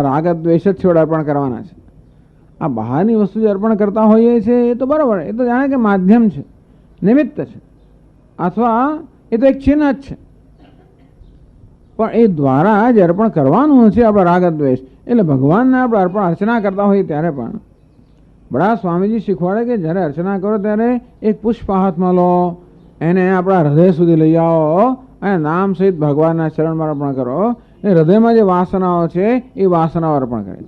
રાગ દ્વેષ જ છોડ અર્પણ કરવાના છે. આ બહારની વસ્તુ જે અર્પણ કરતા હોઈએ છીએ એ તો બરાબર, એ તો જાણે કે માધ્યમ છે, નિમિત્ત છે, અથવા એ તો એક ચિહ્ન જ છે. પણ એ દ્વારા જે અર્પણ કરવાનું છે આપણા રાગ દ્વેષ, એટલે ભગવાનને આપણે અર્પણ અર્ચના કરતા હોઈએ ત્યારે પણ બડા સ્વામીજી શીખવાડે કે જ્યારે અર્ચના કરો ત્યારે એક પુષ્પ હાથમાં લો, એને આપણા હૃદય સુધી લઈ આવો અને નામ સહિત ભગવાનના ચરણમાં અર્પણ કરો. એ હૃદયમાં જે વાસનાઓ છે એ વાસનાઓ અર્પણ કરી.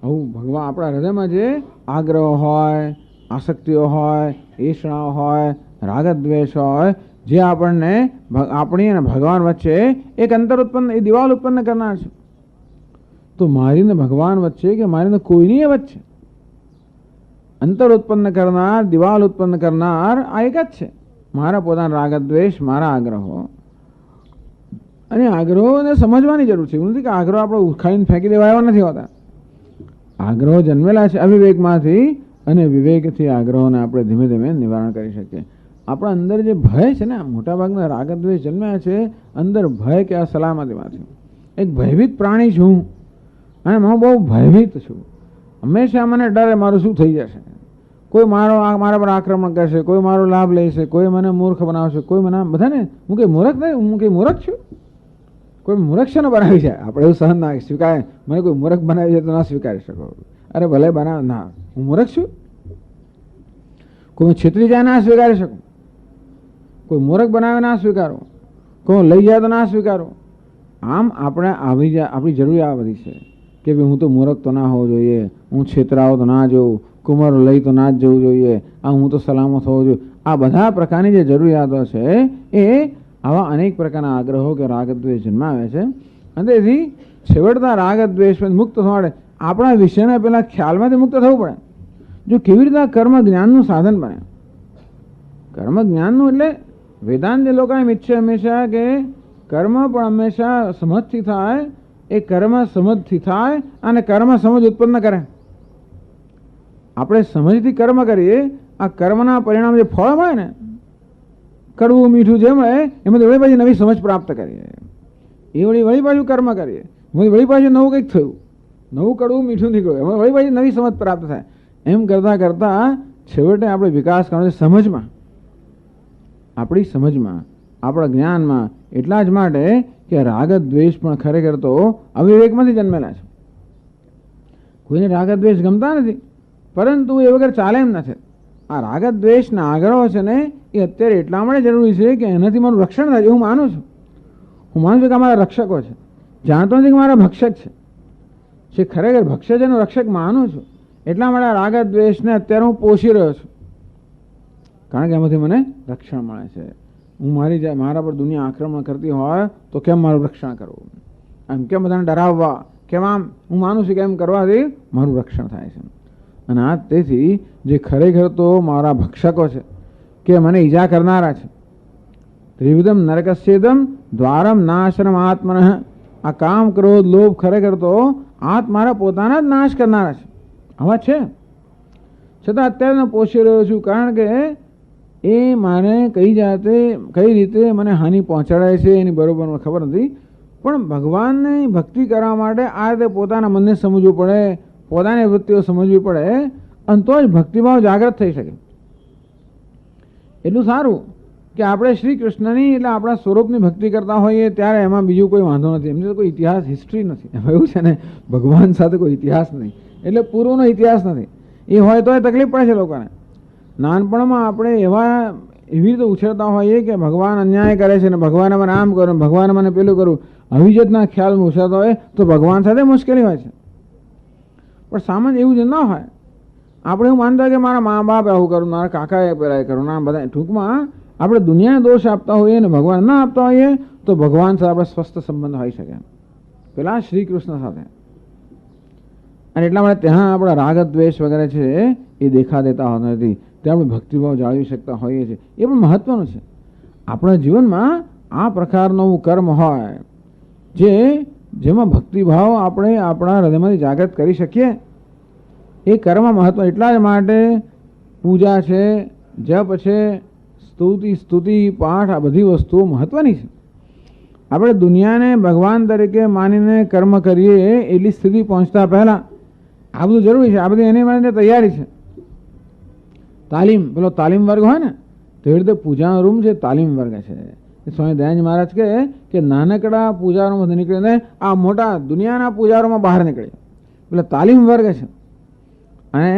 આવું ભગવાન આપણા હૃદયમાં જે આગ્રહ હોય, આસક્તિઓ હોય, ઈર્ષણાઓ હોય, રાગદ્વેષ હોય, જે આપણને આપણી અને ભગવાન વચ્ચે એક અંતર ઉત્પન્ન, એ દિવાલ ઉત્પન્ન કરનાર છે. તો મારીને ભગવાન વચ્ચે કે મારીને કોઈની વચ્ચે અંતર ઉત્પન્ન કરનાર, દિવાલ ઉત્પન્ન કરનાર આ એક જ છે. મારા પોતાના રાગદ્વેષ, મારા આગ્રહો. અને આગ્રહોને સમજવાની જરૂર છે. એવું નથી કે આગ્રહ આપણે ઉખાડીને ફેંકી દેવા એવા નથી હોતા. આગ્રહો જન્મેલા છે અવિવેકમાંથી, અને વિવેકથી આગ્રહોને આપણે ધીમે ધીમે નિવારણ કરી શકીએ. આપણા અંદર જે ભય છે ને, મોટાભાગના રાગદ્વેષ જન્મ્યા છે અંદર ભય કે અસલામતીમાંથી. એક ભયભીત પ્રાણી છું અને હું બહુ ભયભીત છું. હંમેશા મને ડરે મારું શું થઈ જશે, કોઈ મારા પર આક્રમણ કરશે, કોઈ મારો લાભ લેશે, કોઈ મને મૂર્ખ બનાવશે, કોઈ મને બધાને હું કંઈ મૂર્ખ નહીં, હું કંઈ મૂર્ખ છું. કોઈ મૂર્ખ છે ને બનાવી જાય, આપણે એવું સહન ના સ્વીકારે. મને કોઈ મૂર્ખ બનાવી જાય તો ના સ્વીકારી શકો. અરે ભલે બનાવે, ના હું મૂર્ખ છું. કોઈ છેતરી જાય ના સ્વીકારી શકું, કોઈ મૂર્ખ બનાવે ના સ્વીકારો, કોઈ લઈ જાય તો ના સ્વીકારો. આમ આપણે આપણી જરૂરિયાત બધી છે કે ભાઈ હું તો મૂર્ખ તો ના હોવો જોઈએ, હું છેતરાવો તો ના જવું, કુમારો લઈ તો ના જ જવું જોઈએ, આ હું તો સલામત હોવો જોઈએ. આ બધા પ્રકારની જે જરૂરિયાતો છે એ આવા અનેક પ્રકારના આગ્રહો કે રાગદ્વેષ જન્માવે છે. અને તેથી છેવટના રાગદ્વેષ મુક્ત થવા માટે આપણા વિષયના પેલા ખ્યાલમાંથી મુક્ત થવું પડે. જો કેવી રીતે કર્મ જ્ઞાનનું સાધન બને, કર્મ જ્ઞાનનું એટલે વેદાંત જે લોકો એમ ઈચ્છે હંમેશા કે કર્મ પણ હંમેશા સમજથી થાય, એ કર્મ સમજથી થાય અને કર્મ સમજ ઉત્પન્ન કરે. આપણે સમજથી કર્મ કરીએ, આ કર્મના પરિણામ જે ફળ મળે ને, કડવું મીઠું જે મળે એમાંથી વળી પાછી નવી સમજ પ્રાપ્ત કરીએ, એ વળી પાછું કર્મ કરીએ, વળી પાછું નવું કંઈક થયું, નવું કડવું મીઠું નીકળ્યું, એમાં વળી પાછી નવી સમજ પ્રાપ્ત થાય. એમ કરતાં કરતાં છેવટે આપણે વિકાસ કરવાનો છે સમજમાં, આપણી સમજમાં, આપણા જ્ઞાનમાં. એટલા જ માટે કે રાગદ્વેષ પણ ખરેખર તો અવિવેકમાંથી જન્મેલા છે. કોઈને રાગદ્વેષ ગમતા નથી, પરંતુ એ વગર ચાલે એમ નથી. આ રાગદ્વેષના આગ્રહો છે ને એ અત્યારે એટલા માટે જરૂરી છે કે એનાથી મારું રક્ષણ થાય. હું માનું છું, હું માનું છું કે અમારા રક્ષકો છે, જાણતો નથી કે મારા ભક્ષક છે. જે ખરેખર ભક્ષક છે એનો રક્ષક માનું છું. એટલા માટે આ રાગદ્વેષને અત્યારે હું પોષી રહ્યો છું, કારણ કે એમાંથી મને રક્ષણ મળે છે. હું મારા પર દુનિયા આક્રમણ કરતી હોય તો કેમ મારું રક્ષણ કરવું, એમ કેમ બધાને ડરાવવા, કેમ આમ હું માનું છું કે એમ કરવાથી મારું રક્ષણ થાય છે. અને આ તેથી જે ખરેખર તો મારા ભક્ષકો છે કે મને ઈજા કરનારા છે, ત્રિવિધમ નરકસ્યેદમ દ્વારમ નાશનમ આત્મન. આ કામ, ક્રોધ, લોભ ખરેખર તો મારા પોતાના જ નાશ કરનારા છે. આવા છે, છતાં અત્યારે પોષી રહ્યો છું, કારણ કે એ મારે કઈ રીતે મને હાનિ પહોંચાડે છે એની બરોબર ખબર નથી. પણ ભગવાનની ભક્તિ કરવા માટે આ રીતે પોતાના મનને સમજવું પડે, પોતાની વૃત્તિઓ સમજવી પડે, અને તો જ ભક્તિભાવ જાગૃત થઈ શકે. એટલું સારું કે આપણે શ્રી કૃષ્ણની એટલે આપણા સ્વરૂપની ભક્તિ કરતા હોઈએ ત્યારે એમાં બીજું કોઈ વાંધો નથી. એમની તો કોઈ ઇતિહાસ, હિસ્ટ્રી નથી. એમાં એવું છે ને, ભગવાન સાથે કોઈ ઇતિહાસ નહીં, એટલે પૂર્વનો ઇતિહાસ નથી. એ હોય તો એ તકલીફ પડે છે લોકોને. નાનપણમાં આપણે એવી રીતે ઉછેરતા હોઈએ કે ભગવાન અન્યાય કરે છે ને ભગવાને મને આમ કરું, ભગવાને મને પેલું કરું, આવી જાતના ખ્યાલમાં ઉછેરતા હોય તો ભગવાન સાથે મુશ્કેલી હોય છે. પણ સામાન્ય એવું જ ના હોય. આપણે એવું માનતા કે મારા મા બાપ આવું કરું, મારા કાકાએ પેલા કરું, ના બધા. ટૂંકમાં આપણે દુનિયાને દોષ આપતા હોઈએ ને ભગવાન ના આપતા હોઈએ તો ભગવાન સાથે આપણે સ્વસ્થ સંબંધ હોઈ શકે, પેલા શ્રી કૃષ્ણ સાથે. અને એટલા માટે ત્યાં આપણા રાગદ્વેષ વગેરે છે એ દેખા દેતા હોતા નથી. ત્યાં આપણે ભક્તિભાવ જાળવી શકતા હોઈએ છીએ. એ પણ મહત્વનું છે. આપણા જીવનમાં આ પ્રકારનું કર્મ હોય જેમાં ભક્તિભાવ આપણે આપણા હૃદયમાંથી જાગૃત કરી શકીએ, એ કર્મ મહત્વ. એટલા જ માટે પૂજા છે, જપ છે, સ્તુતિ પાઠ, આ બધી વસ્તુઓ મહત્વની છે. આપણે દુનિયાને ભગવાન તરીકે માનીને કર્મ કરીએ એટલી સ્થિતિ પહોંચતા પહેલાં આ બધું જરૂરી છે. આ બધી એની માટે તૈયારી છે. તાલીમ, પેલો તાલીમ વર્ગ હોય ને તો એ રીતે પૂજાનો રૂમ છે, તાલીમ વર્ગ છે. સ્વામી દયાનંદ મહારાજ કહે કે નાનકડા પૂજારોમાંથી નીકળીને આ મોટા દુનિયાના પૂજારોમાં બહાર નીકળે એટલે તાલીમ વર્ગ છે. અને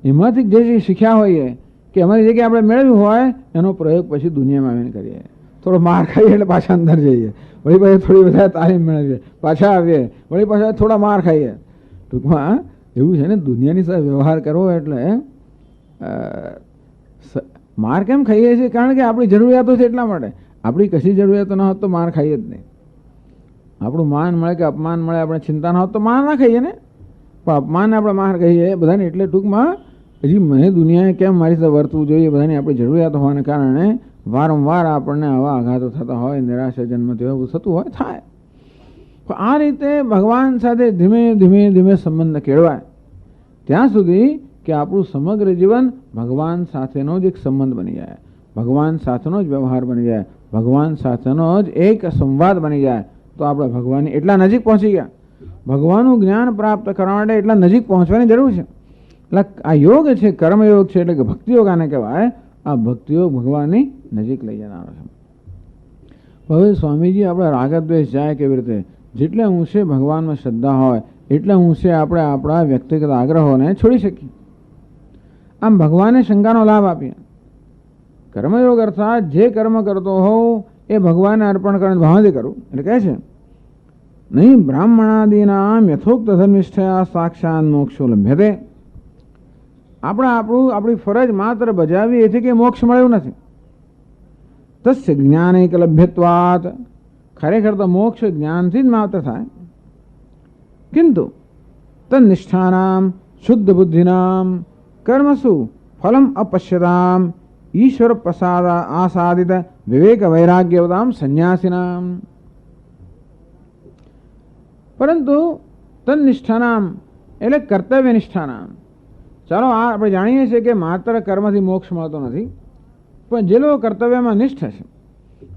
એમાંથી જે શીખ્યા હોઈએ કે અમારી જગ્યાએ આપણે મેળવ્યું હોય એનો પ્રયોગ પછી દુનિયામાં આવીને કરીએ. થોડો માર ખાઈએ એટલે પાછા અંદર જઈએ, વળી પાછી થોડી વધારે તાલીમ મેળવીએ, પાછા આવીએ, વળી પાછા થોડા માર ખાઈએ. ટૂંકમાં એવું છે ને, દુનિયાની સાથે વ્યવહાર કરવો એટલે માર કેમ ખાઈએ છીએ? કારણ કે આપણી જરૂરિયાતો છે એટલા માટે. આપણી કશી જરૂરિયાતો ન હોત તો માર ખાઈએ જ નહીં. આપણું માન મળે કે અપમાન મળે, આપણે ચિંતા ન હોત તો માર ના ખાઈએ ને, પણ અપમાનને આપણે માર કહીએ બધાને. એટલે ટૂંકમાં હજી મને દુનિયાએ કેમ મારી સાથે વર્તવું જોઈએ, બધાની આપણી જરૂરિયાતો હોવાને કારણે વારંવાર આપણને આવા આઘાતો થતા હોય, નિરાશા જન્મતી હોય, થતું હોય, થાય. પણ આ રીતે ભગવાન સાથે ધીમે ધીમે ધીમે સંબંધ કેળવાય ત્યાં સુધી કે આપણું સમગ્ર જીવન ભગવાન સાથેનો જ એક સંબંધ બની જાય, ભગવાન સાથેનો જ વ્યવહાર બની જાય, ભગવાન સાથેનો જ એક સંવાદ બની જાય, તો આપણે ભગવાનની એટલા નજીક પહોંચી ગયા. ભગવાનનું જ્ઞાન પ્રાપ્ત કરવા માટે એટલા નજીક પહોંચવાની જરૂર છે. એટલે આ યોગ છે, કર્મયોગ છે, એટલે કે ભક્તિયોગ આને કહેવાય. આ ભક્તિયોગ ભગવાનની નજીક લઈ જનારો છે. હવે સ્વામીજી આપણે રાગદ્વેષ જાય કેવી રીતે? જેટલે ઊંચે ભગવાનમાં શ્રદ્ધા હોય એટલે ઊંચે આપણે આપણા વ્યક્તિગત આગ્રહોને છોડી શકીએ. આમ ભગવાને શંકાનો લાભ આપીએ. કર્મયોગ અર્થાત જે કર્મ કરતો હોઉં એ ભગવાનને અર્પણ કરીને ભાવથી કરું. એટલે કહે છે નહીં બ્રાહ્મણાદિનામ યથોક્ત ધર્મિષ્ઠયા સાક્ષાત મોક્ષો લભ્યતે. આપણી ફરજ માત્ર બજાવી એથી કે મોક્ષ મળ્યું નથી. તસ્ય જ્ઞાનૈક લભ્યત્વાત. ખરેખર તો મોક્ષ જ્ઞાનથી જ માત્ર થાય. કિંતુ તન્નિષ્ઠાનામ શુદ્ધ બુદ્ધિનામ કર્મસુ ફલમ અપશ્યતામ ઈશ્વર પ્રસાદ આસાદિત વિવેક વૈરાગ્યવતામ સંન્યાસીનામ. પરંતુ તન્નિષ્ઠાનામ એટલે કર્તવ્ય નિષ્ઠાનામ. ચાલો આ આપણે જાણીએ છીએ કે માત્ર કર્મથી મોક્ષ મળતો નથી, પણ જે લોકો કર્તવ્યમાં નિષ્ઠ છે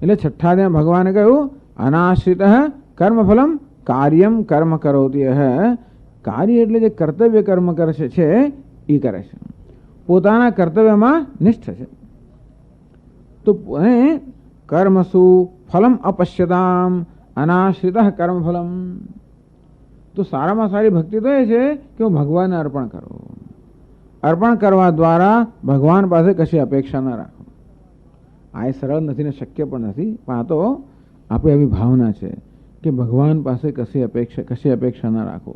એટલે છઠ્ઠા અધ્યાયમાં ભગવાને કહ્યું અનાશ્રિત કર્મફલમ કાર્યમ કર્મ કરોતી. કાર્ય એટલે જે કર્તવ્ય કર્મ કરે છે એ કરે છે, પોતાના કર્તવ્યમાં નિષ્ઠ છે. તો કર્મસુ ફલમ અપશ્યતામ અનાશ્રિત કર્મફલમ. તો સારામાં સારી ભક્તિ તો એ છે કે હું ભગવાનને અર્પણ કરું. અર્પણ કરવા દ્વારા ભગવાન પાસે કશી અપેક્ષા ન રાખો. આ એ સરળ નથી ને શક્ય પણ નથી, પણ આ તો આપણી એવી ભાવના છે કે ભગવાન પાસે કશી અપેક્ષા ન રાખો.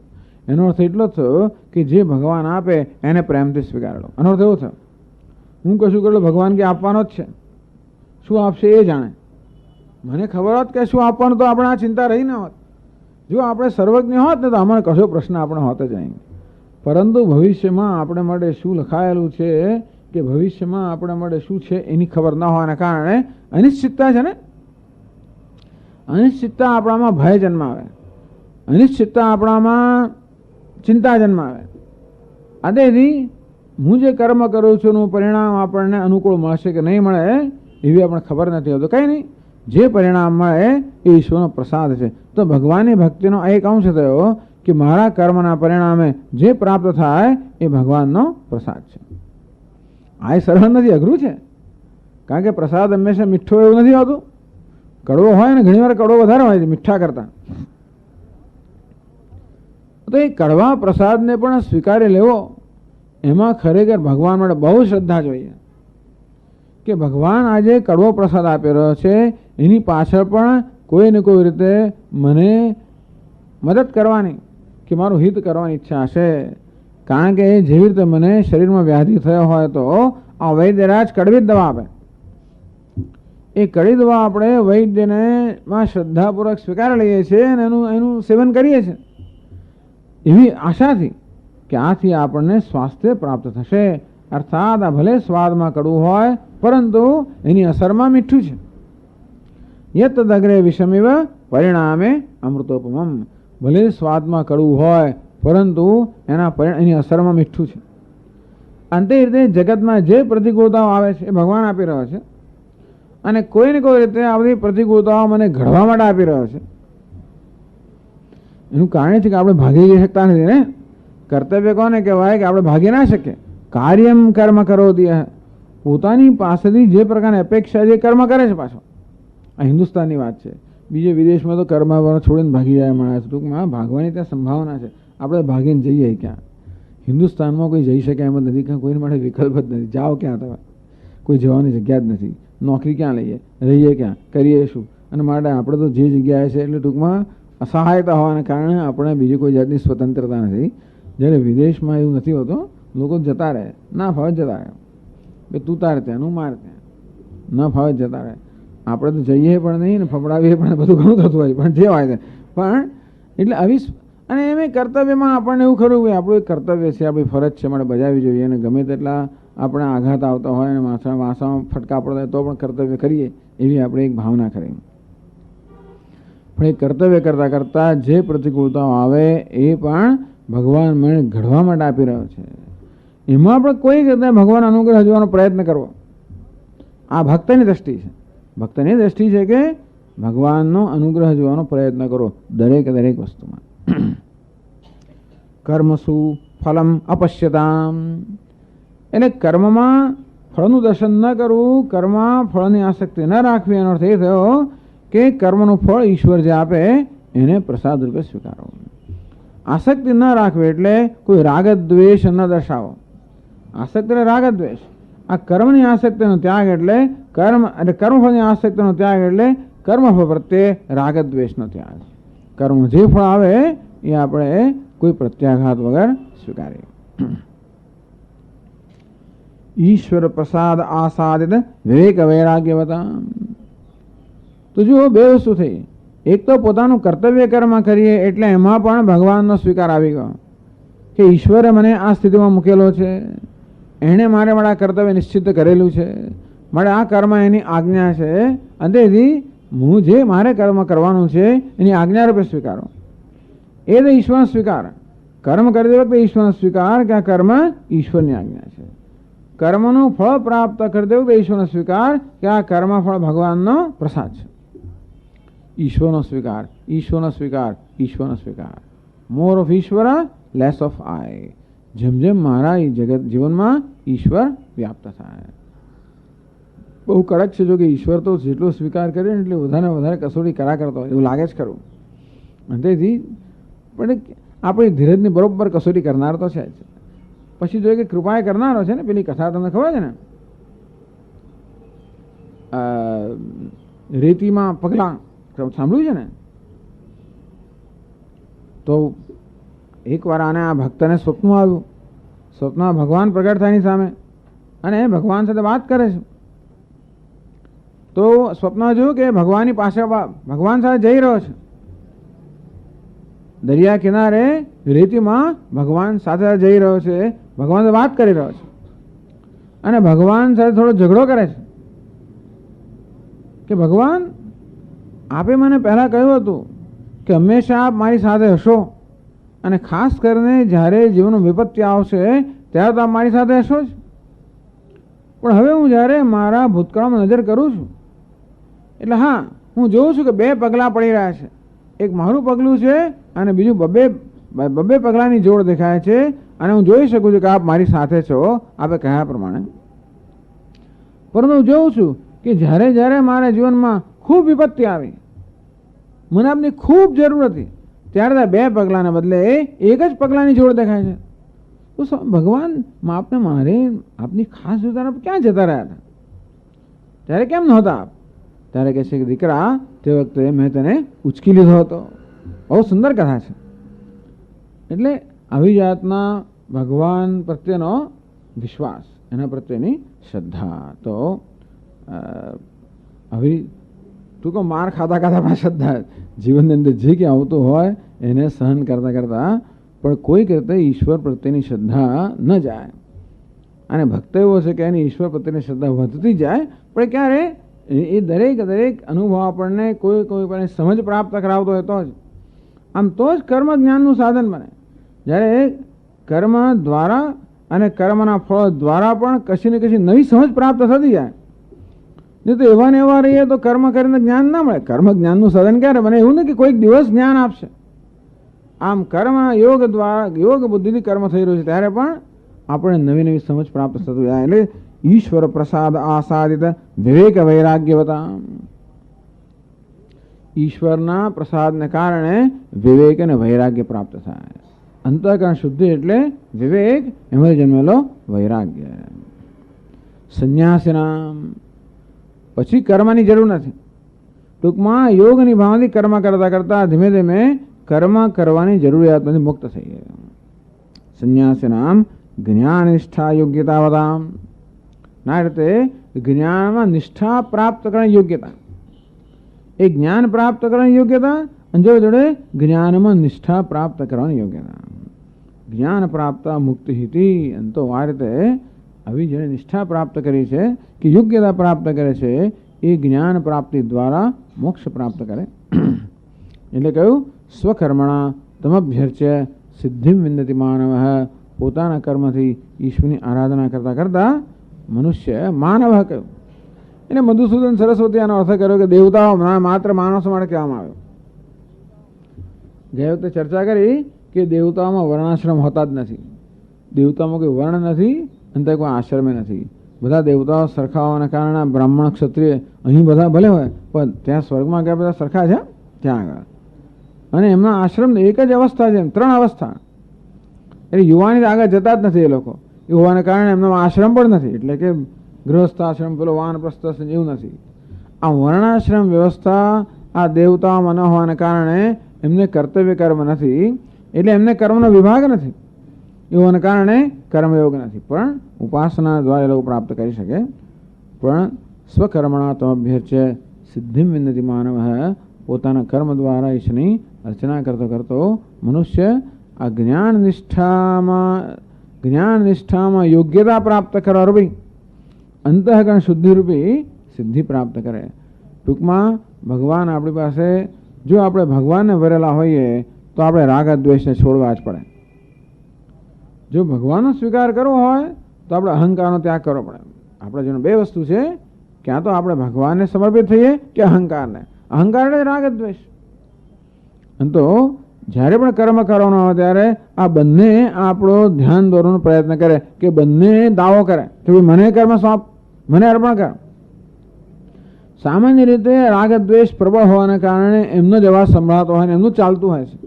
એનો અર્થ એટલો થયો કે જે ભગવાન આપે એને પ્રેમથી સ્વીકાર લો. એનો અર્થ એવો થયો હું કશું કરેલો ભગવાન કે આપવાનો જ છે, શું આપશે એ જાણે. મને ખબર હોત કે શું આપવાનું તો આપણે આ ચિંતા રહી ન હોત. જો આપણે સર્વજ્ઞ હોત ને તો અમારે કશો પ્રશ્ન આપણે હોત જ નહીં. પરંતુ ભવિષ્યમાં આપણે માટે શું લખાયેલું છે કે ભવિષ્યમાં આપણે માટે શું છે એની ખબર ન હોવાના કારણે અનિશ્ચિતતા છે ને. અનિશ્ચિતતા આપણામાં ભય જન્માવે, અનિશ્ચિતતા આપણામાં ચિંતા જન્માવે. આથી હું જે કર્મ કરું છું એનું પરિણામ આપણને અનુકૂળ મળશે કે નહીં મળે એવી આપણે ખબર નથી હોતું. કંઈ નહીં, જે પરિણામ મળે એ ઈશ્વરનો પ્રસાદ છે. તો ભગવાનની ભક્તિનો એક અંશ થયો કે મારા કર્મના પરિણામે જે પ્રાપ્ત થાય એ ભગવાનનો પ્રસાદ છે. આ સરળ નથી, અઘરું છે. કારણ કે પ્રસાદ હંમેશા મીઠો એવું નથી હોતું. કડવો હોય ને ઘણી વાર કડવો વધારે હોય છે મીઠા કરતા. તો એ કડવા પ્રસાદને પણ સ્વીકારી લેવો એમાં ખરેખર ભગવાન માટે બહુ શ્રદ્ધા જોઈએ. કે ભગવાન આજે કડવો પ્રસાદ આપી રહ્યો છે એની પાછળ પણ કોઈ ને કોઈ રીતે મને મદદ કરવાની કે મારું હિત કરવાની ઈચ્છા હશે. કારણ કે જેવી રીતે મને શરીરમાં વ્યાધિ થયો હોય તો આ વૈદ્યરાજ કડવી જ દવા આપે. એ કડી દવા આપણે વૈદ્યને માં શ્રદ્ધાપૂર્વક સ્વીકારી લઈએ છીએ અને એનું સેવન કરીએ છીએ એવી આશાથી કે આથી આપણને સ્વાસ્થ્ય પ્રાપ્ત થશે. અર્થાત આ ભલે સ્વાદમાં કડવું હોય પરંતુ એની અસરમાં મીઠું છે. યત દગ્રે વિષમિવ પરિણામે અમૃતોપમમ. ભલે સ્વાદમાં કડવું હોય પરંતુ એની અસરમાં મીઠું છે. અંતે રીતે જગતમાં જે પ્રતિકૂળતાઓ આવે છે એ ભગવાન આપી રહ્યો છે અને કોઈ ને કોઈ રીતે આ બધી પ્રતિકૂળતાઓ મને ઘડવા માટે આપી રહ્યો છે. એનું કારણ છે કે આપણે ભાગી જઈ શકતા નથી ને. કર્તવ્ય કોને કહેવાય કે આપણે ભાગી ના શકીએ. કાર્યમ કર્મ કરોતિ, પોતાની પાસેથી જે પ્રકારની અપેક્ષા છે કર્મ કરે છે. પાછો આ હિન્દુસ્તાનની વાત છે. બીજે વિદેશમાં તો કર્મ છોડીને ભાગી જાય માણસ. ટૂંકમાં ભાગવાની ત્યાં સંભાવના છે. આપણે ભાગીને જઈએ ક્યાં? હિન્દુસ્તાનમાં કોઈ જઈ શકે એમ જ નથી. કોઈને માટે વિકલ્પ જ નથી. જાઓ ક્યાં? તમે કોઈ જવાની જગ્યા જ નથી. નોકરી ક્યાં લઈએ? રહીએ ક્યાં? કરીએ શું? અને માટે આપણે તો જે જગ્યાએ છે એટલે ટૂંકમાં અસહાયતા હોવાને કારણે આપણે બીજી કોઈ જાતની સ્વતંત્રતા નથી. જ્યારે વિદેશમાં એવું નથી હોતું. લોકો જતા રહે, ના ફાવે જતા રહે. કે તું તારે ત્યાં, હું મારે ત્યાં, ન ફાવે જતા રહે. આપણે તો જઈએ પણ નહીં ને ફફડાવીએ પણ, બધું ઘણું થતું હોય પણ જે હોય પણ એટલે આવી. અને એમ કર્તવ્યમાં આપણને એવું ખરું કે આપણું એક કર્તવ્ય છે, આપણી ફરજ છે, માટે બજાવવી જોઈએ. અને ગમે તેટલા આપણે આઘાત આવતા હોય અને વાસામાં ફટકા પડતા હોય તો પણ કર્તવ્ય કરીએ એવી આપણે એક ભાવના કરી. પણ એ કર્તવ્ય કરતાં કરતાં જે પ્રતિકૂળતાઓ આવે એ પણ ભગવાન મને ઘડવા માટે આપી રહ્યો છે. એમાં આપણે કોઈ રીતે ભગવાન અનુગ્રહ જોવાનો પ્રયત્ન કરવો. આ ભક્તની દ્રષ્ટિ છે. ભક્તની દ્રષ્ટિ છે કે ભગવાનનો અનુગ્રહ જોવાનો પ્રયત્ન કરો દરેક વસ્તુમાં. કર્મસુ ફલમ અપશ્યતામ, એટલે કર્મમાં ફળનું દર્શન ન કરવું, કર્મમાં ફળની આસક્તિ ન રાખવી. એનો અર્થ એ થયો કે કર્મનું ફળ ઈશ્વર જે આપે એને પ્રસાદ રૂપે સ્વીકારો. આસક્તિ ન રાખવી એટલે કોઈ રાગ દ્વેષ ન દર્શાવો. આસક્તિ એટલે રાગ દ્વેષ. આ કર્મની આસક્તિનો ત્યાગ એટલે કર્મફળની આસક્તિનો ત્યાગ એટલે કર્મફળ પ્રત્યે રાગ દ્વેષનો ત્યાગ. કર્મ જે ફળ આવે એ આપણે કોઈ પ્રત્યાઘાત વગર સ્વીકારીએ. ઈશ્વર પ્રસાદ આસાદિત વિવેક વૈરાગ્યવતા. તો જો બે વસ્તુ થઈ. એક તો પોતાનું કર્તવ્ય કર્મ કરીએ એટલે એમાં પણ ભગવાનનો સ્વીકાર આવી ગયો કે ઈશ્વરે મને આ સ્થિતિમાં મૂકેલો છે, એણે મારે મારા કર્તવ્ય નિશ્ચિત કરેલું છે, મારે આ કર્મ એની આજ્ઞા છે, અને તેથી હું જે મારે કર્મ કરવાનું છે એની આજ્ઞા રૂપે સ્વીકારો. એ તો ઈશ્વરનો સ્વીકાર. કર્મ કરતી વખતે ઈશ્વરનો સ્વીકાર કે આ કર્મ ઈશ્વરની આજ્ઞા છે. કર્મનું ફળ પ્રાપ્ત કરતી વખતે ઈશ્વરનો સ્વીકાર કે આ કર્મ ફળ ભગવાનનો પ્રસાદ છે. ઈશ્વરનો સ્વીકાર, ઈશ્વરનો સ્વીકાર, ઈશ્વરનો સ્વીકાર. મોર ઓફ ઈશ્વર, લેસ ઓફ આઈ. જેમ જેમ મારા જગત જીવનમાં ઈશ્વર વ્યાપ્ત થાય. બહુ કડક છે. જો કે ઈશ્વર તો જેટલો સ્વીકાર કરે ને એટલે વધારે કસોટી કરતો હોય એવું લાગે જ ખરું. અને તેથી પણ આપણી ધીરજની બરોબર કસોટી કરનાર તો છે જ. પછી જોઈએ કે કૃપાએ કરનારો છે ને. પેલી કથા તમને ખબર છે ને, રેતીમાં પગલાં સાંભળ્યું છે ને? તો એકવાર આને આ ભક્તને સ્વપ્ન આવ્યું. સ્વપ્નમાં ભગવાન પ્રગટ થાય એની સામે અને ભગવાન સાથે વાત કરે છે. તો સ્વપ્નમાં જોયું કે ભગવાનની પાસે ભગવાન સાથે જઈ રહ્યો છે. દરિયા કિનારે રેતીમાં ભગવાન સાથે જઈ રહ્યો છે, ભગવાન સાથે વાત કરી રહ્યો છે અને ભગવાન સાથે થોડો ઝઘડો કરે છે કે ભગવાન, આપે મને પહેલાં કહ્યું હતું કે હંમેશા આપ મારી સાથે હશો અને ખાસ કરીને જ્યારે જીવનનું વિપત્તિ આવશે ત્યારે તો આપ મારી સાથે હશો જ. પણ હવે હું જ્યારે મારા ભૂતકાળમાં નજર કરું છું એટલે હા, હું જોઉં છું કે બે પગલાં પડી રહ્યા છે. એક મારું પગલું છે અને બીજું બબ્બે પગલાંની જોડ દેખાય છે. અને હું જોઈ શકું છું કે આપ મારી સાથે છો આપે કહ્યા પ્રમાણે. પરંતુ હું જોઉં છું કે જ્યારે મારા જીવનમાં ખૂબ વિપત્તિ આવી, મને આપની ખૂબ જરૂર હતી, ત્યારે બે પગલાંને બદલે એક જ પગલાંની જોડ દેખાય છે. તો ભગવાન આપને મારે આપની ખાસ જોતા ક્યાં જતા રહ્યા હતા? ત્યારે કેમ નહોતા આપ? ત્યારે કહે છે કે દીકરા, તે વખતે મેં તને ઉચકી લીધો હતો. બહુ સુંદર કથા છે. એટલે આવી જાતના ભગવાન પ્રત્યેનો વિશ્વાસ, એના પ્રત્યેની શ્રદ્ધા. તો આવી ટૂંકો માર ખાતા પણ શ્રદ્ધા, જીવનની અંદર જે કંઈ આવતું હોય એને સહન કરતાં પણ કોઈક રીતે ઈશ્વર પ્રત્યેની શ્રદ્ધા ન જાય. અને ભક્ત એવો છે કે એની ઈશ્વર પ્રત્યેની શ્રદ્ધા વધતી જાય, પણ ક્યારે એ દરેક અનુભવ આપણને કોઈ પણ સમજ પ્રાપ્ત કરાવતો હોય તો જ. આમ તો જ કર્મ જ્ઞાનનું સાધન બને. જ્યારે કર્મ દ્વારા અને કર્મના ફળ દ્વારા પણ કશી ને કશી નવી સમજ પ્રાપ્ત થતી જાય નહીં તો એવા ને એવા રહીએ તો કર્મ કરીને જ્ઞાન ના મળે. કર્મ જ્ઞાનનું સાધન ક્યારે બને? એવું નહીં કે કોઈક દિવસ જ્ઞાન આપશે. આમ કર્મ યોગ દ્વારા, યોગ બુદ્ધિથી કર્મ થઈ રહ્યું છે ત્યારે પણ આપણે નવી નવી સમજ પ્રાપ્ત થતું જાય. એટલે ઈશ્વર પ્રસાદ આસાદિત વિવેક વૈરાગ્યવતા, ઈશ્વરના પ્રસાદને કારણે વિવેક અને વૈરાગ્ય પ્રાપ્ત થાય. અંતઃકરણ શુદ્ધિ એટલે વિવેક, એમાં જન્મેલો વૈરાગ્ય. સંન્યાસના પછી કર્મની જરૂર નથી. ટૂંકમાં યોગની ભાવથી કર્મ કરતા કરતા ધીમે ધીમે કર્મ કરવાની જરૂરિયાતમાંથી મુક્ત થઈ ગયા. સંન્યાસનામ જ્ઞાન નિષ્ઠા યોગ્યતા ના રીતે જ્ઞાનમાં નિષ્ઠા પ્રાપ્ત કરવાની યોગ્યતા, એ જ્ઞાન પ્રાપ્ત કરવાની યોગ્યતા અને જોડે જોડે જ્ઞાનમાં નિષ્ઠા પ્રાપ્ત કરવાની યોગ્યતા. જ્ઞાન પ્રાપ્ત મુક્તિ હિતી, તો આ રીતે આવી જેને નિષ્ઠા પ્રાપ્ત કરી છે કે યોગ્યતા પ્રાપ્ત કરે છે એ જ્ઞાન પ્રાપ્તિ દ્વારા મોક્ષ પ્રાપ્ત કરે. એટલે કહ્યું સ્વકર્મણા તમભ્યર્ચ્ય સિદ્ધિમ વિંદતિ માનવ, પોતાના કર્મથી ઈશ્વરની આરાધના કરતા કરતા મનુષ્ય માનવ કહ્યું. એટલે મધુસૂદન સરસ્વતી આનો અર્થ કર્યો કે દેવતાઓ માત્ર માણસો માટે કહેવામાં આવ્યો. ગયા વખતે ચર્ચા કરી કે દેવતાઓમાં વર્ણાશ્રમ હોતા જ નથી. દેવતાઓમાં કોઈ વર્ણ નથી અને ત્યાં કોઈ આશ્રમે નથી. બધા દેવતાઓ સરખા હોવાના કારણે બ્રાહ્મણ ક્ષત્રિય અહીં બધા ભલે હોય, પણ ત્યાં સ્વર્ગમાં ગયા બધા સરખા છે ત્યાં આગળ. અને એમના આશ્રમ એક જ અવસ્થા છે, ત્રણ અવસ્થા. એટલે યુવાની આગળ જતા જ નથી એ લોકો. એ હોવાને કારણે એમનો આશ્રમ પણ નથી. એટલે કે ગૃહસ્થાશ્રમ પેલો વાનપ્રસ્થ એવું નથી. આ વર્ણાશ્રમ વ્યવસ્થા આ દેવતાઓમાં ન હોવાને કારણે એમને કર્તવ્ય કર્મ નથી. એટલે એમને કર્મનો વિભાગ નથી. એવાને કારણે કર્મયોગ નથી, પણ ઉપાસના દ્વારા એ લોકો પ્રાપ્ત કરી શકે. પણ સ્વકર્મણા તમભ્યર્ચ્ય સિદ્ધિમ વિંદતિ માનવ, પોતાના કર્મ દ્વારા ઈશ્વરની અર્ચના કરતો કરતો મનુષ્ય આ જ્ઞાન નિષ્ઠામાં યોગ્યતા પ્રાપ્ત કરવા રૂપી અંતઃકરણ શુદ્ધિ રૂપી સિદ્ધિ પ્રાપ્ત કરે. ટૂંકમાં ભગવાન આપણી પાસે, જો આપણે ભગવાનને વરેલા હોઈએ તો આપણે રાગ દ્વેષને છોડવા જ પડે. જો ભગવાનનો સ્વીકાર કરવો હોય તો આપણે અહંકારનો ત્યાગ કરવો પડે. આપણે જેનો બે વસ્તુ છે, ક્યાં તો આપણે ભગવાનને સમર્પિત થઈએ કે અહંકારને. અહંકાર એટલે રાગ દ્વેષ. અને તો જ્યારે પણ કર્મ કરવાનો હોય ત્યારે આ બંને આપણો ધ્યાન દોરવાનો પ્રયત્ન કરે કે બંને દાવો કરે કે ભાઈ મને કર્મ સોંપ, મને અર્પણ કર. સામાન્ય રીતે રાગ દ્વેષ પ્રબળ હોવાને કારણે એમનો જ અવાજ સંભળાતો હોય ને એમનું ચાલતું હોય છે.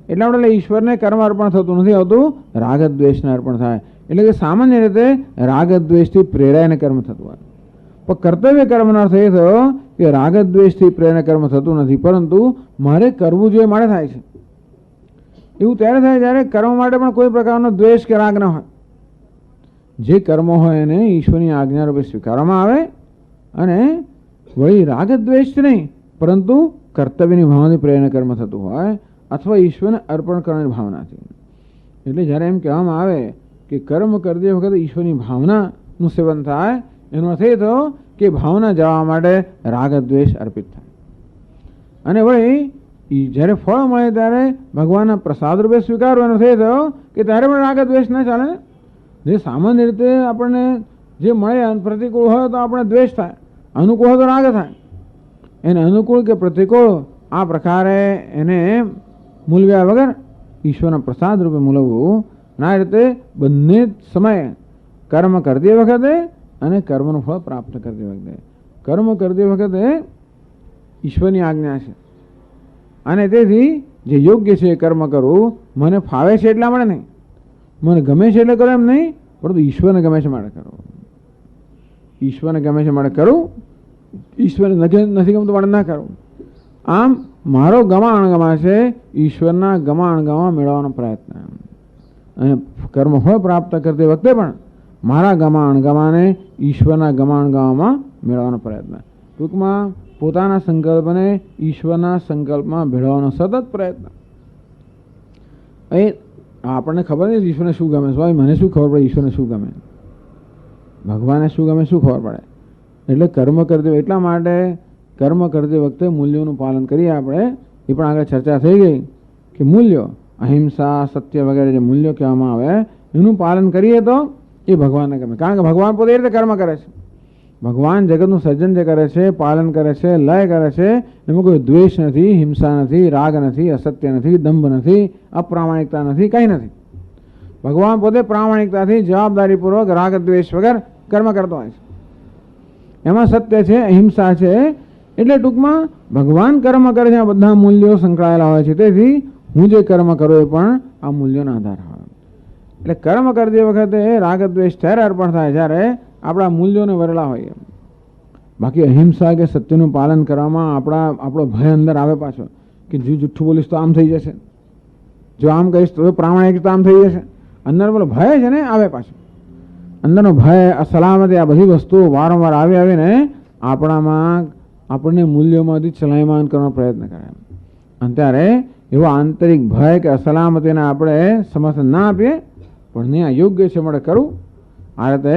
એટલે આપણે ઈશ્વરને કર્મ અર્પણ થતું નથી હોતું, રાગ દ્વેષને અર્પણ થાય. એટલે કે સામાન્ય રીતે રાગ દ્વેષથી પ્રેરાઈને કર્મ થતું હોય. પણ કર્તવ્ય કર્મનો અર્થ એ થયો કે રાગ દ્વેષથી પ્રેરાઈને કર્મ થતું નથી, પરંતુ મારે કરવું જોઈએ માટે થાય છે. એવું ત્યારે થાય જ્યારે કર્મ માટે પણ કોઈ પ્રકારનો દ્વેષ કે રાગ ન હોય. જે કર્મો હોય એને ઈશ્વરની આજ્ઞા રૂપે સ્વીકારવામાં આવે અને વળી રાગ દ્વેષ નહીં, પરંતુ કર્તવ્યની ભાવનાથી પ્રેરાઈને કર્મ થતું હોય અથવા ઈશ્વરને અર્પણ કરવાની ભાવનાથી. એટલે જ્યારે એમ કહેવામાં આવે કે કર્મ કરતી વખતે ઈશ્વરની ભાવનાનું સેવન થાય, એનો અર્થ એ થયો કે ભાવના જવા માટે રાગ દ્વેષ અર્પિત થાય. અને વળી જ્યારે ફળ મળે ત્યારે ભગવાનના પ્રસાદ રૂપે સ્વીકારવો, એનો અર્થ એ થયો કે ત્યારે પણ રાગ દ્વેષ ના ચાલે. જે સામાન્ય રીતે આપણને જે મળે પ્રતિકૂળ હોય તો આપણે દ્વેષ થાય, અનુકૂળ હોય તો રાગ થાય. એને અનુકૂળ કે પ્રતિકૂળ આ પ્રકારે એને મૂલવ્યા વગર ઈશ્વરના પ્રસાદ રૂપે મૂલવવું. આ રીતે બંને સમયે કર્મ કરતી વખતે અને કર્મનું ફળ પ્રાપ્ત કરતી વખતે. કર્મ કરતી વખતે ઈશ્વરની આજ્ઞા છે અને તેથી જે યોગ્ય છે એ કર્મ કરવું. મને ફાવે છે એટલા માટે નહીં, મને ગમે છે એટલે કરો એમ નહીં, પરંતુ ઈશ્વરને ગમે છે માટે કરો. ઈશ્વરને ગમે છે માટે કરું, ઈશ્વરને નથી ગમતું માટે ના કરવું. આમ મારો ગમા અણગમા છે ઈશ્વરના ગમા અણગમા મેળવવાનો પ્રયત્ન. અને કર્મફળ પ્રાપ્ત કરતી વખતે પણ મારા ગમા અણગમાને ઈશ્વરના ગમા અણગમામાં મેળવવાનો પ્રયત્ન. ટૂંકમાં પોતાના સંકલ્પને ઈશ્વરના સંકલ્પમાં ભેળવવાનો સતત પ્રયત્ન. એ આપણને ખબર નહીં ઈશ્વરને શું ગમે છે, મને શું ખબર પડે ઈશ્વરને શું ગમે, ભગવાનને શું ગમે શું ખબર પડે. એટલે કર્મ કરતી, એટલા માટે કર્મ કરતી વખતે મૂલ્યોનું પાલન કરીએ આપણે. એ પણ આગળ ચર્ચા થઈ ગઈ કે મૂલ્યો, અહિંસા, સત્ય વગેરે જે મૂલ્યો કહેવામાં આવે એનું પાલન કરીએ તો એ ભગવાનને ગમે. કારણ કે ભગવાન પોતે એ રીતે કર્મ કરે છે. ભગવાન જગતનું સર્જન જે કરે છે, પાલન કરે છે, લય કરે છે, એમાં કોઈ દ્વેષ નથી, હિંસા નથી, રાગ નથી, અસત્ય નથી, દંભ નથી, અપ્રામાણિકતા નથી, કંઈ નથી. ભગવાન પોતે પ્રામાણિકતાથી જવાબદારીપૂર્વક રાગ દ્વેષ વગર કર્મ કરતો હોય છે. એમાં સત્ય છે, અહિંસા છે. એટલે ટૂંકમાં ભગવાન કર્મ કરે છે, આ બધા મૂલ્યો સંકળાયેલા હોય છે. તેથી હું જે કર્મ કરું એ પણ આ મૂલ્યોના આધાર હોય. એટલે કર્મ કરતી વખતે રાગ દ્વેષ ત્યારે અર્પણ થાય જ્યારે આપણા મૂલ્યોને વરેલા હોઈએ. બાકી અહિંસા કે સત્યનું પાલન કરવામાં આપણો ભય અંદર આવે પાછો કે જો જુઠ્ઠું બોલીશ તો આમ થઈ જશે, જો આમ કહીશ તો પ્રામાણિક તો આમ થઈ જશે. અંદર પેલો ભય છે ને આવે પાછો, અંદરનો ભય, અસલામતી, આ બધી વસ્તુઓ વારંવાર આવીને આપણામાં આપણને મૂલ્યોમાંથી ચલાયમાન કરવાનો પ્રયત્ન કરે. અને ત્યારે એવો આંતરિક ભય કે અસલામતીને આપણે સમર્થન ના આપીએ, પણ નહીં આ યોગ્ય છે મળે કરવું, આ રીતે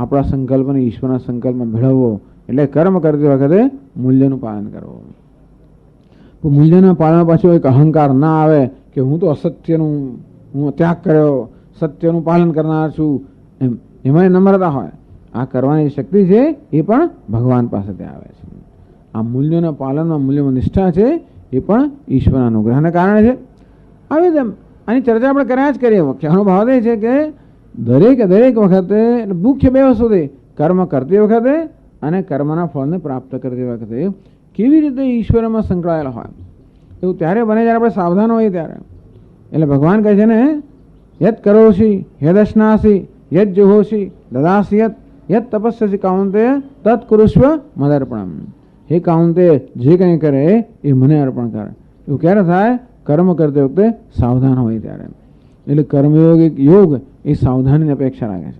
આપણા સંકલ્પને ઈશ્વરના સંકલ્પમાં ભેળવવો. એટલે કર્મ કરતી વખતે મૂલ્યનું પાલન કરવું. મૂલ્યના પાલન પાછું એક અહંકાર ના આવે કે હું તો અસત્યનું હું ત્યાગ કર્યો, સત્યનું પાલન કરનાર છું, એમાં નમ્રતા હોય. આ કરવાની શક્તિ છે એ પણ ભગવાન પાસેથી આવે છે. આ મૂલ્યોના પાલનમાં મૂલ્યોમાં નિષ્ઠા છે એ પણ ઈશ્વરના અનુગ્રહને કારણે છે. આવી જ આની ચર્ચા આપણે કર્યા જ કરીએ. કહેવાનો ભાવ એ છે કે દરેક વખતે મુખ્ય બે વસ્તુ છે, કર્મ કરતી વખતે અને કર્મના ફળને પ્રાપ્ત કરતી વખતે કેવી રીતે ઈશ્વરમાં સંકળાયેલા હોય એવું ત્યારે બને જ્યારે આપણે સાવધાન હોઈએ ત્યારે. એટલે ભગવાન કહે છે ને, યત કરોષી યદશ્નાસી યદ જુહોશી દદાસી યત તપસ્યસી કાઉન્તે તત્ કુરુષ્વ મદર્પણમ. હે કાઉન્તે, જે કંઈ કરે એ મને અર્પણ કરે. એવું ક્યારે થાય? કર્મ કરતી વખતે સાવધાન હોય ત્યારે. એટલે કર્મયોગ એક યોગ એ સાવધાનીની અપેક્ષા રાખે છે.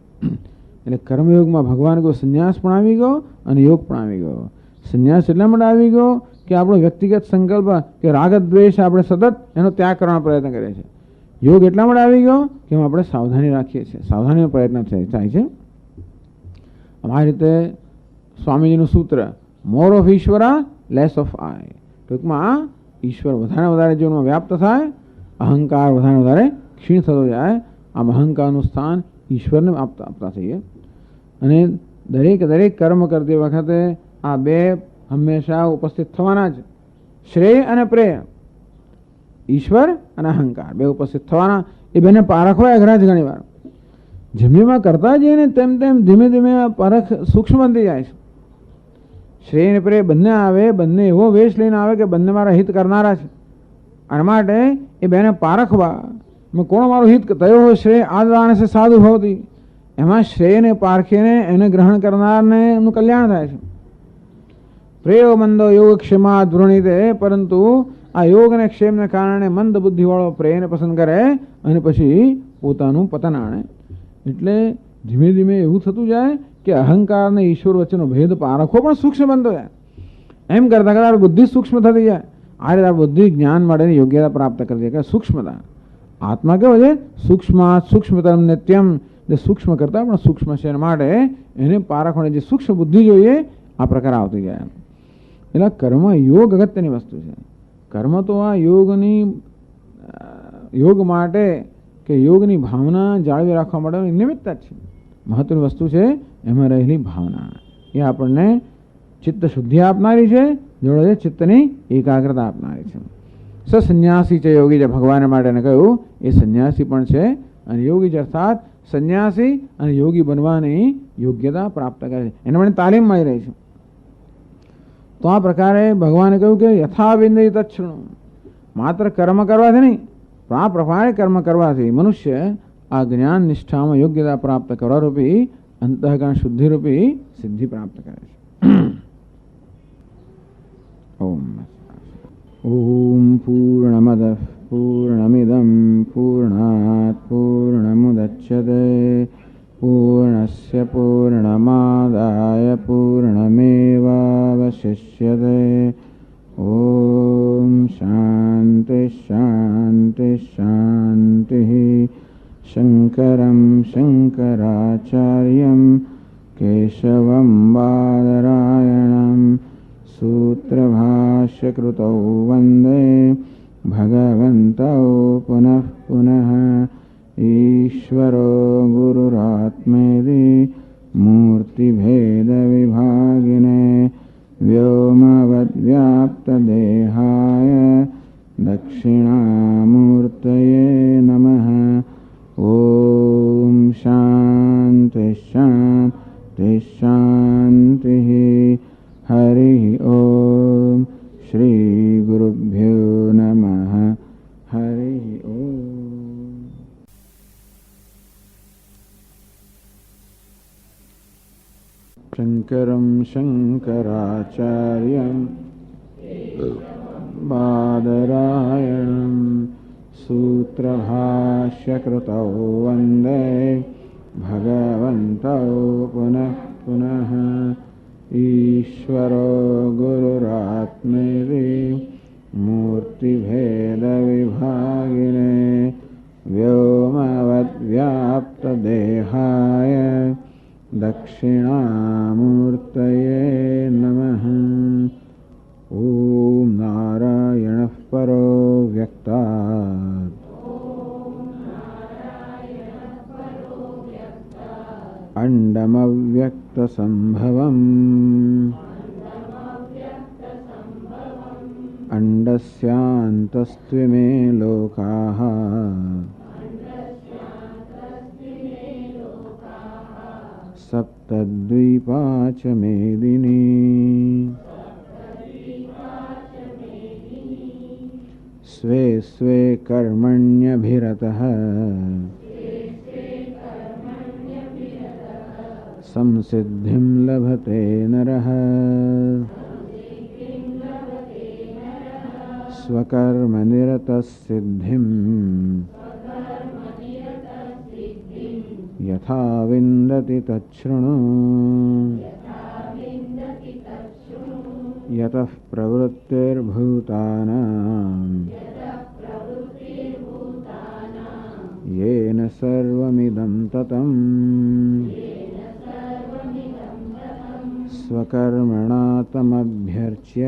એટલે કર્મયોગમાં ભગવાન કોઈ સંન્યાસ પણ આવી ગયો અને યોગ પણ આવી ગયો. સંન્યાસ એટલા માટે આવી ગયો કે આપણો વ્યક્તિગત સંકલ્પ કે રાગ દ્વેષ આપણે સતત એનો ત્યાગ કરવાનો પ્રયત્ન કરીએ છીએ. યોગ એટલા માટે આવી ગયો કે એમાં આપણે સાવધાની રાખીએ છીએ, સાવધાનીનો પ્રયત્ન થાય છે. આ રીતે સ્વામીજીનું સૂત્ર, more of Eshwara less of આઈ. ટૂંકમાં ઈશ્વર વધારે જીવનમાં વ્યાપ્ત થાય, અહંકાર વધારે ક્ષીણ થતો જાય. આમ અહંકારનું સ્થાન ઈશ્વરને આપતા થઈએ. અને દરેક કર્મ કરતી વખતે આ બે હંમેશા ઉપસ્થિત થવાના જ. શ્રેય અને પ્રેય, ઈશ્વર અને અહંકાર બે ઉપસ્થિત થવાના. એ બેને પારખવા અઘરા જ ઘણી વાર. જેમ જેમ કરતા જઈએ ને તેમ ધીમે ધીમે પરખ સૂક્ષ્મ બનતી જાય છે. શ્રેય અને પ્રેય બંને આવે, બંને એવો વેશ લઈને આવે કે બંને મારા હિત કરનારા છે. અને માટે એ બેને પારખવા કોણ મારું હિત થયો હોય. શ્રેય આદાન છે સાધુ ભવતી. એમાં શ્રેયને પારખીને એને ગ્રહણ કરનારને એનું કલ્યાણ થાય છે. પ્રેયો મંદો યોગ ક્ષેમાદ વૃણીતે. પરંતુ આ યોગ અને ક્ષેમને કારણે મંદ બુદ્ધિવાળો પ્રેયને પસંદ કરે અને પછી પોતાનું પતન આણે. એટલે ધીમે ધીમે એવું થતું જાય કે અહંકાર અને ઈશ્વર વચ્ચેનો ભેદ પારખવો પણ સૂક્ષ્મ બનતો જાય. એમ કરતાં કરતાં બુદ્ધિ સૂક્ષ્મ થતી જાય. આ રીતે બુદ્ધિ જ્ઞાન માટેની યોગ્યતા પ્રાપ્ત કરતી જાય. સૂક્ષ્મતા આત્મા કેવો છે? સૂક્ષ્મતરમ નિત્યમ. જે સૂક્ષ્મ કરતાં પણ સૂક્ષ્મ છે. એના માટે એને પારખવાની જે સૂક્ષ્મ બુદ્ધિ જોઈએ આ પ્રકાર આવતી જાય. એટલે કર્મ યોગ અગત્યની વસ્તુ છે. કર્મ તો આ યોગ માટે કે યોગની ભાવના જાળવી રાખવા માટેની નિમિત્ત જ છે. મહત્વની વસ્તુ છે એમાં રહેલી ભાવના. એ આપણને ચિત્ત શુદ્ધિ આપનારી છે, જોડે ચિત્તની એકાગ્રતા આપનારી છે. સંન્યાસી છે યોગી, જે ભગવાન માટે કહ્યું એ સંન્યાસી પણ છે. અને યોગી છે અર્થાત સંન્યાસી અને યોગી બનવાની યોગ્યતા પ્રાપ્ત કરે છે. એના માટે તાલીમ મળી રહી છે. તો આ પ્રકારે ભગવાને કહ્યું કે યથાવિંદિ તચ્છૃણુ. માત્ર કર્મ કરવાથી નહીં, પણ આ પ્રકારે કર્મ કરવાથી મનુષ્ય આ જ્ઞાન નિષ્ઠામાં યોગ્યતા પ્રાપ્ત કરવા રૂપી અંતઃકરણ શુદ્ધિ રૂપી સિદ્ધિ પ્રાપ્ત કરે છે. ઓમ પૂર્ણમદ પૂર્ણમિદમ પૂર્ણાત પૂર્ણમુદચ્યતે પૂર્ણસ્ય પૂર્ણમાદાય પૂર્ણમેવાવશિષ્યતે. ઓમ શાંતિ શાંતિ શાંતિ. શંકરં શંકરાચાર્યં કેશવં બાદરાયણં સૂત્રભાષ્યકૃતૌ વંદે ભગવन्तौ પુનઃ પુનઃ. ઈશ્વરો ગુરુરાત્મેતિ મૂર્તિભેદવિભાગ नमः। ओम शांति शांति शांति। हरि ओम। श्री गुरुभ्यो नमः। हरि ओम। शंकरं शंकराचार्यं बादरायणं सूत्रभाष्यकृतौ वन्दे भगवन्तौ पुनः पुनः। ईश्वरो गुरुरात्मेति मूर्तिभेदविभागिने व्योमवद्व्याप्तदेहाय दक्षिणामूर्तये नमः। ओम नारायणः परो व्यक्तात् अंडमव्यक्तसंभवम् अंडस्यान्तस्त्विमे लोकाः सप्तद्वीपा च मेदिनी। स्वे स्वे कर्मण्यभिरतः संसिद्धिं लभते नरः। स्वकर्मनिरतसिद्धिं यथा विन्दति तच्छृणु। यतः प्रवृत्तिर्भूतानां येन सर्वमिदं ततम्। स्वकर्मणा तमभ्यर्च्य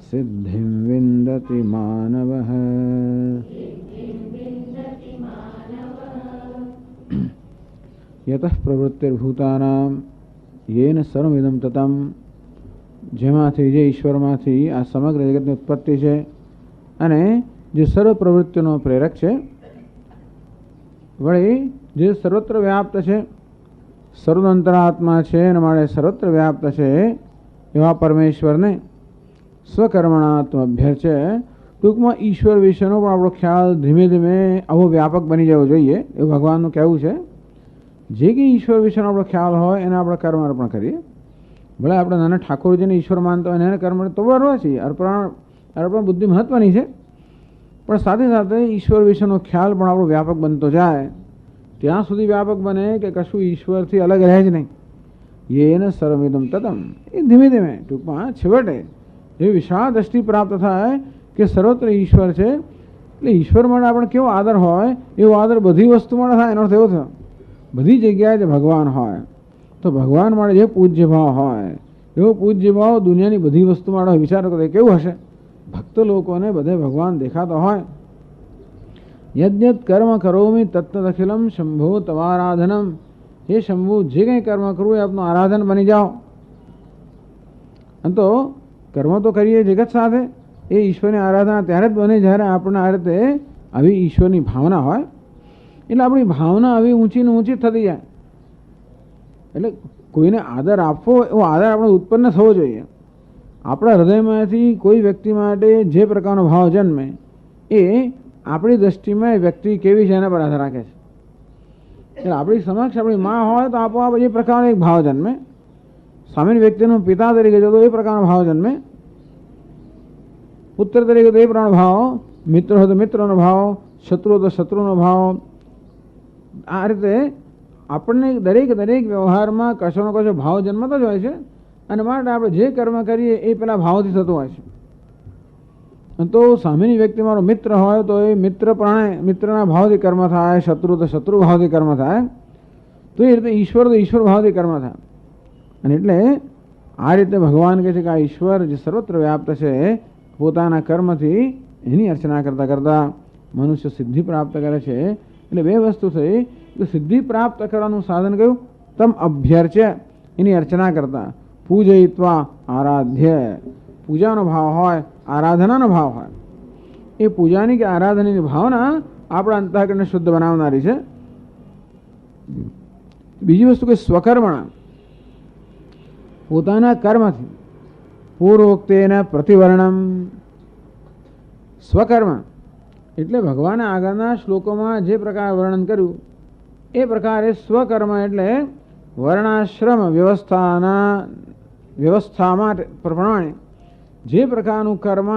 सिद्धिं विन्दति मानवः। यतः प्रवृत्तिर्भूतानां येन सर्वमिदं ततम्। જેમાંથી જે ઈશ્વરમાંથી આ સમગ્ર જગતની ઉત્પત્તિ છે અને જે સર્વ પ્રવૃત્તિનો પ્રેરક છે, વળી જે સર્વત્ર વ્યાપ્ત છે, સર્વંતરાત્મા છે અને માટે સર્વત્ર વ્યાપ્ત છે એવા પરમેશ્વરને સ્વકર્મણાત્મ અભ્યર્ચ. ટૂંકમાં ઈશ્વર વિશેનો પણ આપણો ખ્યાલ ધીમે ધીમે આવો વ્યાપક બની જવો જોઈએ એવું ભગવાનનું કહેવું છે. જે કંઈ ઈશ્વર વિશેનો આપણો ખ્યાલ હોય એને આપણે કર્મ અર્પણ કરીએ. ભલે આપણે નાના ઠાકોરજીને ઈશ્વર માનતા હોય એને કર્મ તો બરાબર છે, અર્પણ બુદ્ધિ મહત્વની છે, પણ સાથે સાથે ઈશ્વર વિશેનો ખ્યાલ પણ આપણો વ્યાપક બનતો જાય. ત્યાં સુધી વ્યાપક બને કે કશું ઈશ્વરથી અલગ રહે જ નહીં. એને સર્વમિદમ તતમ. એ ધીમે ધીમે ટૂંકમાં છેવટે એવી વિશાળ દ્રષ્ટિ પ્રાપ્ત થાય કે સર્વત્ર ઈશ્વર છે. એટલે ઈશ્વર માટે આપણે કેવો આદર હોય એવો આદર બધી વસ્તુ માટે થાય. એનો અર્થ એવો થયો બધી જગ્યાએ જે ભગવાન હોય તો ભગવાન માટે જે પૂજ્ય ભાવ હોય એવો પૂજ્ય ભાવ દુનિયાની બધી વસ્તુ માટે વિચાર કરો કેવું હશે. ભક્ત લોકોને બધે ભગવાન દેખાતો હોય. યજ્ઞ કર્મ કરોમિ તત્તદખિલમ શંભો તવારાધનમ. હે શંભુ, જે કંઈ કર્મ કરવું એ આપનું આરાધન બની જાઓ. તો કર્મ તો કરીએ જગત સાથે, એ ઈશ્વરની આરાધના ત્યારે જ બને જ્યારે આપણને આ રીતે આવી ઈશ્વરની ભાવના હોય. એટલે આપણી ભાવના આવી ઊંચી ને ઊંચી થતી જાય. એટલે કોઈને આદર આપવો એવો આદર આપણે ઉત્પન્ન થવો જોઈએ. આપણા હૃદયમાંથી કોઈ વ્યક્તિ માટે જે પ્રકારનો ભાવ જન્મે એ આપણી દૃષ્ટિમાં એ વ્યક્તિ કેવી છે એના પર આધાર રાખે છે. એટલે આપણી સમક્ષ આપણી માં હોય તો આપોઆપ એ પ્રકારનો એક ભાવ જન્મે. સામેની વ્યક્તિનો પિતા તરીકે જો તો એ પ્રકારનો ભાવ જન્મે. પુત્ર તરીકે તો એ પ્રકારનો ભાવ, મિત્ર હોય તો મિત્રનો ભાવ, શત્રુ હોય તો શત્રુનો ભાવ. આ રીતે આપણને દરેક વ્યવહારમાં કશોનો કશો ભાવ જન્મતો જ હોય છે. અને માટે આપણે જે કર્મ કરીએ એ પેલા ભાવથી થતું હોય છે. તો સામેની વ્યક્તિ મારો મિત્ર હોય તો એ મિત્રના ભાવથી કર્મ થાય, શત્રુ તો શત્રુ ભાવથી કર્મ થાય. તો એ રીતે ઈશ્વર તો ઈશ્વર ભાવથી કર્મ થાય. અને એટલે આ રીતે ભગવાન કહે છે કે આ ઈશ્વર જે સર્વત્ર વ્યાપ્ત છે પોતાના કર્મથી એની અર્ચના કરતાં કરતાં મનુષ્ય સિદ્ધિ પ્રાપ્ત કરે છે. એટલે બે વસ્તુ થઈ કે સિદ્ધિ પ્રાપ્ત કરવાનું સાધન કયું? તમ અભ્યર્ચ્ય, એની અર્ચના કરતા. પૂજયિત્વા આરાધ્ય, પૂજાનો ભાવ હોય, આરાધનાનો ભાવ હોય. એ પૂજાની કે આરાધનાની ભાવના આપણા અંતઃકરણને શુદ્ધ બનાવનારી છે. બીજી વસ્તુ કે સ્વકર્મણા, પોતાના કર્મથી પૂર્વોક્તેન પ્રતિવર્ણમ. સ્વકર્મ એટલે ભગવાને આગળના શ્લોકોમાં જે પ્રકાર વર્ણન કર્યું એ પ્રકારે સ્વકર્મ એટલે વર્ણાશ્રમ વ્યવસ્થામાં પ્રમાણે જે પ્રકારનું કર્મ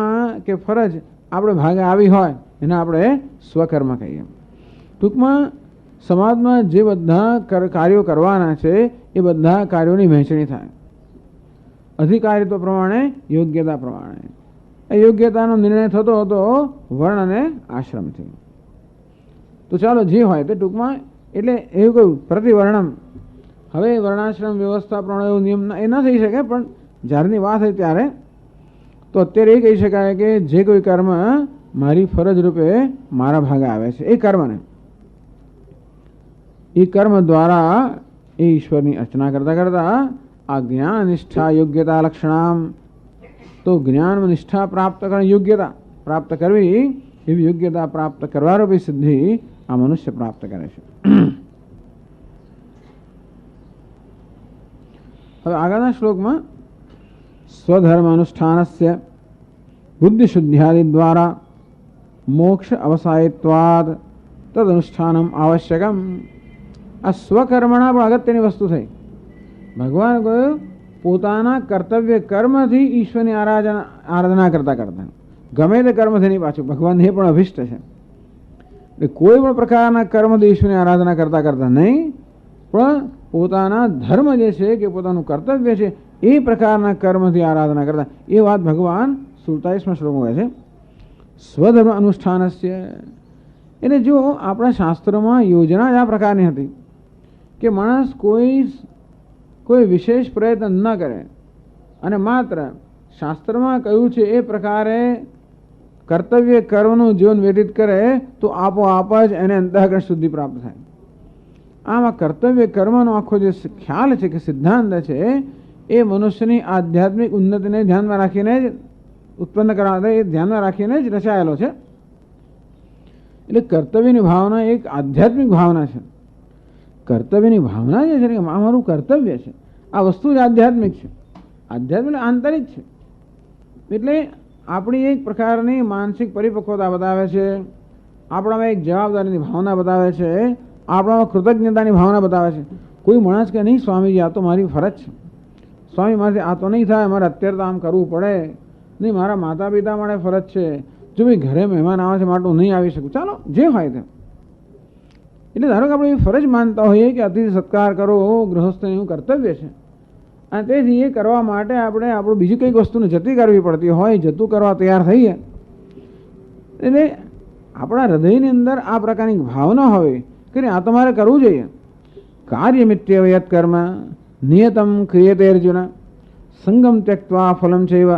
કે ફરજ આપણે ભાગે આવી હોય એને આપણે સ્વકર્મ કહીએ. ટૂંકમાં સમાજમાં જે બધા કાર્યો કરવાના છે એ બધા કાર્યોની વહેંચણી થાય અધિકારીત્વ પ્રમાણે, યોગ્યતા પ્રમાણે. એ યોગ્યતાનો નિર્ણય થતો હતો વર્ણ અને આશ્રમથી. તો ચાલો જે હોય તે ટૂંકમાં એટલે એવું કહ્યું પ્રતિવર્ણમ. હવે વર્ણાશ્રમ વ્યવસ્થા પ્રમાણે એવો નિયમ એ ન થઈ શકે, પણ જ્યારની વાત હોય ત્યારે તો અત્યારે એ કહી શકાય કે જે કોઈ કર્મ મારી ફરજ રૂપે મારા ભાગે આવે છે એ કર્મને એ કર્મ દ્વારા એ ઈશ્વરની અર્ચના કરતાં કરતાં આ જ્ઞાન નિષ્ઠા યોગ્યતા લક્ષણામ, તો જ્ઞાનમાં નિષ્ઠા પ્રાપ્ત કરવાની યોગ્યતા પ્રાપ્ત કરવી એવી યોગ્યતા પ્રાપ્ત કરવારૂપી સિદ્ધિ આ મનુષ્ય પ્રાપ્ત કરે છે. હવે આગળના શ્લોકમાં સ્વધર્મ અનુષ્ઠાનસ્ય બુદ્ધિશુદ્ધ્યાદિ દ્વારા મોક્ષ અવસાયિત્વાદ તદ અનુષ્ઠાનમ આવશ્યકમ. આ સ્વકર્મણા પણ અગત્યની વસ્તુ થઈ. ભગવાન કહ્યું પોતાના કર્તવ્ય કર્મથી ઈશ્વરની આરાધના કરતા કરતા, ગમે તે કર્મથી નહીં, પાછું ભગવાનને એ પણ અભિષ્ટ છે. એટલે કોઈ પણ પ્રકારના કર્મથી ઈશ્વરની આરાધના કરતા કરતા નહીં, પણ પોતાના ધર્મ જે છે કે પોતાનું કર્તવ્ય છે એ પ્રકારના કર્મથી આરાધના કરતા. એ વાત ભગવાન 47મા શ્લોકમાં કહે છે સ્વધર્મ અનુષ્ઠાનસ્ય. એટલે જો આપણા શાસ્ત્રોમાં યોજના જ આ પ્રકારની હતી કે માણસ કોઈ વિશેષ પ્રયત્ન ન કરે અને માત્ર શાસ્ત્રમાં કહ્યું છે એ પ્રકારે કર્તવ્ય કર્મનું જીવન વ્યતીત કરે તો આપોઆપ જ એને અંતઃકરણ શુદ્ધિ પ્રાપ્ત થાય. આમ આ કર્તવ્ય કર્મનો આખો જે ખ્યાલ છે કે સિદ્ધાંત છે એ મનુષ્યની આધ્યાત્મિક ઉન્નતિને ધ્યાનમાં રાખીને જ ઉત્પન્ન કરવા એ ધ્યાનમાં રાખીને જ રચાયેલો છે. એટલે કર્તવ્યની ભાવના એક આધ્યાત્મિક ભાવના છે. કર્તવ્યની ભાવના જે છે કે આ મારું કર્તવ્ય છે, આ વસ્તુ જ આધ્યાત્મિક છે. આધ્યાત્મિક આંતરિક છે. એટલે આપણી એક પ્રકારની માનસિક પરિપક્વતા બતાવે છે, આપણામાં એક જવાબદારીની ભાવના બતાવે છે, આપણામાં કૃતજ્ઞતાની ભાવના બતાવે છે. કોઈ માણસ કે નહીં સ્વામીજી આ તો મારી ફરજ છે, સ્વામી મારાથી આ તો નહીં થાય, મારે અત્યારે તો આમ કરવું પડે, નહીં મારા માતા પિતા માટે ફરજ છે, જો ભાઈ ઘરે મહેમાન આવે છે માટે હું નહીં આવી શકું, ચાલો જે હોય તે. એટલે ધારો કે આપણે એ ફરજ માનતા હોઈએ કે અતિથિ સત્કાર કરો ગૃહસ્થને એવું કર્તવ્ય છે, અને તેથી એ કરવા માટે આપણે આપણું બીજી કંઈક વસ્તુને જતી કરવી પડતી હોય, જતું કરવા તૈયાર થઈએ. એટલે આપણા હૃદયની અંદર આ પ્રકારની ભાવના હોય કે આ તમારે કરવું જોઈએ. કાર્યમિત્યવ યત કર્મ નિયતમ ક્રિયતે અર્જુન સંગમ ત્યક્ત્વા ફલમ ચૈવ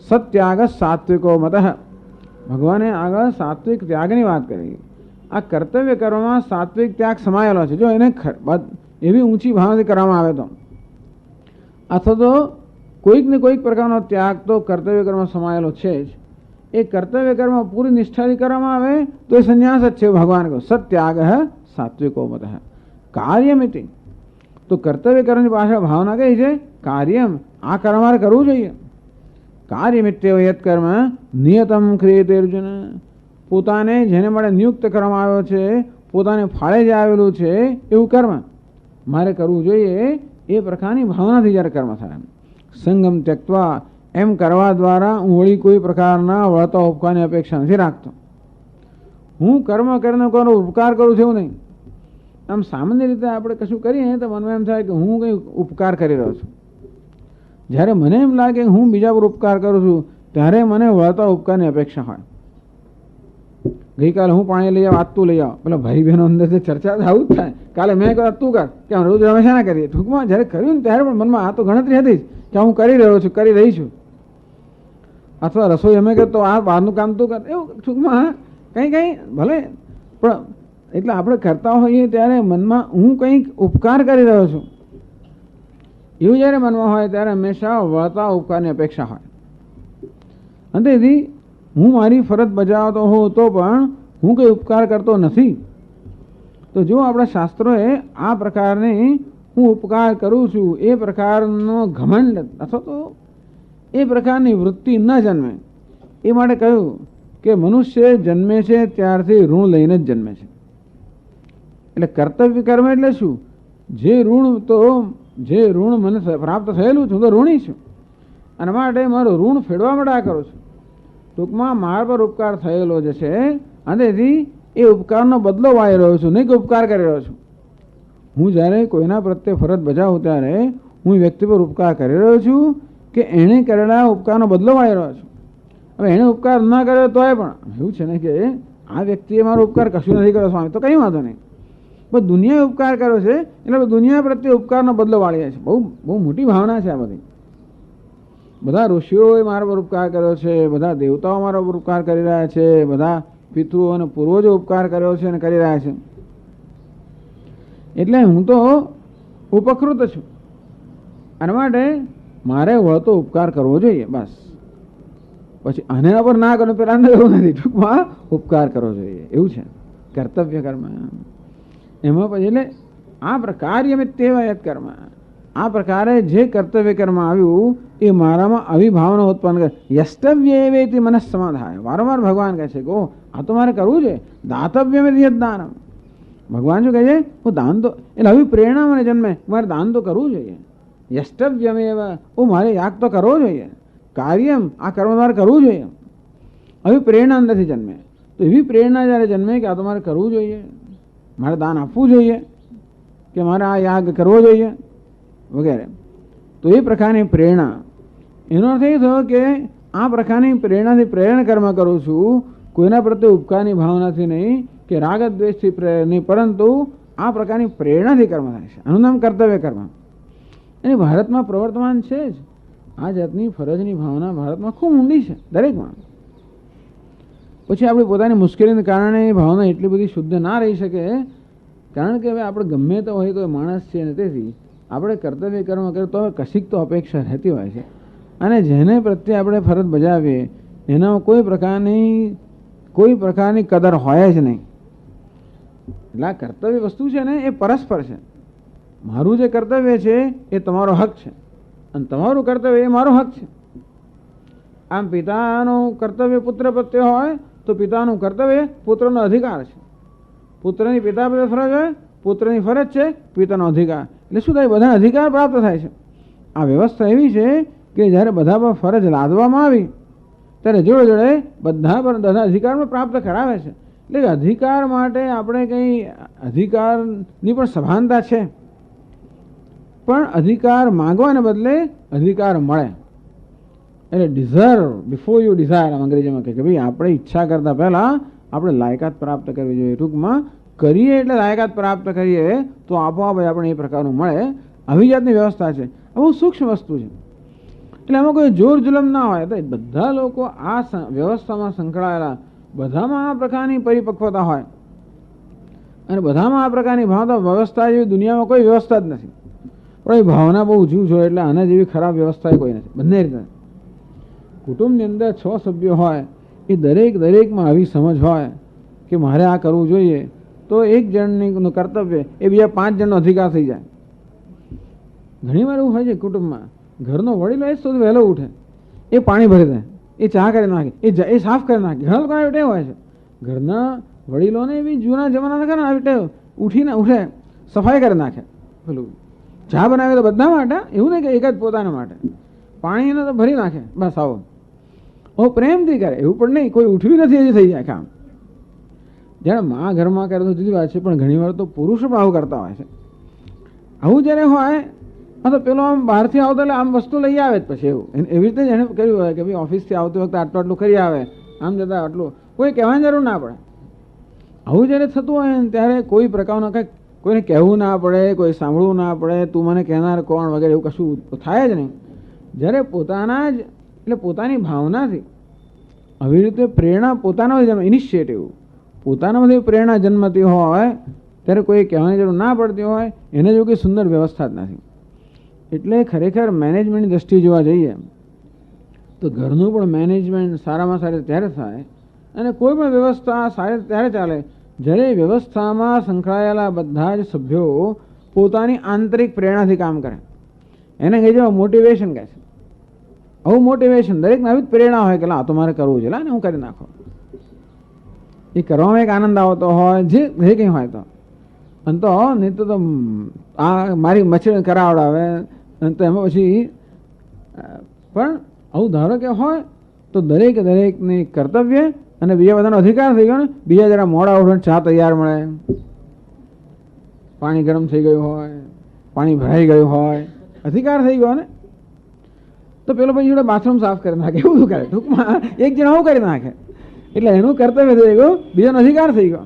સત્યાગ સાત્વિકો મતઃ. ભગવાને આગળ સાત્વિક ત્યાગની વાત કરી. આ કર્તવ્ય કરવામાં સાત્વિક ત્યાગ સમાયેલો છે. જો એને એવી ઊંચી ભાવનાથી કરવામાં આવે તો, અથવા તો કોઈક ને કોઈક પ્રકારનો ત્યાગ તો કર્તવ્ય કર્મ સમાયેલો છે જ. એ કર્તવ્ય કર્મ પૂરી નિષ્ઠાથી કરવામાં આવે તો એ સંન્યાસ જ છે. ભગવાન કહો સત્યાગ સાત્વિકો મતઃ કાર્યમિતિ. તો કર્તવ્ય કર્મની પાછળ ભાવના કઈ છે? કાર્યમ, આ કર્મ મારે કરવું જોઈએ. કાર્યમિત્યવ યત કર્મ નિયતમ ક્રિયતે અર્જુન. પોતાને જેને માટે નિયુક્ત કરવામાં આવ્યો છે, પોતાને ફાળે જે આવેલું છે એવું કર્મ મારે કરવું જોઈએ. એ પ્રકારની ભાવનાથી જ્યારે કર્મ થાય. સંગમ ત્યક્ત્વા, એમ કરવા દ્વારા હું વળી કોઈ પ્રકારના વળતા ઉપકારની અપેક્ષા નથી રાખતો. હું કર્મ કરીને કોઈનો ઉપકાર કરું છું એવું નહીં. આમ સામાન્ય રીતે આપણે કશું કરીએ તો મનમાં એમ થાય કે હું કંઈ ઉપકાર કરી રહ્યો છું. જ્યારે મને એમ લાગે કે હું બીજા પર ઉપકાર કરું છું ત્યારે મને વળતા ઉપકારની અપેક્ષા હોય. ગઈકાલે હું પાણી લઈ આવ, આજ તું લઈ આવ, પેલા ભાઈ બહેનો અંદર ચર્ચા આવું જ થાય. કાલે મેં કહ્યું તું કર, કે રોજ હંમેશા ના કરીએ. ટૂંકમાં જ્યારે કર્યું ને ત્યારે પણ મનમાં આ તો ગણતરી હતી કે હું કરી રહ્યો છું, કરી રહી છું. અથવા રસોઈ અમે કહે તો આ બહારનું કામ તું કર, એવું ટૂંકમાં કંઈ ભલે, પણ એટલે આપણે કરતા હોઈએ ત્યારે મનમાં હું કંઈક ઉપકાર કરી રહ્યો છું એવું જ્યારે મનમાં હોય ત્યારે હંમેશા વળતા ઉપકારની અપેક્ષા હોય. અને તેથી હું મારી ફરજ બજાવતો હોઉં તો પણ હું કંઈ ઉપકાર કરતો નથી. તો જો આપણા શાસ્ત્રોએ આ પ્રકારની હું ઉપકાર કરું છું એ પ્રકારનો ઘમંડ અથવા તો એ પ્રકારની વૃત્તિ ન જન્મે એ માટે કહ્યું કે મનુષ્ય જન્મે છે ત્યારથી ઋણ લઈને જ જન્મે છે. એટલે કર્તવ્ય કર્મ એટલે શું? જે ઋણ મને પ્રાપ્ત થયેલું છું તો ઋણી છું અને માટે મારું ઋણ ફેરવા માટે આ કરું છું. ટૂંકમાં મારા પર ઉપકાર થયેલો જે છે અને તેથી એ ઉપકારનો બદલો વાળી રહ્યો છું, નહીં કે ઉપકાર કરી રહ્યો છું. હું જ્યારે કોઈના પ્રત્યે ફરજ બજાવું ત્યારે હું વ્યક્તિ પર ઉપકાર કરી રહ્યો છું કે એણે કરેલા ઉપકારનો બદલો વાળી રહ્યો છું. હવે એણે ઉપકાર ના કર્યો તોય પણ એવું છે ને કે આ વ્યક્તિએ મારો ઉપકાર કશું નથી કર્યો સ્વામી, તો કંઈ વાંધો નહીં. બસ દુનિયાએ ઉપકાર કર્યો છે એટલે દુનિયા પ્રત્યે ઉપકારનો બદલો વાળી છે. બહુ મોટી ભાવના છે આ બધી. બધા ઋષિઓએ મારા પર ઉપકાર કર્યો છે, બધા દેવતાઓ મારા પર ઉપકાર કરી રહ્યા છે, બધા પિતૃઓ અને પૂર્વજો ઉપકાર કર્યો છે અને કરી રહ્યા છે. એટલે હું તો ઉપકૃત છું અને માટે મારે વળતો ઉપકાર કરવો જોઈએ. બસ પછી આના પર ના કરો પેલા એવું નથી. ટૂંકમાં ઉપકાર કરવો જોઈએ એવું છે કર્તવ્ય કર્મ. એમાં પછી એટલે આ પ્રકારે અમે તેવા યત કર્મ, આ પ્રકારે જે કર્તવ્ય કર્મ આવ્યું એ મારામાં આવી ભાવના ઉત્પન્ન કરે. યષ્ટવ્ય એવેથી મને સમાધાય. વારંવાર ભગવાન કહે છે કે ઓ આ તો મારે કરવું છે. દાતવ્ય મેં યદ દાનમ. ભગવાન શું કહે છે? હું દાન તો એટલે આવી પ્રેરણા મને જન્મે મારે દાન તો કરવું જોઈએ. યષ્ટવ્યમેવ મારે યાગ તો કરવો જોઈએ. કાર્યમ આ કર્મ મારે કરવું જોઈએ. આવી પ્રેરણા અંદરથી જન્મે. તો એવી પ્રેરણા જ્યારે જન્મે કે આ તો મારે કરવું જોઈએ, મારે દાન આપવું જોઈએ, કે મારે આ યાગ કરવો જોઈએ વગેરે. તો એ પ્રકારની પ્રેરણા, એનો અર્થ એ થયો કે આ પ્રકારની પ્રેરણાથી પ્રેરણ કર્મ કરું છું. કોઈના પ્રત્યે ઉપકારની ભાવનાથી નહીં કે રાગ દ્વેષથી નહીં, પરંતુ આ પ્રકારની પ્રેરણાથી કર્મ થાય છે. આનું નામ કર્તવ્ય કર્મ. અને ભારતમાં પ્રવર્તમાન છે જ આ જાતની ફરજની ભાવના. ભારતમાં ખૂબ ઊંડી છે દરેકમાં. પછી આપણી પોતાની મુશ્કેલીને કારણે એ ભાવના એટલી બધી શુદ્ધ ના રહી શકે, કારણ કે હવે આપણે ગમે તો હોય તો માણસ છે ને તેથી આપણે કર્તવ્ય કર્મ કરીએ તો હવે કશીક તો અપેક્ષા રહેતી હોય છે. અને જેને પ્રત્યે આપણે ફરજ બજાવીએ એનામાં કોઈ પ્રકારની કદર હોય જ નહીં. એટલે આ કર્તવ્ય વસ્તુ છે ને એ પરસ્પર છે. મારું જે કર્તવ્ય છે એ તમારો હક છે અને તમારું કર્તવ્ય એ મારો હક છે. આમ પિતાનું કર્તવ્ય પુત્ર પ્રત્યે હોય તો પિતાનું કર્તવ્ય પુત્રનો અધિકાર છે. પુત્રની પિતા પ્રત્યે ફરજ હોય, પુત્રની ફરજ છે પિતાનો અધિકાર. એટલે શું થાય? બધા અધિકાર પ્રાપ્ત થાય છે. આ વ્યવસ્થા એવી છે કે જ્યારે બધા પર ફરજ લાદવામાં આવી ત્યારે જોડે જોડે બધા પર બધા અધિકારમાં પ્રાપ્ત કરાવે છે. એટલે કે અધિકાર માટે આપણે કંઈ અધિકારની પણ સભાનતા છે, પણ અધિકાર માંગવાને બદલે અધિકાર મળે. એટલે ડિઝર્વ બિફોર યુ ડિઝાયર અંગ્રેજીમાં કહે કે ભાઈ આપણે ઈચ્છા કરતાં પહેલાં આપણે લાયકાત પ્રાપ્ત કરવી જોઈએ. ટૂંકમાં કરીએ એટલે લાયકાત પ્રાપ્ત કરીએ તો આપોઆપ આપણે એ પ્રકારનું મળે. આવી જાતની વ્યવસ્થા છે. આ બહુ સૂક્ષ્મ વસ્તુ છે. એટલે એમાં કોઈ જોર જુલમ ના હોય. તો બધા લોકો આ વ્યવસ્થામાં સંકળાયેલા, બધામાં આ પ્રકારની પરિપક્વતા હોય અને બધામાં આ પ્રકારની ભાવના. વ્યવસ્થા જેવી દુનિયામાં કોઈ વ્યવસ્થા જ નથી. પણ એ ભાવના બહુ જૂજ હોય એટલે આના જેવી ખરાબ વ્યવસ્થા કોઈ નથી. બંને રીતે કુટુંબની અંદર 6 સભ્યો હોય એ દરેકમાં આવી સમજ હોય કે મારે આ કરવું જોઈએ, તો એક જણનું કર્તવ્ય એ બીજા 5 જણનો અધિકાર થઈ જાય. ઘણી વાર એવું હોય છે કુટુંબમાં, ઘરનો વડીલો એ સૌથી વહેલો ઉઠે, એ પાણી ભરી દે, એ ચા કરી નાખે, એ સાફ કરી નાખે. ઘણા લોકો આવી ટેવ હોય છે. ઘરના વડીલોને એવી જૂના જમાનાના ખરા આવી ટેવ, ઉઠે સફાઈ કરી નાખે. પેલું ચા બનાવે તો બધા માટે, એવું નહીં કે એક જ પોતાના માટે. પાણીને તો ભરી નાખે, બસ આવો. પ્રેમથી કરે એવું પણ નહીં, કોઈ ઉઠવી નથી હજી થઈ જાય કામ. જ્યારે મા ઘરમાં કરે તો જુદી વાત છે, પણ ઘણી વાર તો પુરુષો પણ આવું કરતા હોય છે. આવું જ્યારે હોય તો પેલો આમ બહારથી આવતો એટલે આમ વસ્તુ લઈ આવે જ પછી એવું એવી રીતે જ એને કર્યું હોય કે ભાઈ ઓફિસથી આવતી વખતે આટલું કરી આવે, આમ જતાં આટલું, કોઈ કહેવાની જરૂર ના પડે. આવું જ્યારે થતું હોય ને ત્યારે કોઈ પ્રકારનો કંઈક કોઈને કહેવું ના પડે, કોઈ સાંભળવું ના પડે, તું મને કહેનાર કોણ વગેરે એવું કશું થાય જ નહીં. જ્યારે પોતાના જ એટલે પોતાની ભાવનાથી આવી રીતે પ્રેરણા પોતાનો જન્મ, ઇનિશિયેટિવ પોતાનામાંથી પ્રેરણા જન્મતી હોય ત્યારે કોઈ કહેવાની જરૂર ના પડતી હોય, એને જો કોઈ સુંદર વ્યવસ્થા જ નથી. એટલે ખરેખર મેનેજમેન્ટની દ્રષ્ટિએ જોવા જઈએ તો ઘરનું પણ મેનેજમેન્ટ સારામાં સારી ત્યારે થાય અને કોઈ પણ વ્યવસ્થા સારી ત્યારે ચાલે જ્યારે વ્યવસ્થામાં સંકળાયેલા બધા જ સભ્યો પોતાની આંતરિક પ્રેરણાથી કામ કરે. એને કહે છે મોટિવેશન કહે છે. આવું મોટિવેશન દરેકને આવી જ પ્રેરણા હોય કે લા તો મારે કરવું છે, લા ને હું કરી નાખો. એ કરવામાં એક આનંદ આવતો હોય જે કંઈ હોય તો અને તો નહીં તો આ મારી મચ્છર કરાવડાવે અને તો એમાં પછી પણ આવું ધારો કે હોય તો દરેકની કર્તવ્ય અને બીજા બધાનો અધિકાર થઈ ગયો ને. બીજા જરા મોડા ઉઠીને ચા તૈયાર મળે, પાણી ગરમ થઈ ગયું હોય, પાણી ભરાઈ ગયું હોય, અધિકાર થઈ ગયો ને. તો પેલો પછી જોડે બાથરૂમ સાફ કરી નાખે, એવું કરે ટૂંકમાં એક જણ આવું કરી નાખે એટલે એનું કર્તવ્ય થઈ ગયું, બીજાનો અધિકાર થઈ ગયો.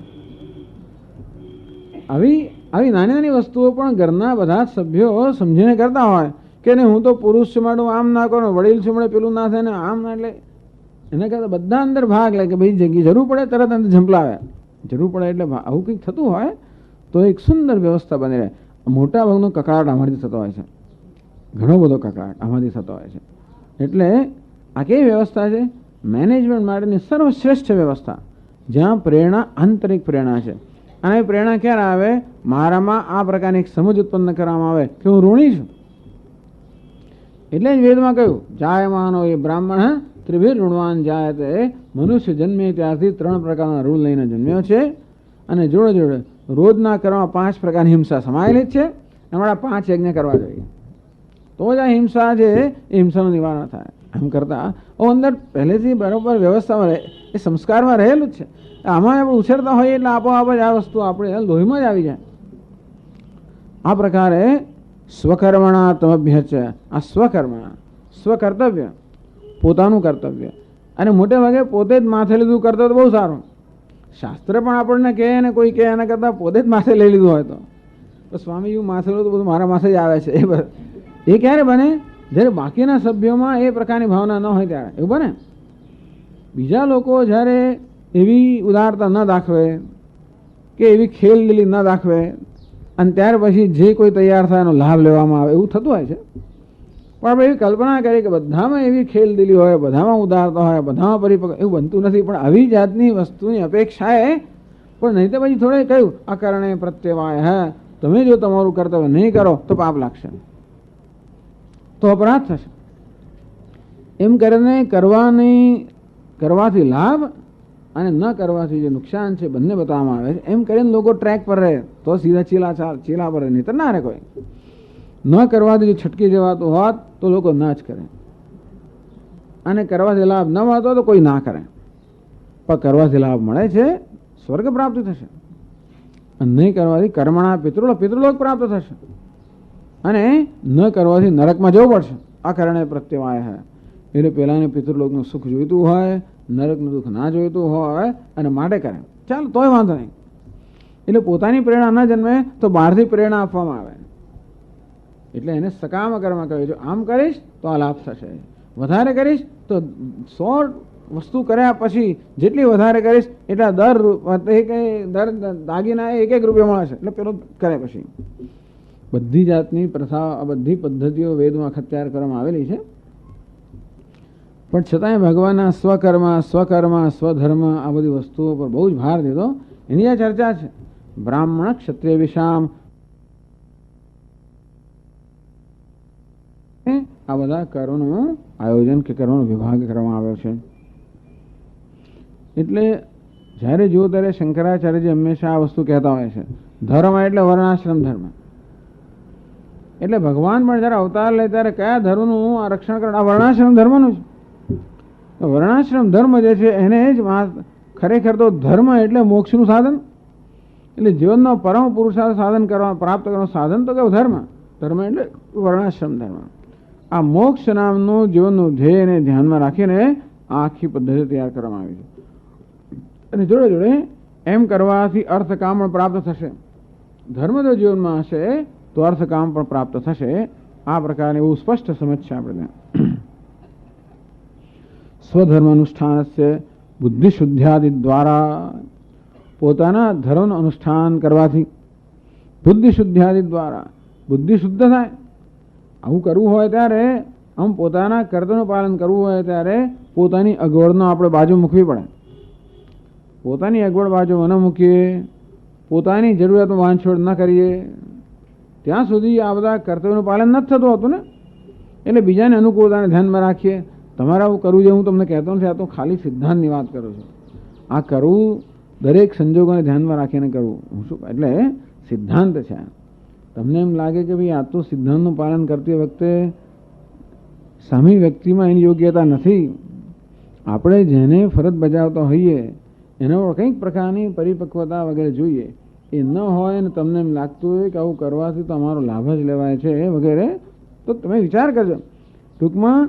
આવી નાની વસ્તુઓ પણ ઘરના બધા જ સભ્યો સમજીને કરતા હોય કે નહીં હું તો પુરુષ છું માટે આમ ના કરું, વડીલ છું માટે પેલું ના થાય ને આમ ના. એટલે એના કરતાં બધા અંદર ભાગ લે કે ભાઈ જગ્યા જરૂર પડે તરત અંદર ઝંપલાવે, જરૂર પડે એટલે આવું કંઈક થતું હોય તો એક સુંદર વ્યવસ્થા બની રહે. મોટા ભાગનો કકળાટ આમાંથી થતો હોય છે, ઘણો બધો કકળાટ આમાંથી થતો હોય છે. એટલે આ કેવી વ્યવસ્થા છે? મેનેજમેન્ટ માટેની સર્વશ્રેષ્ઠ વ્યવસ્થા જ્યાં પ્રેરણા આંતરિક પ્રેરણા છે. અને એ પ્રેરણા ક્યારે આવે? મારામાં આ પ્રકારની એક સમજ ઉત્પન્ન કરવામાં આવે કે હું ઋણી છું. એટલે જ વેદમાં કહ્યું જાયમાનો એ બ્રાહ્મણ ત્રિભિર ઋણવાન જાયતે. મનુષ્ય જન્મે ત્યારથી 3 પ્રકારના ઋણ લઈને જન્મ્યો છે અને જોડે જોડે રોજના કરવામાં 5 પ્રકારની હિંસા સમાયેલી જ છે. અમારા 5 યજ્ઞ કરવા જોઈએ તો જ આ હિંસા છે એ હિંસાનું નિવારણ થાય. આમ કરતાં અંદર પહેલેથી બરાબર વ્યવસ્થામાં રહે, એ સંસ્કારમાં રહેલું જ છે. આમાં આપણે ઉછેરતા હોઈએ એટલે આપોઆપ જ આ વસ્તુ આપણે લોહીમાં જ આવી જાય. આ પ્રકારે સ્વકર્મણા તમભ્ય છે. આ સ્વકર્મણા સ્વકર્તવ્ય, પોતાનું કર્તવ્ય અને મોટે ભાગે પોતે જ માથે લીધું કરતો તો બહુ સારું. શાસ્ત્ર પણ આપણને કહે ને કોઈ કહે એના કરતાં પોતે જ માથે લઈ લીધું હોય તો સ્વામી એવું માથે લો તો બધું મારા માથે જ આવે છે. એ ક્યારે બને? જ્યારે બાકીના સભ્યોમાં એ પ્રકારની ભાવના ન હોય ત્યારે એવું બને. બીજા લોકો જ્યારે એવી ઉદારતા ન દાખવે કે એવી ખેલદિલી ન દાખવે અને ત્યાર પછી જે કોઈ તૈયાર થાય એનો લાભ લેવામાં આવે એવું થતું હોય છે. પણ આપણે એવી કલ્પના કરીએ કે બધામાં એવી ખેલદિલી હોય, બધામાં ઉદારતા હોય, બધામાં પરિપક્વ, એવું બનતું નથી. પણ આવી જાતની વસ્તુની અપેક્ષાએ પણ નહીં તો પછી થોડે કહ્યું અકારણે પ્રત્યવાય હે, તમે જો તમારું કર્તવ્ય નહીં કરો તો પાપ લાગશે, તો અપરાધ થશે. એમ કરીને કરવાથી લાભ અને ન કરવાથી જે નુકસાન છે બંને બતાવવામાં આવે છે. એમ કરીને લોકો ટ્રેક પર રહે તો સીધા ચીલા પર રહે, નહીં તો ના રહે. કોઈ ન કરવાથી જો છટકી જવાતું હોત તો લોકો ના જ કરે અને કરવાથી લાભ ન મળતો તો કોઈ ના કરે. પણ કરવાથી લાભ મળે છે, સ્વર્ગ પ્રાપ્ત થશે. અને નહીં કરવાથી કર્મણા પિતૃલોક પ્રાપ્ત થશે અને ન કરવાથી નરકમાં જવું પડશે. આ કારણે પ્રત્યવાય હે. એટલે પહેલાંને પિતૃલોકનું સુખ જોઈતું હોય, નરકનું દુઃખ ના જોઈતું હોય અને માટે કરે, ચાલો તોય વાંધો નહીં. એટલે પોતાની પ્રેરણા ન જન્મે તો બહારથી પ્રેરણા આપવામાં આવે. એટલે એને સકામ કર્મ કહ્યું છે. આમ કરીશ તો આ લાભ થશે, વધારે કરીશ તો 100 વસ્તુ કર્યા પછી જેટલી વધારે કરીશ એટલા દર દાગીના 1 રૂપિયા મળે છે. એટલે પેલો કરે પછી બધી જાતની પ્રથા, બધી પદ્ધતિઓ વેદમાં અખત્યાર કરવામાં આવેલી છે. પણ છતાંય ભગવાનના સ્વકર્મ સ્વધર્મ આ બધી વસ્તુઓ પર બહુ જ ભાર દીધો. એની આ ચર્ચા છે. બ્રાહ્મણ ક્ષત્રિય વિષામ આ બધા કર્મનું આયોજન કે કર્મનો વિભાગ કરવામાં આવ્યો છે. એટલે જ્યારે જુઓ ત્યારે શંકરાચાર્યજી હંમેશા આ વસ્તુ કહેતા હોય છે. ધર્મ એટલે વર્ણાશ્રમ ધર્મ. એટલે ભગવાન પણ જ્યારે અવતાર લે ત્યારે કયા ધર્મનું આ રક્ષણ કરે? આ વર્ણાશ્રમ ધર્મનું છે. વર્ણાશ્રમ ધર્મ જે છે એને જ ખરેખર તો ધર્મ એટલે મોક્ષનું સાધન. એટલે જીવનનો પરમ પુરુષાર્થ સાધન કરવા પ્રાપ્ત કરવાનું સાધન તો કેવું? ધર્મ. ધર્મ એટલે વર્ણાશ્રમ ધર્મ. આ મોક્ષ નામનું જીવનનું ધ્યેયને ધ્યાનમાં રાખીને આખી પદ્ધતિ તૈયાર કરવામાં આવી છે. અને જોડે જોડે એમ કરવાથી અર્થકામ પણ પ્રાપ્ત થશે. ધર્મ જો જીવનમાં હશે તો અર્થકામ પણ પ્રાપ્ત થશે. આ પ્રકારની એવું સ્પષ્ટ સમજ છે આપણે. સ્વધર્મ અનુષ્ઠાનસ્ય બુદ્ધિશુદ્ધ્યાદિ દ્વારા, પોતાના ધર્મનું અનુષ્ઠાન કરવાથી બુદ્ધિશુદ્ધ્યાદિ દ્વારા બુદ્ધિ શુદ્ધ થાય. આવું કરવું હોય ત્યારે આમ પોતાના કર્તવ્યનું પાલન કરવું હોય ત્યારે પોતાની અગવડનો આપણે બાજુ મૂકવી પડે. પોતાની અગવડ બાજુ ન મૂકીએ, પોતાની જરૂરિયાતમાં વાંછોડ ન કરીએ, ત્યાં સુધી આ બધા કર્તવ્યનું પાલન નથી થતું હોતું ને. એટલે બીજાને અનુકૂળતાને ધ્યાનમાં રાખીએ. તમારે આવું કરવું જોઈએ હું તમને કહેતો નથી, આ તો ખાલી સિદ્ધાંતની વાત કરું છું. આ કરવું દરેક સંજોગોને ધ્યાનમાં રાખીને કરવું. હું શું એટલે સિદ્ધાંત છે. તમને એમ લાગે કે ભાઈ આ તો સિદ્ધાંતનું પાલન કરતી વખતે સામી વ્યક્તિમાં એની યોગ્યતા નથી. આપણે જેને ફરજ બજાવતા હોઈએ એનો કંઈક પ્રકારની પરિપક્વતા વગેરે જોઈએ. એ ન હોય ને તમને એમ લાગતું હોય કે આવું કરવાથી તો અમારો લાભ જ લેવાય છે વગેરે, તો તમે વિચાર કરજો. ટૂંકમાં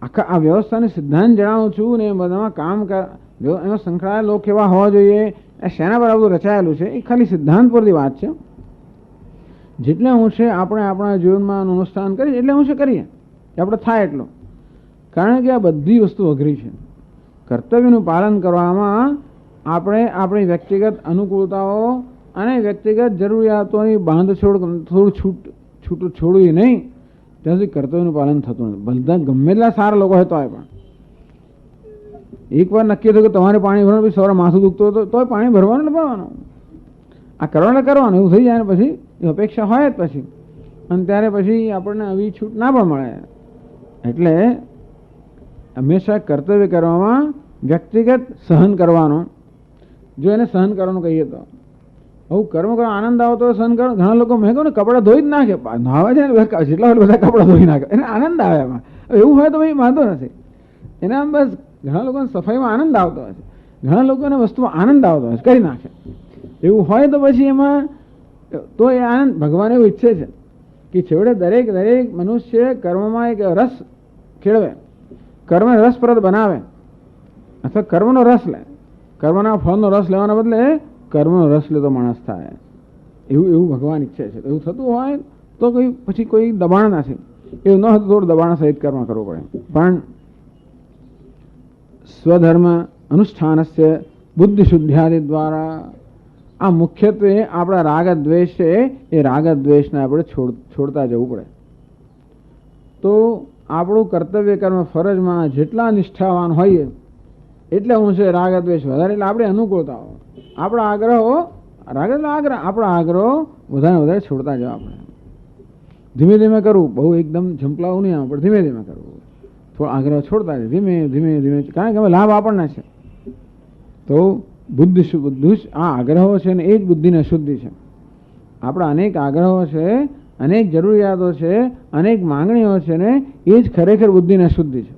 આખા આ વ્યવસ્થાને સિદ્ધાંત જણાવું છું ને બધામાં કામ એમાં સંકળાયેલા લોકો કેવા હોવા જોઈએ, એ શેના પર બધું રચાયેલું છે, એ ખાલી સિદ્ધાંત પરથી વાત છે. જેટલે અંશે આપણે આપણા જીવનમાં અનુષ્ઠાન કરીએ એટલે અંશે કરીએ કે આપણે થાય એટલો. કારણ કે આ બધી વસ્તુ અઘરી છે. કર્તવ્યનું પાલન કરવામાં આપણે આપણી વ્યક્તિગત અનુકૂળતાઓ અને વ્યક્તિગત જરૂરિયાતોની બાંધછોડ થોડું છૂટું છોડવી નહીં, ત્યાં સુધી કર્તવ્યનું પાલન થતું નથી. બધા ગમે એટલા સારા લોકો હોય તોય પણ એકવાર નક્કી થયું કે તમારે પાણી ભરવાનું, પછી સવારે માથું દુખતું હોય તોય પાણી ભરવાનું ભરવાનું, આ કરવાનું કરવાનું એવું થઈ જાય ને પછી એ અપેક્ષા હોય જ પછી, અને ત્યારે પછી આપણને આવી છૂટ ના પણ મળે. એટલે હંમેશા કર્તવ્ય કરવામાં વ્યક્તિગત સહન કરવાનો. જો એને સહન કરવાનું કહીએ તો આવું કર્મ કરો આનંદ આવતો હોય સહન કરો. ઘણા લોકો મેં કહું ને કપડાં ધોઈ જ નાખે, નાવે છે ને જેટલા હોય બધા કપડાં ધોઈ નાખે, એને આનંદ આવે એમાં. એવું હોય તો ભાઈ વાંધો નથી. એના આમ બસ ઘણા લોકોને સફાઈમાં આનંદ આવતો હોય છે, ઘણા લોકોને વસ્તુમાં આનંદ આવતો હોય છે, કરી નાખે. એવું હોય તો પછી એમાં તો એ આનંદ ભગવાન એવું ઈચ્છે છે કે છેવટે દરેક મનુષ્ય કર્મમાં એક રસ ખેળવે, કર્મ રસપ્રદ બનાવે અથવા કર્મનો રસ લે. કર્મના ફળનો રસ લેવાના બદલે કર્મનો રસ લેતો માણસ થાય, એવું ભગવાન ઈચ્છે છે. એવું થતું હોય તો પછી કોઈ દબાણ નથી. એવું ન હતું થોડું દબાણ સહિત કર્મ કરવું પડે. પણ સ્વધર્મ અનુષ્ઠાનસ્ય બુદ્ધિ શુદ્ધ્યાદિ દ્વારા આ મુખ્યત્વે આપણા રાગ દ્વેષ છે, એ રાગ દ્વેષને આપણે છોડતા જવું પડે. તો આપણું કર્તવ્ય કર્મ ફરજમાં જેટલા નિષ્ઠાવાન હોઈએ એટલે હું છે રાગ દ્વેષ વધારે, એટલે આપણે અનુકૂળતાઓ આપણા આગ્રહો રાગ એટલે આગ્રહ, આપણા આગ્રહો વધારે છોડતા જવા આપણે. ધીમે ધીમે કરવું, બહુ એકદમ ઝંપલાવું નહીં આવે, પણ ધીમે ધીમે કરવું. થોડો આગ્રહ છોડતા જાય ધીમે ધીમે ધીમે, કારણ કે હવે લાભ આપણને છે. તો બુદ્ધિ આ આગ્રહો છે ને એ જ બુદ્ધિની અશુદ્ધિ છે. આપણા અનેક આગ્રહો છે, અનેક જરૂરિયાતો છે, અનેક માંગણીઓ છે ને એ જ ખરેખર બુદ્ધિની અશુદ્ધિ છે.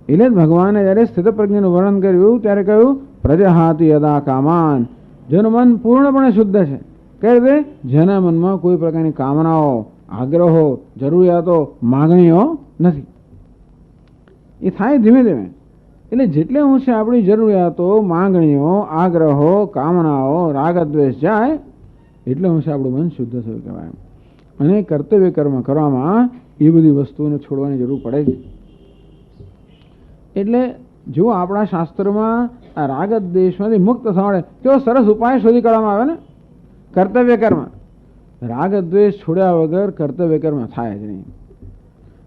એટલે જ ભગવાને જ્યારે સ્થિત પ્રજ્ઞનું વર્ણન કર્યું ત્યારે કહ્યું પ્રજહાતિ યદા કામાન. જેનું મન પૂર્ણપણે શુદ્ધ છે, કઈ રીતે? જેના મનમાં કોઈ પ્રકારની કામનાઓ, આગ્રહો, જરૂરિયાતો, માંગણીઓ નથી. એ થાય ધીમે ધીમે. એટલે જેટલે હું છે આપણી જરૂરિયાતો, માંગણીઓ, આગ્રહો, કામનાઓ, રાગ દ્વેષ જાય એટલે હું છે આપણું મન શુદ્ધ થયું કહેવાય. અને કર્તવ્ય કર્મ કરવામાં એ બધી વસ્તુઓને છોડવાની જરૂર પડે છે. એટલે જો આપણા શાસ્ત્રોમાં આ રાગ દ્વેષમાંથી મુક્ત થવા માટે કેવો સરસ ઉપાય શોધી કાઢવામાં આવે ને, કર્તવ્ય કર્મ. રાગ દ્વેષ છોડ્યા વગર કર્તવ્ય કર્મ થાય જ નહીં.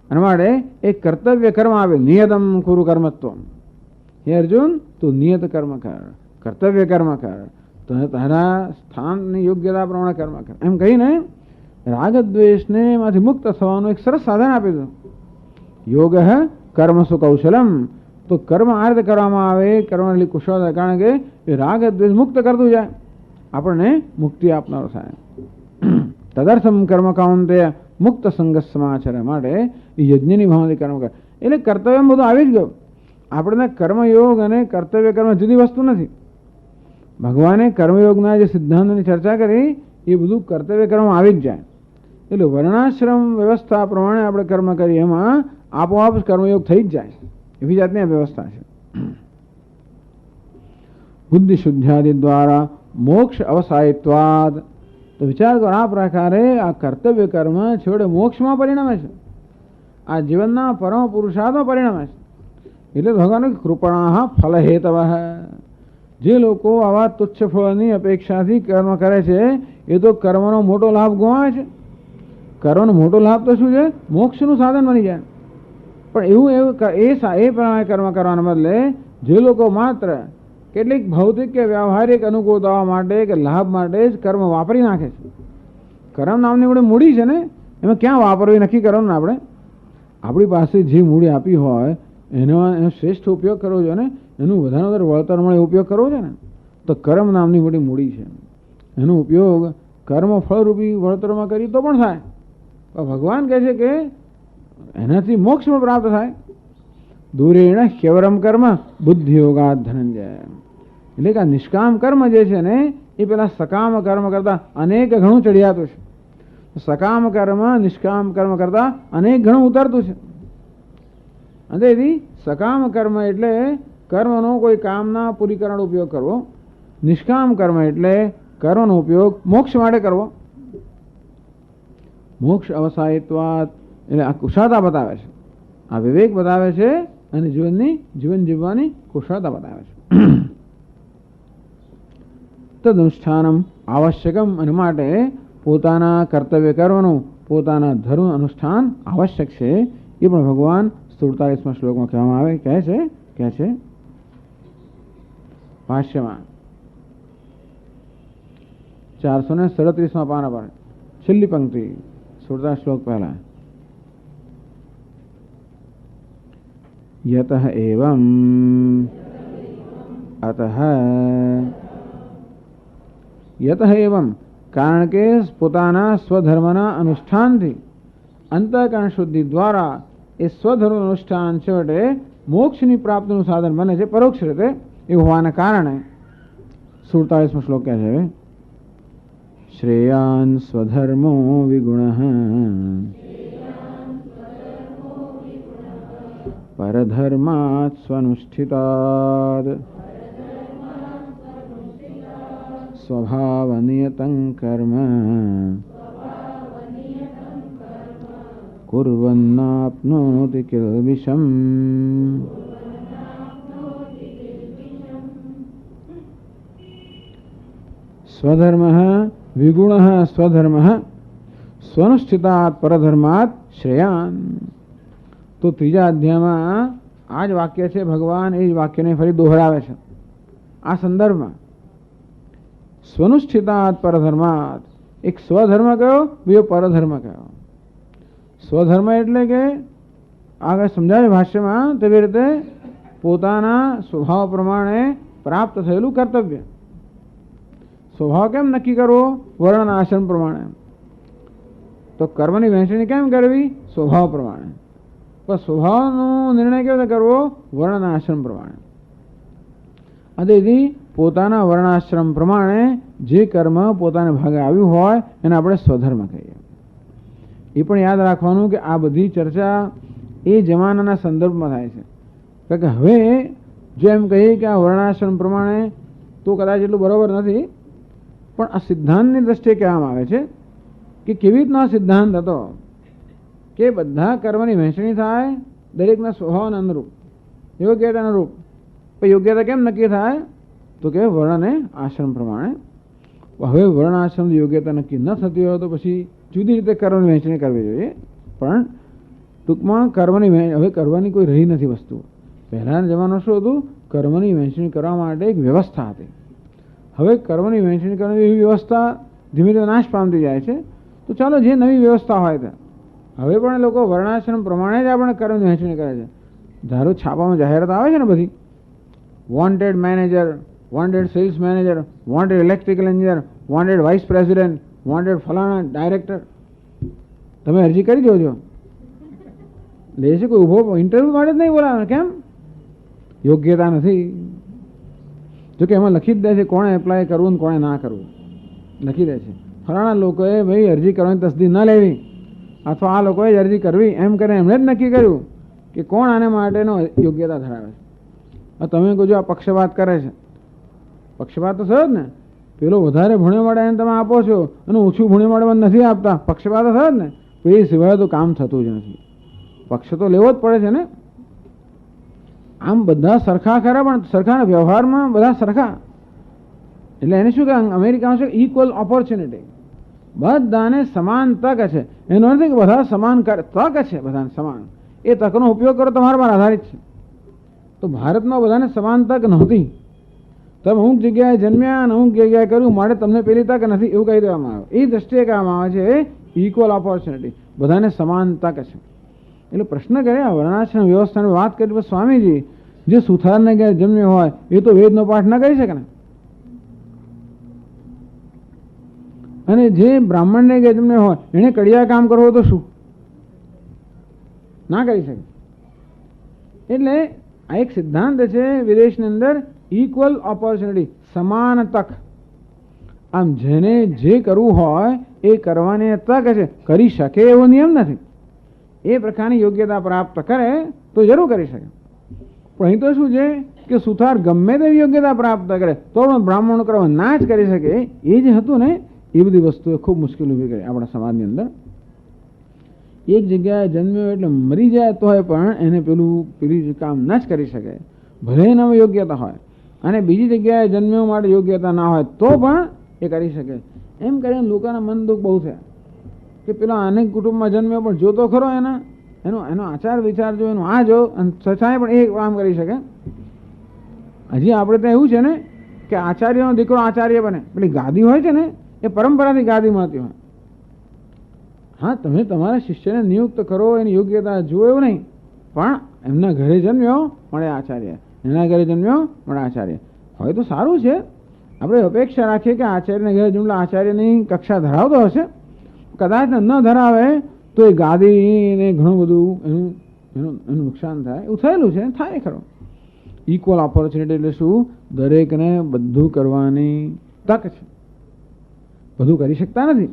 અને માટે એક કર્તવ્ય કર્મ આવે, નિયતમ કુરુ કર્મત્વ. હે અર્જુન, તું નિયત કર્મ કર, કર્તવ્ય કર્મ કર, તો તારા સ્થાનની યોગ્યતા પ્રમાણે કર્મ કર. એમ કહીને રાગ દ્વેષને એમાંથી મુક્ત થવાનું એક સરસ સાધન આપી દીધું. યોગ કર્મસુ કૌશલમ. તો કર્મ આ રીતે કરવામાં આવે, કર્મની કુશળતા, કારણ કે એ રાગ દ્વેષ મુક્ત કરતું જાય, આપણને મુક્તિ આપનારો થાય. તદર્થમ કર્મ કાઉંતે મુક્ત સંગ સમાચાર. માટે યજ્ઞની ભાવનાથી કર્મ કરે. એટલે કર્તવ્ય બધું આવી જ ગયું. આપણે કર્મયોગ અને કર્તવ્ય કર્મ જુદી વસ્તુ નથી. ભગવાને કર્મયોગના જે સિદ્ધાંતોની ચર્ચા કરી એ બધું કર્તવ્ય કર્મ આવી જ જાય. એટલે વર્ણાશ્રમ વ્યવસ્થા પ્રમાણે આપણે કર્મ કરીએ એમાં આપોઆપ કર્મયોગ થઈ જ જાય, એવી જાતની વ્યવસ્થા છે. બુદ્ધિ શુદ્ધ્યાદિ દ્વારા મોક્ષ અવસાયિત્વાદ. તો વિચાર કરો, આ પ્રકારે આ કર્તવ્ય કર્મ છેવટે મોક્ષમાં પરિણમે છે, આ જીવનના પરમ પુરુષાર્થમાં પરિણમે છે. એટલે ભગવાન કૃપણા ફલહેતવ. જે લોકો આવા તુચ્છ ફળની અપેક્ષાથી કર્મ કરે છે એ તો કર્મનો મોટો લાભ ગુમાવે છે. કર્મનો મોટો લાભ તો શું છે? મોક્ષનું સાધન બની જાય. પણ એ પ્રમાણે કર્મ કરવાના બદલે જે લોકો માત્ર કેટલીક ભૌતિક કે વ્યવહારિક અનુકૂળતાઓ માટે કે લાભ માટે જ કર્મ વાપરી નાખે છે. કર્મ નામની આપણે મૂડી છે ને, એમાં ક્યાં વાપરવી નક્કી કરવાનું ને આપણે? આપણી પાસે જે મૂડી આપી હોય એનો શ્રેષ્ઠ ઉપયોગ કરવો જોઈએ ને, એનું વધારે વધારે વળતર મળે ઉપયોગ કરવો છે ને. તો કર્મ નામની મોટી મૂડી છે, એનો ઉપયોગ કર્મ ફળરૂપી વળતરમાં કરી તો પણ થાય. પણ ભગવાન કહે છે કે એનાથી મોક્ષ પણ પ્રાપ્ત થાય. દૂરેણ કેવરમ કર્મ બુદ્ધિયોગાત ધનંજય. એટલે કે આ નિષ્કામ કર્મ જે છે ને એ પેલા સકામ કર્મ કરતા અનેક ઘણું ચડિયાતું છે. સકામ કર્મ નિષ્કામ કર્મ કરતા અનેક ઘણું ઉતરતું છે. અને તેથી સકામ કર્મ એટલે કર્મનો કોઈ કામના પૂરી કરવાનો ઉપયોગ કરવો. નિષ્કામ કર્મ એટલે કર્મનો ઉપયોગ મોક્ષ માટે કરવો. મોક્ષ અવસાયિત્વાત એટલે આ કુશળતા બતાવે છે, આ વિવેક બતાવે છે અને જીવન જીવવાની કુશળતા બતાવે છે. તદનુષ્ઠાનમ આવશ્યકમ, અને માટે પોતાના કર્તવ્ય કર્મનું પોતાના ધર્મ અનુષ્ઠાન આવશ્યક છે. એ પણ ભગવાન 47મા શ્લોકમાં કહેવામાં આવે કહે છે ભાષ્યમાં 437મા પાના પર છેલ્લી પંક્તિ 47 શ્લોક પહેલા યતઃ એવં અતઃ યતઃ એવં, કારણ કે પોતાના સ્વધર્મના અનુષ્ઠાનથી અંતઃકરણ શુદ્ધિ દ્વારા એ સ્વધર્મ અનુષ્ઠાન છેવટે મોક્ષની પ્રાપ્તિનું સાધન બને છે પરોક્ષ રીતે. એ હોવાના કારણે 47મો શ્લોક કહે છે શ્રેયાન સ્વધર્મો વિગુણઃ પરધર્માત સ્વનુષ્ઠિતાદ સ્વભાવનિયતં કર્મ કુર્વન્નાપ્નોતિ કિલ્બિષમ. સ્વધર્મ વિગુણ સ્વધર્મ સ્વનુષ્ઠિતાત પરધર્માત શ્રેયાન. તો ત્રીજા અધ્યાયમાં આ જ વાક્ય છે. ભગવાન એ જ વાક્યને ફરી દોહરાવે છે આ સંદર્ભમાં. સ્વનુષ્ઠિતાત પરધર્માત, એક સ્વધર્મ કયો, બીજો પરધર્મ કયો. સ્વધર્મ એટલે કે આગળ સમજાવે ભાષ્યમાં તેવી રીતે પોતાના સ્વભાવ પ્રમાણે પ્રાપ્ત થયેલું કર્તવ્ય. સ્વભાવ કેમ નક્કી કરવો? વર્ણ આશ્રમ પ્રમાણે. તો કર્મની વહેંચણી કેમ કરવી? સ્વભાવ પ્રમાણે. પણ સ્વભાવનો નિર્ણય કેવી રીતે કરવો? વર્ણ આશ્રમ પ્રમાણે. તેથી પોતાના વર્ણાશ્રમ પ્રમાણે જે કર્મ પોતાને ભાગે આવ્યું હોય એને આપણે સ્વધર્મ કહીએ. એ પણ યાદ રાખવાનું કે આ બધી ચર્ચા એ જમાનાના સંદર્ભમાં થાય છે. કારણ કે હવે જો એમ કહીએ કે આ વર્ણાશ્રમ પ્રમાણે તો કદાચ એટલું બરાબર નથી, પણ આ સિદ્ધાંતની દ્રષ્ટિએ કહેવામાં આવે છે કે કેવી રીતના સિદ્ધાંત હતો કે બધા કર્મની વહેંચણી થાય દરેકના સ્વભાવને અનુરૂપ, યોગ્યતા અનુરૂપ. પણ યોગ્યતા કેમ નક્કી થાય? તો કે વર્ણ અને આશ્રમ પ્રમાણે. હવે વર્ણ આશ્રમની યોગ્યતા નક્કી ન થતી હોય તો પછી જુદી રીતે કર્મની વહેંચણી કરવી જોઈએ. પણ ટૂંકમાં હવે કરવાની કોઈ રહી નથી વસ્તુ. પહેલાના જમાનો શું હતું? કર્મની વહેંચણી કરવા માટે એક વ્યવસ્થા હતી. હવે કર્મની વહેંચણી કરવાની એવી વ્યવસ્થા ધીમે ધીમે નાશ પામતી જાય છે. તો ચાલો જે નવી વ્યવસ્થા હોય તે હવે પણ લોકો વર્ણાશ્રમ પ્રમાણે જ આપણે કર્મની વહેંચણી કરે છે. ધારો છાપામાં જાહેરાત આવે છે ને બધી, wanted manager, wanted sales manager, wanted electrical engineer, wanted vice president, wanted ફલાણા ડાયરેક્ટર. તમે અરજી કરી જોજો. લે છે કોઈ ઉભો ઇન્ટરવ્યુ માટે જ નહીં બોલાવે. કેમ? યોગ્યતા નથી. જોકે એમાં લખી જ દે છે કોણે એપ્લાય કરવું ને કોણે ના કરવું, લખી દે છે. ફલાણા લોકોએ ભાઈ અરજી કરવાની તસદી ન લેવી અથવા આ લોકોએ અરજી કરવી એમ કરીને એમણે જ નક્કી કર્યું કે કોણ આને માટેનો યોગ્યતા ધરાવે છે. તમે કહો આ પક્ષપાત કરે છે. પક્ષપાત તો થયો જ ને. પેલો વધારે ભણ્યો મળે એને તમે આપો છો અને ઓછું ભણ્યો મળે નથી આપતા. પક્ષપાત તો થયો જ ને. એ સિવાય તો કામ થતું જ નથી. પક્ષ તો લેવો જ પડે છે ને. આમ બધા સરખા ખરા, પણ સરખા વ્યવહારમાં બધા સરખા. એટલે એને શું કે અમેરિકામાં છે ઇક્વલ ઓપોર્ચ્યુનિટી. બધાને સમાન તક છે. એનો નથી કે બધા સમાન તક છે, બધાને સમાન. એ તકનો ઉપયોગ કરો તમારા પર આધારિત છે. તો ભારતમાં બધાને સમાન તક નહોતી. તમે અમુક જગ્યાએ જન્મ્યા અને અમુક જગ્યાએ કર્યું માટે તમને પેલી તક નથી એવું કહી દેવામાં આવે. એ દ્રષ્ટિએ કહેવામાં આવે છે ઇક્વલ ઓપોર્ચ્યુનિટી, બધાને સમાન તક છે. એટલે પ્રશ્ન કરે આ વર્ણાશ્રમ વ્યવસ્થાની વાત કરી સ્વામીજી, જે સુથારને ઘેર જન્મ્યો હોય એ તો વેદનો પાઠ ના કરી શકે ને, અને જે બ્રાહ્મણને ઘેર જન્મ્યો હોય એને કડિયા કામ કરવો તો શું ના કરી શકે. એટલે આ એક સિદ્ધાંત છે વિદેશની અંદર, ઇક્વલ ઓપોર્ચ્યુનિટી, સમાન તક. આમ જેને જે કરવું હોય એ કરવાની તક છે, કરી શકે એવો નિયમ નથી. એ પ્રકારની યોગ્યતા પ્રાપ્ત કરે તો જરૂર કરી શકે. પણ અહીં તો શું છે કે સુથાર ગમે તેવી યોગ્યતા પ્રાપ્ત કરે તો પણ બ્રાહ્મણો કરવા ના જ કરી શકે. એ જે હતું ને એ બધી વસ્તુએ ખૂબ મુશ્કેલી ઊભી કરી આપણા સમાજની અંદર. એક જગ્યાએ જન્મ્યો એટલે મરી જાય તોય પણ એને પેલી કામ ના જ કરી શકે, ભલે એનામાં યોગ્યતા હોય. અને બીજી જગ્યાએ જન્મ્યો માટે યોગ્યતા ના હોય તો પણ એ કરી શકે. એમ કરીને લોકોના મન દુઃખ બહુ થયા કે પેલા અનેક કુટુંબમાં જન્મ્યો પણ જોતો ખરો એનો આચાર વિચાર જો, એનું આ જો, અને છતાંય પણ એ કામ કરી શકે. હજી આપણે ત્યાં એવું છે ને કે આચાર્યનો દીકરો આચાર્ય બને. પેલી ગાદી હોય છે ને એ પરંપરાથી ગાદી મળતી હોય. હા, તમે તમારા શિષ્યને નિયુક્ત કરો, એની યોગ્યતા જુઓ એવું નહીં, પણ એમના ઘરે જન્મ્યો મળે આચાર્ય, એના ઘરે જન્મ્યો મળે આચાર્ય હોય તો સારું છે. આપણે અપેક્ષા રાખીએ કે આચાર્યના ઘરે જન્મેલા આચાર્યની કક્ષા ધરાવતો હશે. કદાચ ન ધરાવે તો એ ગાદીને ઘણું બધું એનું નુકસાન થાય, એવું થયેલું છે, થાય ખરો. ઇક્વલ ઓપોર્ચ્યુનિટી એટલે શું? દરેકને બધું કરવાની તક છે. બધું કરી શકતા નથી,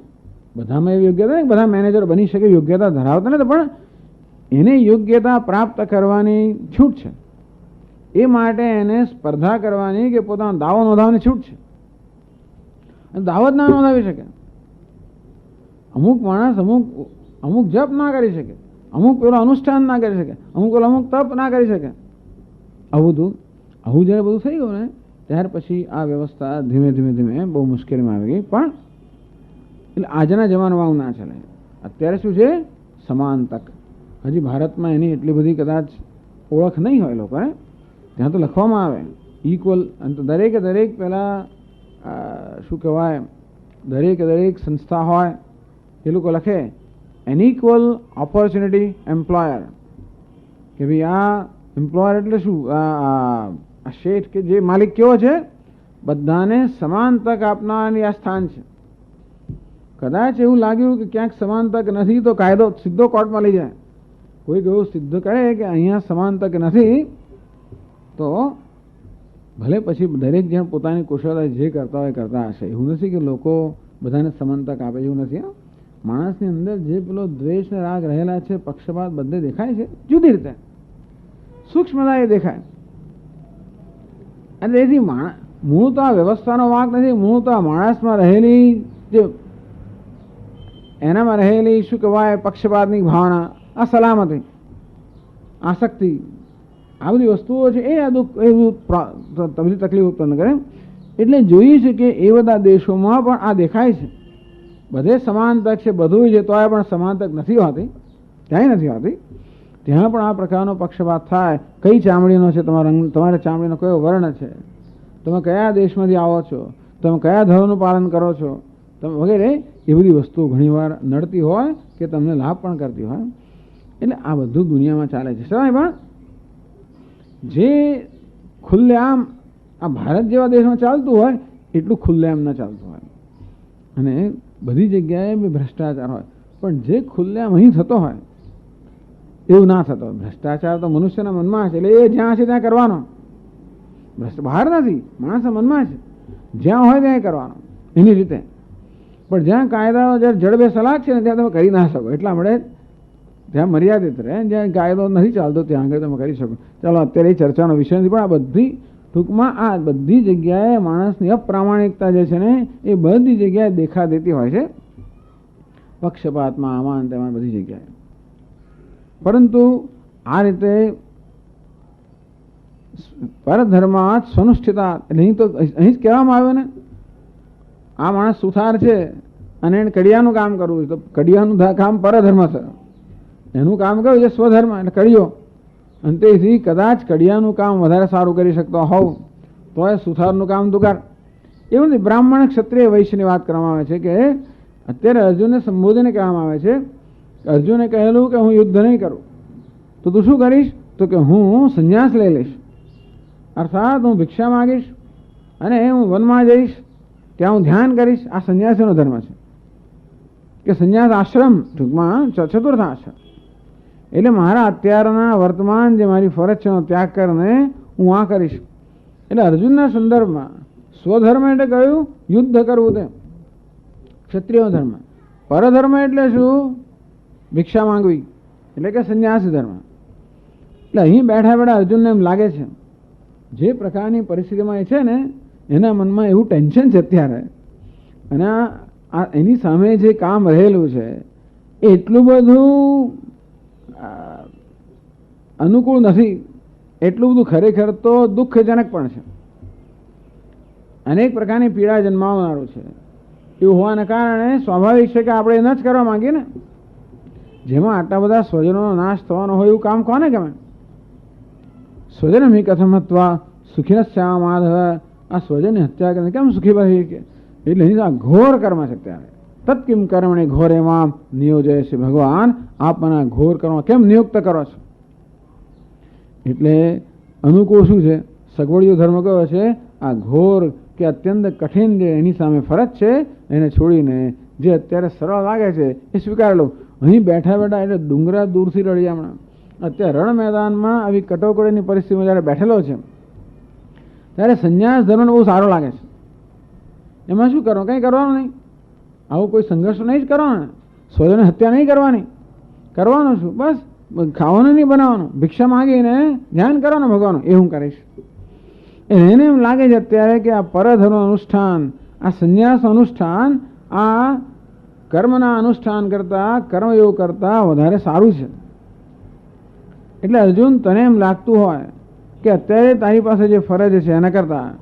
બધામાં એવી યોગ્યતા નહીં, બધા મેનેજર બની શકે યોગ્યતા ધરાવતા નથી, પણ એને યોગ્યતા પ્રાપ્ત કરવાની છૂટ છે. એ માટે એને સ્પર્ધા કરવાની કે પોતાનો દાવો નોંધાવવાની છૂટ છે. દાવો જ ના નોંધાવી શકે. અમુક માણસ અમુક જપ ના કરી શકે, અમુક પેલો અનુષ્ઠાન ના કરી શકે, અમુક તપ ના કરી શકે. આવું જ્યારે બધું થઈ ગયું ને ત્યાર પછી આ વ્યવસ્થા ધીમે ધીમે બહુ મુશ્કેલીમાં આવી ગઈ. પણ એટલે આજના જમાનામાં આવું ના ચાલે. અત્યારે શું છે? સમાન તક. હજી ભારતમાં એની એટલી બધી કદાચ ઓળખ નહીં હોય લોકોને. ત્યાં તો લખવામાં આવે ઇક્વલ, અને તો દરેક પહેલાં શું કહેવાય, દરેક સંસ્થા હોય એ લોકો લખે અનઇક્વલ ઓપોર્ચ્યુનિટી એમ્પ્લોયર, કે ભાઈ આ એમ્પ્લોયર એટલે શું? આ શેઠ કે જે માલિક કેવો છે? બધાને સમાન તક આપનારની આ સ્થાન છે. કદાચ એવું લાગ્યું કે ક્યાંક સમાન તક નથી તો કાયદો સીધો કોર્ટમાં લઈ જાય. કોઈ એવું સિદ્ધ કરે કે અહીંયા સમાન તક નથી તો ભલે પછી દરેક જણ પોતાની કુશળતા જે કરતા હોય કરતા હશે. એવું નથી કે લોકો બધાને સમાન તક આપે, એવું નથી. માણસની અંદર જે પેલો દ્વેષ ને રાગ રહેલા છે, પક્ષપાત બધે દેખાય છે, જુદી રીતે સૂક્ષ્મતા એ દેખાય. અને એથી મૂળ તો આ વ્યવસ્થાનો વાંક નથી, મૂળ તો આ માણસમાં રહેલી જે એનામાં રહેલી શું કહેવાય પક્ષપાતની ભાવના, આ સલામતી, આસક્તિ, આ બધી વસ્તુઓ છે એ આ દુઃખ એવું બધી તકલીફ ઉત્પન્ન કરે. એટલે જોઈએ છે કે એ બધા દેશોમાં પણ આ દેખાય છે. બધે સમાન તક છે, બધું છે, તો પણ સમાન તક નથી હોતી, ક્યાંય નથી હોતી. ત્યાં પણ આ પ્રકારનો પક્ષપાત થાય. કઈ ચામડીનો છે તમારા ચામડીનો કયો વર્ણ છે, તમે કયા દેશમાંથી આવો છો, તમે કયા ધર્મનું પાલન કરો છો, તમે વગેરે એ બધી વસ્તુઓ ઘણીવાર નડતી હોય કે તમને લાભ પણ કરતી હોય. એટલે આ બધું દુનિયામાં ચાલે છે. છતાંય પણ જે ખુલ્લેઆમ આ ભારત જેવા દેશમાં ચાલતું હોય એટલું ખુલ્લેઆમ ન ચાલતું હોય. અને બધી જગ્યાએ ભ્રષ્ટાચાર હોય, પણ જે ખુલ્લેઆમ અહીં થતો હોય એવું ના થતો. ભ્રષ્ટાચાર તો મનુષ્યના મનમાં છે, એટલે એ જ્યાં છે ત્યાં કરવાનો. બહાર નથી, માણસના મનમાં છે, જ્યાં હોય ત્યાં કરવાનો એની રીતે. પણ જ્યાં કાયદાનો જ્યારે જડબે સલાહ છે ને ત્યાં તમે કરી ના શકો. એટલા માટે ત્યાં મર્યાદિત રહે. જ્યાં કાયદો નથી ચાલતો ત્યાં આગળ તમે કરી શકો. ચાલો અત્યારે એ ચર્ચાનો વિષય નથી, પણ આ બધી ટૂંકમાં આ બધી જગ્યાએ માણસની અપ્રામાણિકતા જે છે ને એ બધી જગ્યાએ દેખા દેતી હોય છે, પક્ષપાતમાં, આમાં તેમાં બધી જગ્યાએ. પરંતુ આ રીતે પરધર્માત સ્વનુષ્ઠિતા, એટલે અહીં તો અહીં જ કહેવામાં આવ્યું ને, આ માણસ સુથાર છે અને એને કડિયાનું કામ કરવું છે તો કડિયાનું કામ પરધર્મ છે, એનું કામ કયું છે સ્વધર્મ એટલે કડિયો. અને તેથી કદાચ કડિયાનું કામ વધારે સારું કરી શકતો હોવ તો એ સુથારનું કામ તું કર. એવું નથી. બ્રાહ્મણ ક્ષત્રિય વૈશ્યની વાત કરવામાં આવે છે કે અત્યારે અર્જુનને સંબોધીને કહેવામાં આવે છે. અર્જુને કહેલું કે હું યુદ્ધ નહીં કરું તો તું શું કરીશ? તો કે હું સંન્યાસ લઈ લઈશ, અર્થાત હું ભિક્ષા માગીશ અને હું વનમાં જઈશ, ત્યાં હું ધ્યાન કરીશ. આ સંન્યાસીનો ધર્મ છે કે સંન્યાસ આશ્રમ, ટૂંકમાં ચતુર્થ આશ્રમ. એટલે મારા અત્યારના વર્તમાન જે મારી ફરજ છે એનો ત્યાગ કરીને હું આ કરીશ. એટલે અર્જુનના સંદર્ભમાં સ્વધર્મ એટલે કયું? યુદ્ધ કરવું તે ક્ષત્રિય ધર્મ. પરધર્મ એટલે શું? ભિક્ષા માંગવી એટલે કે સંન્યાસી ધર્મ. એટલે અહીં બેઠા બેઠા અર્જુનને એમ લાગે છે જે પ્રકારની પરિસ્થિતિમાં એ છે ને એના મનમાં એવું ટેન્શન છે અત્યારે, અને એની સામે જે કામ રહેલું છે એ એટલું બધું અનુકૂળ નથી, એટલું બધું ખરેખર તો દુઃખજનક પણ છે, અનેક પ્રકારની પીડા જન્માવનારું છે. એવું હોવાને કારણે સ્વાભાવિક છે કે આપણે ન જ કરવા માંગીએ ને. જેમાં આટલા બધા સ્વજનોનો નાશ થવાનો હોય એવું કામ કોને ગમે? સ્વજનમી કથમ હત્વા સુખિનશ્યા માધવ. આ સ્વજનની હત્યા કરીને કેમ સુખી બની શકે? એટલે આ ઘોર કર્મ છે. ત્યારે તત્કિમ કર્મણી ઘોરે માં નિયોજય છે. ભગવાન આપના ઘોર કર્મ કેમ નિયુક્ત કરો છો? એટલે અનુકૂળ શું છે? સગવડિયો ધર્મ કયો છે? આ ઘોર કે અત્યંત કઠિન જે એની સામે ફરજ છે એને છોડીને જે અત્યારે સરળ લાગે છે એ સ્વીકાર લો. અહીં બેઠા બેઠા એટલે ડુંગરા દૂરથી રડી હમણાં અત્યારે રણ મેદાનમાં આવી કટોકટીની પરિસ્થિતિમાં જ્યારે બેઠેલો છે ત્યારે સંન્યાસ ધર્મને બહુ સારો લાગે છે. એમાં શું કરવાનું? કંઈ કરવાનું નહીં. આવું કોઈ સંઘર્ષ નહીં જ કરવાનો. સ્વજન હત્યા નહીં કરવાની. કરવાનું શું? બસ ખાવાનું નહીં બનાવવાનું, ભિક્ષા માંગીને ધ્યાન કરવાનું ભગવાન. એ હું કરીશ. એને એમ લાગે છે અત્યારે કે આ પરધર્મ અનુષ્ઠાન, આ સંન્યાસ અનુષ્ઠાન આ કર્મના અનુષ્ઠાન કરતાં કર્મયોગ કરતાં વધારે સારું છે. એટલે અર્જુન તને એમ લાગતું હોય કે અત્યારે તારી પાસે જે ફરજ છે એના કરતાં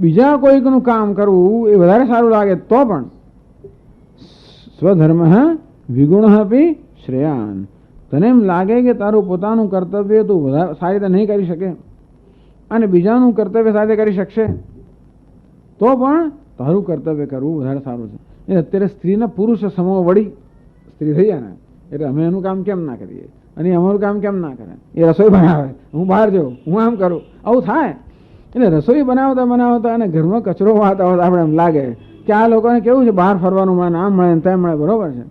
બીજા કોઈકનું કામ કરવું એ વધારે સારું લાગે તો પણ સ્વધર્મ વિગુણ આપી શ્રેયાન. તને એમ લાગે કે તારું પોતાનું કર્તવ્ય તું વધારે સારી રીતે નહીં કરી શકે અને બીજાનું કર્તવ્ય સાથે કરી શકશે તો પણ તારું કર્તવ્ય કરવું વધારે સારું છે. એ અત્યારે સ્ત્રીના પુરુષ સમો વળી સ્ત્રી થઈ જાય ને એટલે અમે એનું કામ કેમ ના કરીએ અને અમારું કામ કેમ ના કરે? એ રસોઈ બનાવે, હું બહાર જાઉં, હું આમ કરું, આવું થાય. એટલે રસોઈ બનાવતા બનાવતા અને ઘરમાં કચરો વાળતા હોતા આપણે એમ લાગે કે આ લોકોને કેવું છે બહાર ફરવાનું મળે ને આમ મળે ને તેમ મળે. બરોબર છે.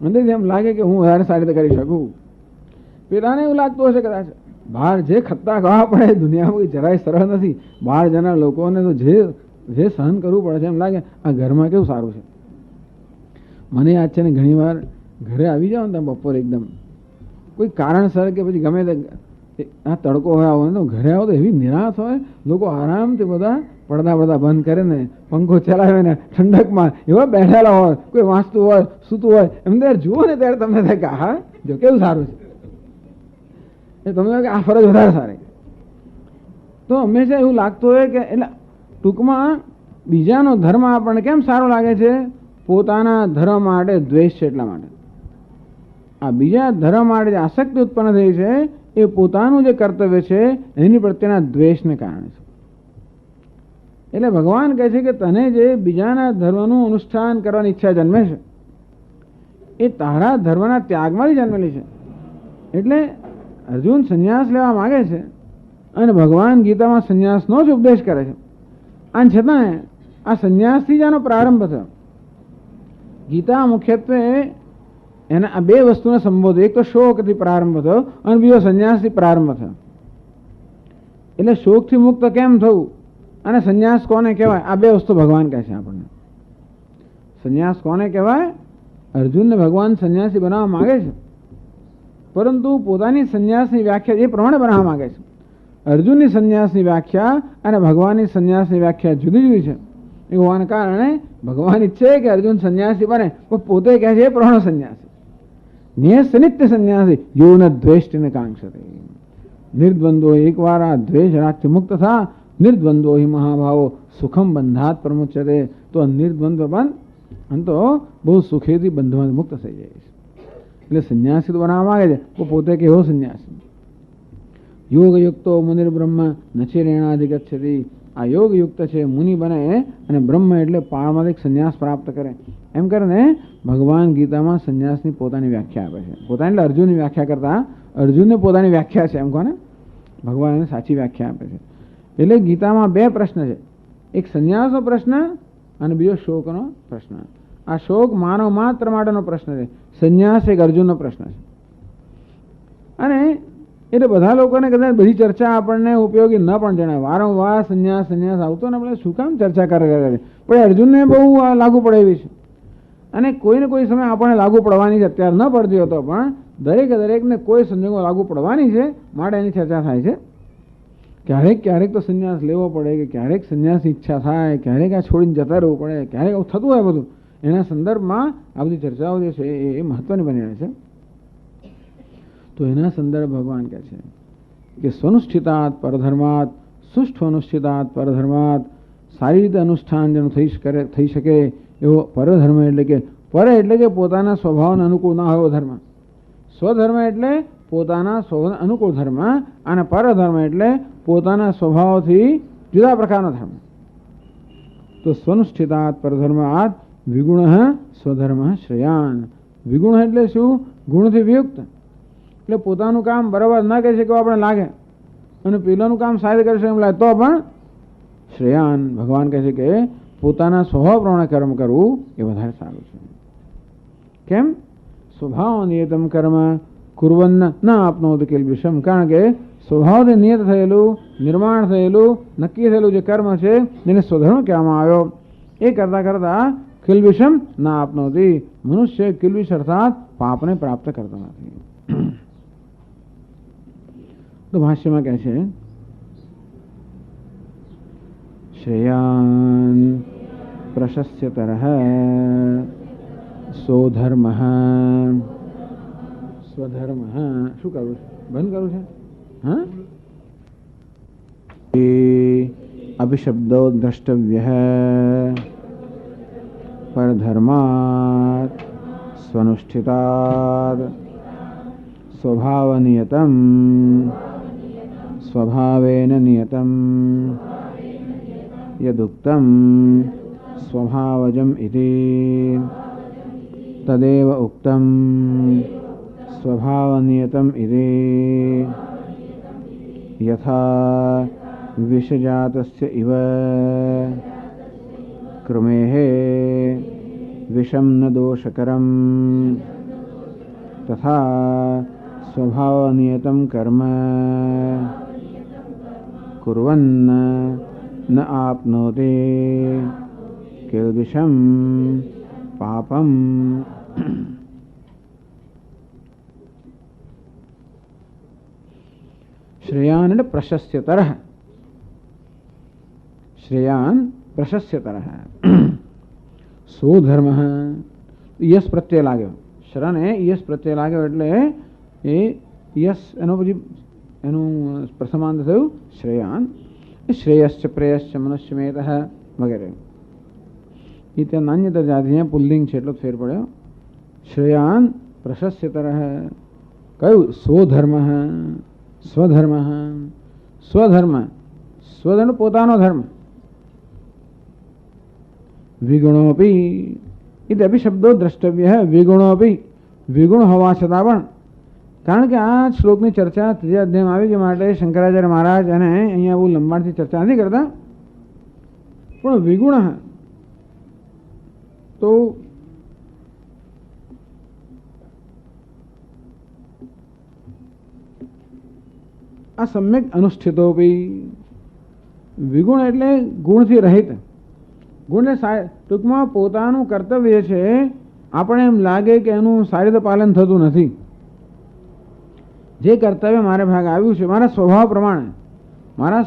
અંદરથી એમ લાગે કે હું વધારે સારી રીતે કરી શકું. પેલાને એવું લાગતું હશે કદાચ બહાર જે ખત્તા ખાવા પડે દુનિયામાં જરાય સરળ નથી. બહાર જનાર લોકોને તો જે સહન કરવું પડે છે એમ લાગે આ ઘરમાં કેવું સારું છે. મને યાદ છે ને ઘણી વાર ઘરે આવી જાઓ ને બપોર એકદમ કોઈ કારણસર કે પછી ગમે તે આ તડકો હોય આવો ને તો ઘરે આવો તો એવી નિરાશ હોય. લોકો આરામથી બધા પડદા બંધ કરે ને પંખો ચલાવે ને ઠંડકમાં એવા બેઠેલા હોય, કોઈ વાંચતું હોય, સૂતું હોય, એમ ત્યારે જુઓ ને ત્યારે તમને થાય કે હા જો કેવું સારું છે. એ તમને આ ફરજ વધારે સારી. તો હંમેશા એવું લાગતું હોય કે એટલે ટૂંકમાં બીજાનો ધર્મ આપણને કેમ સારો લાગે છે? પોતાના ધર્મ માટે દ્વેષ છે એટલા માટે. આ બીજા ધર્મ માટે જે આસક્તિ ઉત્પન્ન થઈ છે એ પોતાનું જે કર્તવ્ય છે એની પ્રત્યેના દ્વેષને કારણે છે. એટલે ભગવાન કહે છે કે તને જે બીજાના ધર્મનું અનુષ્ઠાન કરવાની ઈચ્છા જન્મે છે એ તારા ધર્મના ત્યાગમાંથી જન્મેલી છે. એટલે અર્જુન સંન્યાસ લેવા માગે છે અને ભગવાન ગીતામાં સંન્યાસનો જ ઉપદેશ કરે છે. આમ છતાં આ સંન્યાસથી જ આનો પ્રારંભ થયો. ગીતા મુખ્યત્વે એના આ બે વસ્તુને સંબોધે. એક તો શોકથી પ્રારંભ થયો અને બીજો સંન્યાસથી પ્રારંભ થયો. એટલે શોકથી મુક્ત કેમ થવું અને સંન્યાસ કોને કહેવાય આ બે વસ્તુ ભગવાન કહે છે આપણને. સંન્યાસ કોને કહેવાય? અર્જુનને ભગવાન સંન્યાસી બનાવવા માગે છે પરંતુ પોતાની સંન્યાસની વ્યાખ્યા એ પ્રમાણે બનાવવા માગે છે. અર્જુનની સંન્યાસની વ્યાખ્યા અને ભગવાનની સંન્યાસની વ્યાખ્યા જુદી જુદી છે. એ હોવાને કારણે ભગવાન ઈચ્છે કે અર્જુન સંન્યાસી બને પણ પોતે કહે છે એ પ્રમાણે સંન્યાસી. ન્યસ્ત નિત્ય સંન્યાસી યો ન દ્વેષ્ટિને કાંક્ષતે. નિર્દ્વંદ્વો એકવાર આ દ્વેષ રાગથી મુક્ત થા નિર્દ્વંદ્વો હિ મહાભાવો સુખમ બંધાત પ્રમુચ્યતે. તો નિર્દ્વંદ્વ બંધ અને તો બહુ સુખેથી બંધમાંથી મુક્ત થઈ જાય છે. એટલે સંન્યાસી તો બનાવવા માંગે છે, તો પોતે કેવો સંન્યાસી? યોગ યુક્તો મુનિર બ્રહ્મ નચિરેણાધિગચ્છતિ. આ યોગ યુક્ત છે, મુનિ બને અને બ્રહ્મ એટલે પારમાર્થિક સંન્યાસ પ્રાપ્ત કરે. એમ કરીને ભગવાન ગીતામાં સંન્યાસની પોતાની વ્યાખ્યા આપે છે. પોતાની એટલે અર્જુનની વ્યાખ્યા કરતા અર્જુનને પોતાની વ્યાખ્યા છે, એમ કોને ભગવાન એને સાચી વ્યાખ્યા આપે છે. એટલે ગીતામાં બે પ્રશ્ન છે, એક સંન્યાસનો પ્રશ્ન અને બીજો શોકનો પ્રશ્ન. આ શોક માનવ માત્ર માટેનો પ્રશ્ન છે, સંન્યાસ એક અર્જુનનો પ્રશ્ન છે. અને એટલે બધા લોકોને કદાચ બધી ચર્ચા આપણને ઉપયોગી ન પણ જણાય. વારંવાર સંન્યાસ સંન્યાસ આવતો ને આપણે શું કામ ચર્ચા કરે પણ અર્જુનને બહુ લાગુ પડે એવી છે. અને કોઈને કોઈ સમય આપણને લાગુ પડવાની છે, અત્યારે ન પડતી હતો પણ દરેકને કોઈ સંજોગો લાગુ પડવાની છે, માટે એની ચર્ચા થાય છે. ક્યારેક તો સંન્યાસ લેવો પડે, કે ક્યારેક સંન્યાસની ઈચ્છા થાય, ક્યારેક આ છોડીને જતા રહેવું પડે, ક્યારેક આવું થતું હોય. બધું એના સંદર્ભમાં આ બધી ચર્ચાઓ જે છે એ મહત્વની બની રહે છે. તો એના સંદર્ભ ભગવાન કહે છે કે સ્વનુષ્ઠિતાત પરધર્માત સુષ્ઠ અનુષ્ઠિતાત પરધર્માત. સારી રીતે અનુષ્ઠાન જેનું થઈ શકે એવો પરધર્મ એટલે કે પોતાના સ્વભાવને અનુકૂળ ના હોય એવો ધર્મ. સ્વધર્મ એટલે પોતાના સ્વભાવને અનુકૂળ ધર્મ, અને પરધર્મ એટલે પોતાના સ્વભાવથી જુદા પ્રકારનો ધર્મ. તો સ્વનુષ્ઠિતાત પરધર્માત વિગુણ સ્વધર્મ શ્રેયાન. વિગુણ એટલે શું? ગુણથી વિયુક્ત. એટલે પોતાનું કામ બરાબર ના કરી શકે આપણે લાગે, અને પેલાનું કામ સારી કરશે એમ લાગે તો પણ શ્રેયાન. ભગવાન કહે છે કે પોતાના સ્વભાવ પ્રમાણે કર્મ કરવું એ વધારે સારું છે. કેમ? સ્વભાવ નિયતમ કર્મ કુર્વન ન આપનોતિ કિલ્બિષમ. કારણ કે સ્વભાવથી નિયત થયેલું, નિર્માણ થયેલું, નક્કી થયેલું જે કર્મ છે જેને સ્વધર્મ કહેવામાં આવ્યો, એ કરતાં કરતાં કિલ્બિષમ ના આપનોતી. મનુષ્ય કિલ્બિષ અર્થાત પાપને પ્રાપ્ત કરતો નથી. તો ભાષ્યમાં કહે છે શ્રેયાન પ્રશસ્યતરઃ સોધર્મ સ્વધર્મ. શું કરવું છે? બંધ કરવું છે? હા, અભિશબ્દો દ્રષ્ટવ્ય પરધર્માત સ્વનુષ્ઠિતાદ સ્વભાવનિયતમ સ્વભાવેન નિયતમ યદુક્તમ સ્વભાવજમ ઇતિ તદેવ ઉક્તમ સ્વભાવનિયતમ ઇતિ. યથા વિષજાતસ્ય ઇવ કૃમેઃ વિષમ ન દોષકરમ તથા સ્વભાવનિયતમ કર્મ કુર્વન્ન ન આપનોતિ કિલ્બિષમ પાપમ. શ્રેયાન એટલે પ્રશસ્યતર. શ્રેયાન પ્રશસ્યતર. સોધર્મ યશ પ્રત્યય લાગ્યો. શરણે યશ પ્રત્યય લાગ્યો એટલે એ યશ એનો પછી એનું પ્રથમાંત થયું શ્રેયાન. શ્રેયશ્ચ પ્રેયશ્ચ મનુષ્યમેત વગેરે. એ ત્યાં નાન્યતર જાતિ પુલ્લિંગ છે એટલો ફેર પડ્યો. શ્રેયાન પ્રશસ્યતર. કયું? સ્વધર્મ. સ્વધર્મ. સ્વધર્મ. સ્વધર્મ પોતાનો ધર્મ. વિગુણોપી એટલે અભિશબ્દો દ્રષ્ટવ્ય. વિગુણોપી વિગુણ હોવા છતાં પણ, કારણ કે આ શ્લોકની ચર્ચા ત્રીજા અધ્યાયમાં આવી ગઈ માટે શંકરાચાર્ય મહારાજ અને અહીંયા બહુ લંબાણથી ચર્ચા નથી કરતા. પણ વિગુણ તો આ સમ્યક અનુષ્ઠિતોપી. વિગુણ એટલે ગુણથી રહિત. ગુણ ટૂંકમાં પોતાનું કર્તવ્ય છે, આપણે એમ લાગે કે એનું સારી રીતે પાલન થતું નથી. જે કર્તવ્ય મારે ભાગ આવ્યું છે, મારા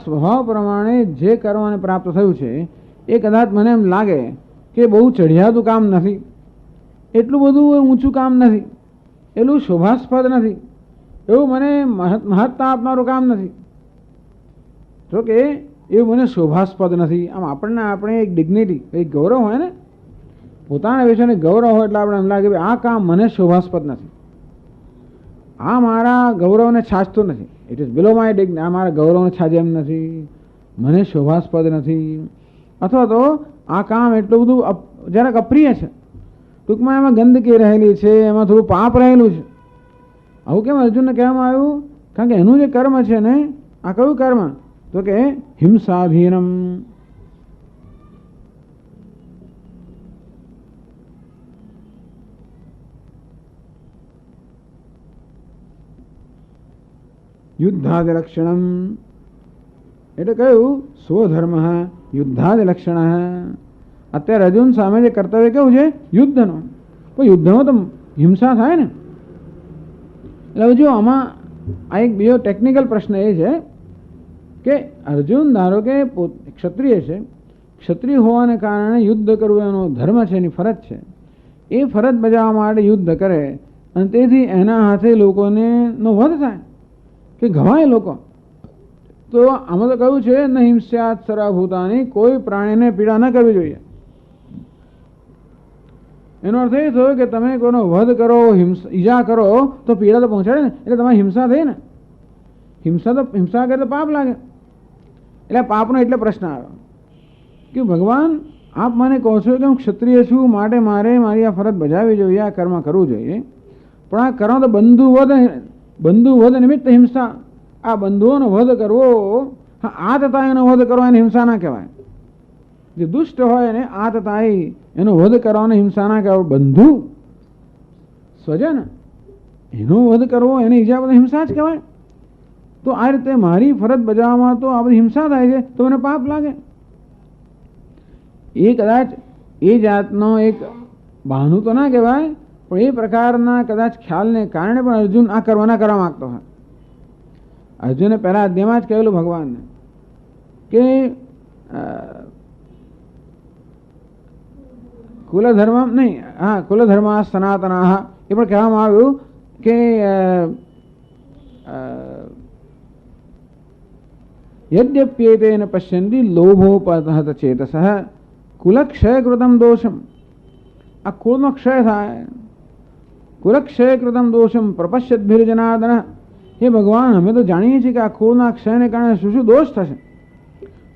સ્વભાવ પ્રમાણે જે કરવાને પ્રાપ્ત થયું છે એ કદાચ મને એમ લાગે કે બહુ ચઢિયાતું કામ નથી, એટલું બધું ઊંચું કામ નથી, એટલું શોભાસ્પદ નથી, એવું મને મહત્તા આપનારું કામ નથી. જો કે એવું મને શોભાસ્પદ નથી. આમ આપણે એક ડિગ્નિટી, એક ગૌરવ હોય ને, પોતાના વિશેને ગૌરવ હોય એટલે આપણે એમ લાગે કે આ કામ મને શોભાસ્પદ નથી, આ મારા ગૌરવને છાજતું નથી, it is below my dignity, આ મારા ગૌરવને છાજે એમ નથી, મને શોભાસ્પદ નથી, અથવા તો આ કામ એટલું બધું જરાક અપ્રિય છે, ટૂંકમાં એમાં ગંદકી રહેલી છે, એમાં થોડું પાપ રહેલું છે. આવું કેમ અર્જુનને કહેવામાં આવ્યું? કારણ કે એનું જે કર્મ છે ને, આ કયું કર્મ? તો કે હિંસાધીનમ. યુદ્ધાદ લક્ષણમ એટલે કયું? સ્વધર્મ યુદ્ધાદ લક્ષણ. અત્યારે અર્જુન સામે જે કર્તવ્ય કેવું છે? યુદ્ધનો. પણ યુદ્ધમાં તો હિંસા થાય ને. એટલે જો આમાં આ એક બીજો ટેકનિકલ પ્રશ્ન એ છે કે અર્જુન ધારો કે ક્ષત્રિય છે, ક્ષત્રિય હોવાને કારણે યુદ્ધ કરવું એનો ધર્મ છે, એની ફરજ છે, એ ફરજ બજાવવા માટે યુદ્ધ કરે અને તેથી એના હાથે લોકોને નો વધ થાય કે ઘવાય લોકો. તો આમાં તો કહ્યું છે ન હિંસ્યાત સર્વભૂતાની, કોઈ પ્રાણીને પીડા ન કરવી જોઈએ. એનો અર્થ એ થયો કે તમે કોઈનો વધ કરો, ઈજા કરો તો પીડા તો પહોંચાડે ને, એટલે તમારી હિંસા થઈ ને. હિંસા કરે તો પાપ લાગે. એટલે પાપનો એટલે પ્રશ્ન આવ્યો કે ભગવાન આપ મને કહો છો કે હું ક્ષત્રિય છું માટે મારે મારી આ ફરજ બજાવવી જોઈએ, આ કર્મ કરવું જોઈએ, પણ આ કર્મ તો બંધુવધ નિમિત્ત હિંસા, આ બંધુઓનો વધ કરવો, આતતાઈનો વધ કરવો એને હિંસા ના કહેવાય. જે દુષ્ટ હોય ને આતતાઈ એનો વધ કરવાનો હિંસા ના કહેવાય. બંધુ સ્વજન એનો વધ કરવો, એને ઈજા બધું હિંસા જ કહેવાય. તો આ રીતે મારી ફરજ બજાવવામાં તો આ બધી હિંસા થાય છે, તો મને પાપ લાગે. એ કદાચ એ જાતનો એક બહાનું તો ના કહેવાય, પણ એ પ્રકારના કદાચ ખ્યાલને કારણે પણ અર્જુન આ કરવા માંગતો હોય. અર્જુને પહેલા અધ્યાયમાં જ કહેલું ભગવાનને કે કુલધર્મ નહીં, કુલધર્મ સનાતના, એ પણ કહેવામાં આવ્યું કે યદ્યપ્યેતેન પશ્યન્તિ લોભોપહત ચેતસઃ કુલક્ષય કૃતમ દોષમ. આ કુળનો ક્ષય થાય, કુલક્ષય કૃતમ દોષમ પ્રપશ્યદ્ભિર્જનાર્દન. હે ભગવાન, અમે તો જાણીએ છીએ કે આ કુળના ક્ષયને કારણે શું શું દોષ થશે.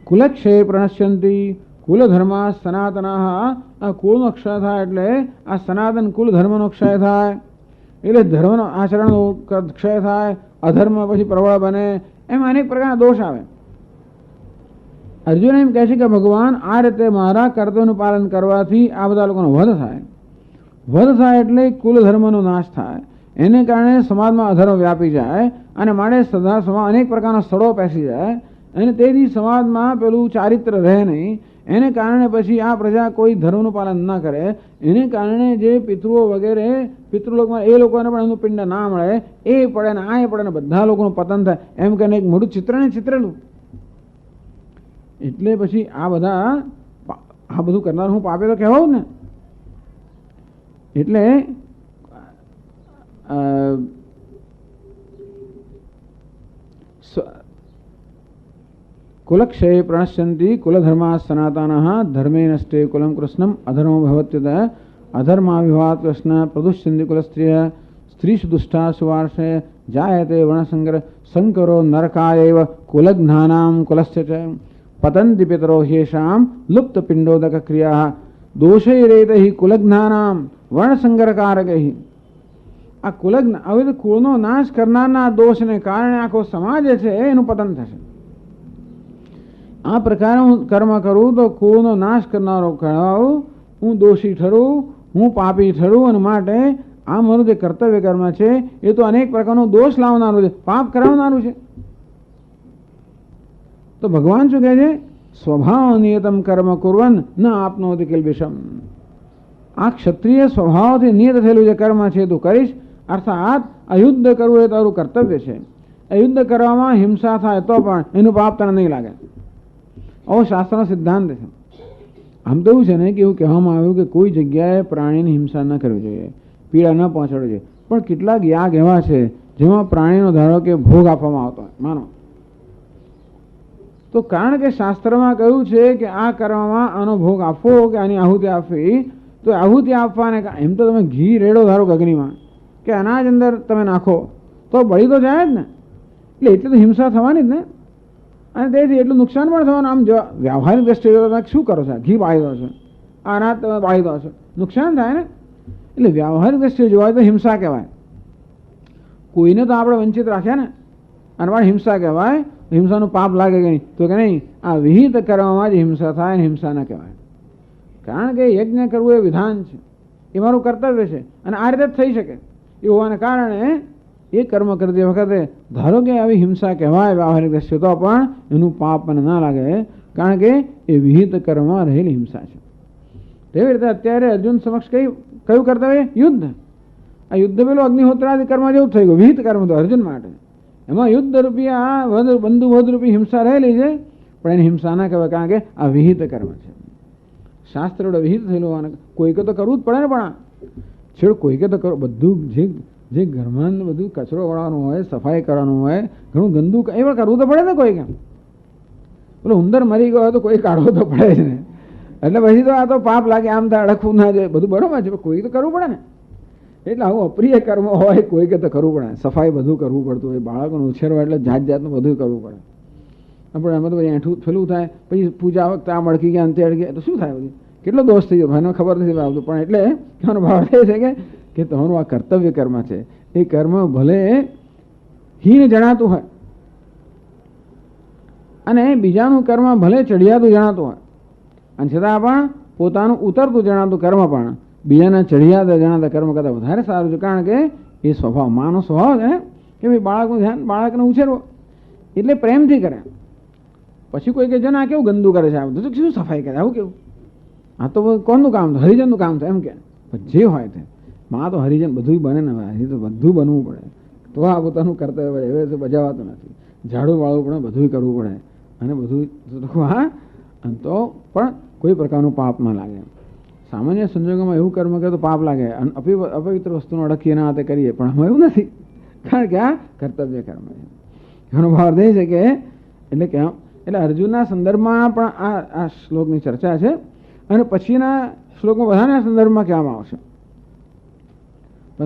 કુલક્ષય પ્રણશ્યંતિ કુલધર્મા સનાતના. આ કુળનો ક્ષય થાય એટલે આ સનાતન કુલ ધર્મનો ક્ષય થાય, એટલે ધર્મનો આચરણનો ક્ષય થાય, અધર્મ પછી પ્રબળ બને, એમ અનેક પ્રકારના દોષ આવે. અર્જુન એમ કહે છે કે ભગવાન આ રીતે મારા કર્તવ્યનું પાલન કરવાથી આ બધા લોકોનો વધ થાય. વધ થાય એટલે કુલ ધર્મનો નાશ થાય, એને કારણે સમાજમાં અધર્મ વ્યાપી જાય અને માટે અનેક પ્રકારના સ્થળો પેસી જાય અને તેથી સમાજમાં પેલું ચારિત્ર રહે નહીં. એને કારણે પછી આ પ્રજા કોઈ ધર્મનું પાલન ન કરે, એને કારણે જે પિતૃઓ વગેરે પિતૃલોકમાં એ લોકોને પણ એનું પિંડ ના મળે, એ પડે ને આ પડે ને બધા લોકોનું પતન થાય, એમ કરીને એક મોટું ચિત્રેલું. એટલે પછી આ બધું કરનાર હું પાપે તો કહેવાઉં ને. એટલે કુલક્ષય પ્રણશ્યંતિ કુલધર્મા સનાતના ધર્મે નષ્ટે કુલમ કૃષ્ણમ અધર્મો ભવત્યત અધર્માવિભાત કૃષ્ણ પ્રદુષ્યંતિ કુલસ્ત્રિય સ્ત્રીષુ દુષ્ટા સુવાર્ષે જાયતે વર્ણસંકર સંકરો નરકાયૈવ કુલજ્ઞાનામ કુલસ્ય ચ પતંતિ પિતરો હેષામ લુપ્ત પિંડોદક ક્રિયા દોષૈરેતૈ કુલજ્ઞાનામ વર્ણસંકરકારકૈ. આ હવે તો કુળનો નાશ કરનારના દોષને કારણે આખો સમાજ છે એનું પતન થશે. આ પ્રકારે હું કર્મ કરું તો કુળનો નાશ કરનારો કહેવાઉં, હું દોષી ઠરું, હું પાપી ઠરું, અને માટે આ મારું જે કર્તવ્ય કર્મ છે એ તો અનેક પ્રકારનો દોષ લાવનારું છે, પાપ કરાવનારું છે. તો ભગવાન શું કહે છે? સ્વભાવ નિયતમ કર્મ કુર્વન ન આપનોતિ કિલ્બિષમ. આ ક્ષત્રિય સ્વભાવથી નિયત થયેલું જે કર્મ છે તું કરીશ, અર્થાત આ યુદ્ધ કરવું એ તારું કર્તવ્ય છે. આ યુદ્ધ કરવામાં હિંસા થાય તો પણ એનું પાપ તને નહીં લાગે. આવો શાસ્ત્રનો સિદ્ધાંત છે. આમ તો એવું છે ને કે એવું કહેવામાં આવ્યું કે કોઈ જગ્યાએ પ્રાણીની હિંસા ન કરવી જોઈએ, પીડા ન પહોંચાડવી જોઈએ, પણ કેટલાક યાગ એવા છે જેમાં પ્રાણીનો ધારો કે ભોગ આપવામાં આવતો હોય, માનો તો કારણ કે શાસ્ત્રમાં કહ્યું છે કે આ કરવામાં આનો ભોગ આપવો કે આની આહુતિ આપવી તો આહુતિ આપવાને એમ તો તમે ઘી રેડો ધારો કે અગ્નિમાં કે અનાજ અંદર તમે નાખો તો બળી તો જાય જ ને, એટલે એટલી તો હિંસા થવાની જ ને, અને તેથી એટલું નુકસાન પણ થવાનું. આમ જો વ્યવહારિક દ્રષ્ટિએ તમે શું કરો છો, ઘી બાળી દો છો, આ અનાજ તમે બાળી દો છો, નુકસાન થાય ને. એટલે વ્યવહારિક દ્રષ્ટિએ જોવાય તો હિંસા કહેવાય. કોઈને તો આપણે વંચિત રાખ્યા ને, અને પણ હિંસા કહેવાય. હિંસાનું પાપ લાગે કે નહીં, તો કે નહીં, આ વિહિત કરવામાં જ હિંસા થાય ને હિંસા ના કહેવાય. કારણ કે યજ્ઞ કરવું એ વિધાન છે, એ મારું કર્તવ્ય છે, અને આ રીતે જ થઈ શકે એ હોવાને કારણે એ કર્મ કરતી વખતે ધારો કે આવી હિંસા કહેવાય વ્યવહારિક દ્રષ્ટિએ, તો પણ એનું પાપ મને ના લાગે, કારણ કે એ વિહિત કર્મમાં રહેલી હિંસા છે. તેવી રીતે અત્યારે અર્જુન સમક્ષ કયું કર્તવ્ય? યુદ્ધ. આ યુદ્ધ પેલું અગ્નિહોત્રાદિ કર્મ જેવું થઈ ગયું, વિહિત કર્મ તો અર્જુન માટે. એમાં યુદ્ધ રૂપી આ બંધુવધ રૂપી હિંસા રહેલી છે, પણ એની હિંસા ના કહેવાય, કારણ કે આ વિહિત કર્મ છે. શાસ્ત્ર વડે વિહિત થયેલું, કોઈકે તો કરવું જ પડે ને. પણ આ છેડ કોઈકે તો કરો. બધું જે ઘરમાં બધું કચરો વાળવાનું હોય, સફાઈ કરવાનું હોય, ઘણું ગંદુ એ પણ કરવું તો પડે ને. કોઈ કેમ પેલો ઉંદર મરી ગયો હોય તો કોઈ કાઢવો તો પડે જ ને. એટલે પછી તો આ તો પાપ લાગે, આમ તો અડકવું ના જાય, બધું બરોબર છે, કોઈ તો કરવું પડે ને. એટલે આવું અપ્રિય કર્મ હોય કોઈકે તો કરવું પડે. સફાઈ બધું કરવું પડતું હોય, બાળકોને ઉછેરવા એટલે જાતનું બધું કરવું પડે. પણ એમાં તો પછી એઠું પેલું થાય, પછી પૂજા વખતે આ મડકી ગયા, અંતે અડકી તો શું થાય? બધું કેટલો દોષ થઈ ગયો ભાઈને ખબર નથી આવતું. પણ એટલે કહેવાનો ભાવ એ છે કે તમારું આ કર્તવ્ય કર્મ છે, એ કર્મ ભલે હીન જણાતું હોય અને બીજાનું કર્મ ભલે ચડિયાતું જણાતું હોય, અને છતાં પણ પોતાનું ઉતરતું જણાતું કર્મ પણ બીજાના ચડિયાતા જણાતા કર્મ કરતાં વધારે સારું છે. કારણ કે એ સ્વભાવ, માનો સ્વભાવ છે કે ભાઈ બાળકનું ધ્યાન, બાળકને ઉછેરવો એટલે પ્રેમથી કરે. પછી કોઈ કે જન આ કેવું ગંદુ કરે છે, આ બધું શું સફાઈ કરે, આવું કેવું? આ તો કોનું કામ છે? હરિજનનું કામ છે એમ કે. જે હોય તે માં તો હરિજન બધું બને ને, હજી તો બધું બનવું પડે તો આ પોતાનું કર્તવ્ય પડે. હવે તો બજાવાતું નથી, ઝાડુ વાળવું પડે, બધું કરવું પડે, અને બધું હા, તો પણ કોઈ પ્રકારનું પાપ ન લાગે. સામાન્ય સંજોગોમાં એવું કર્મ કરે તો પાપ લાગે, અને અપવિત્ર વસ્તુનો અડકીએ ના તે કરીએ, પણ આમાં એવું નથી, કારણ કે આ કર્તવ્ય કર્મ છે. એનો ભાવ એ છે કે એટલે અર્જુનના સંદર્ભમાં પણ આ શ્લોકની ચર્ચા છે, અને પછીના શ્લોકમાં બધાના સંદર્ભમાં કહેવામાં આવશે.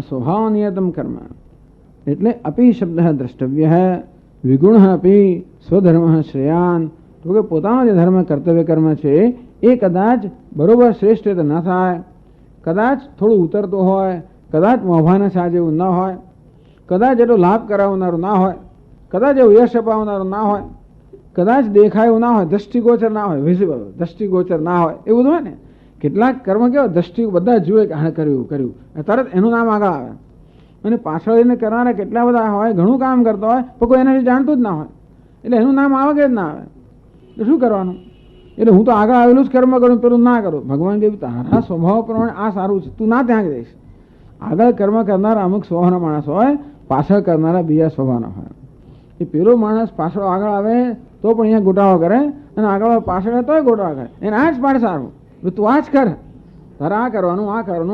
સ્વભાવ નિયતમ કર્મ એટલે અપી શબ્દ દ્રષ્ટવ્ય, વિગુણ અપી સ્વધર્મ શ્રેયાન. તો કે પોતાનો જે ધર્મ કર્તવ્ય કર્મ છે એ કદાચ બરોબર શ્રેષ્ઠ રીતે ન થાય, કદાચ થોડું ઉતરતું હોય, કદાચ મોભાના છા જેવું ન હોય, કદાચ એટલો લાભ કરાવનારું ના હોય, કદાચ એવું યશ અપાવનારું ના હોય, કદાચ દેખાયું ના હોય, દ્રષ્ટિગોચર ના હોય, વિઝિબલ દ્રષ્ટિગોચર ના હોય, એવું બધું હોય ને. કેટલાક કર્મ કેવા દ્રષ્ટિ બધા જુએ કે હા કર્યું તરત એનું નામ આગળ આવે, અને પાછળ એને કરવાના કેટલા બધા હોય, ઘણું કામ કરતો હોય પણ કોઈ એનાથી જાણતું જ ના હોય, એટલે એનું નામ આવે કે જ ના આવે. તો શું કરવાનું? એટલે હું તો આગળ આવેલું જ કર્મ કરું, પેલું ના કરું. ભગવાન કહ્યું તારા સ્વભાવ પ્રમાણે આ સારું છે, તું ના ત્યાં જઈશ. આગળ કર્મ કરનારા અમુક સ્વભાવના માણસ હોય, પાછળ કરનારા બીજા સ્વભાવના હોય. એ પેલો માણસ પાછળ આગળ આવે તો પણ અહીંયા ગોટાળો કરે, અને આગળ પાછળ તોય ગોટાળો કરે. એને આ જ પાડ સારું, તું આ જ કર, તારે આ કરવાનું,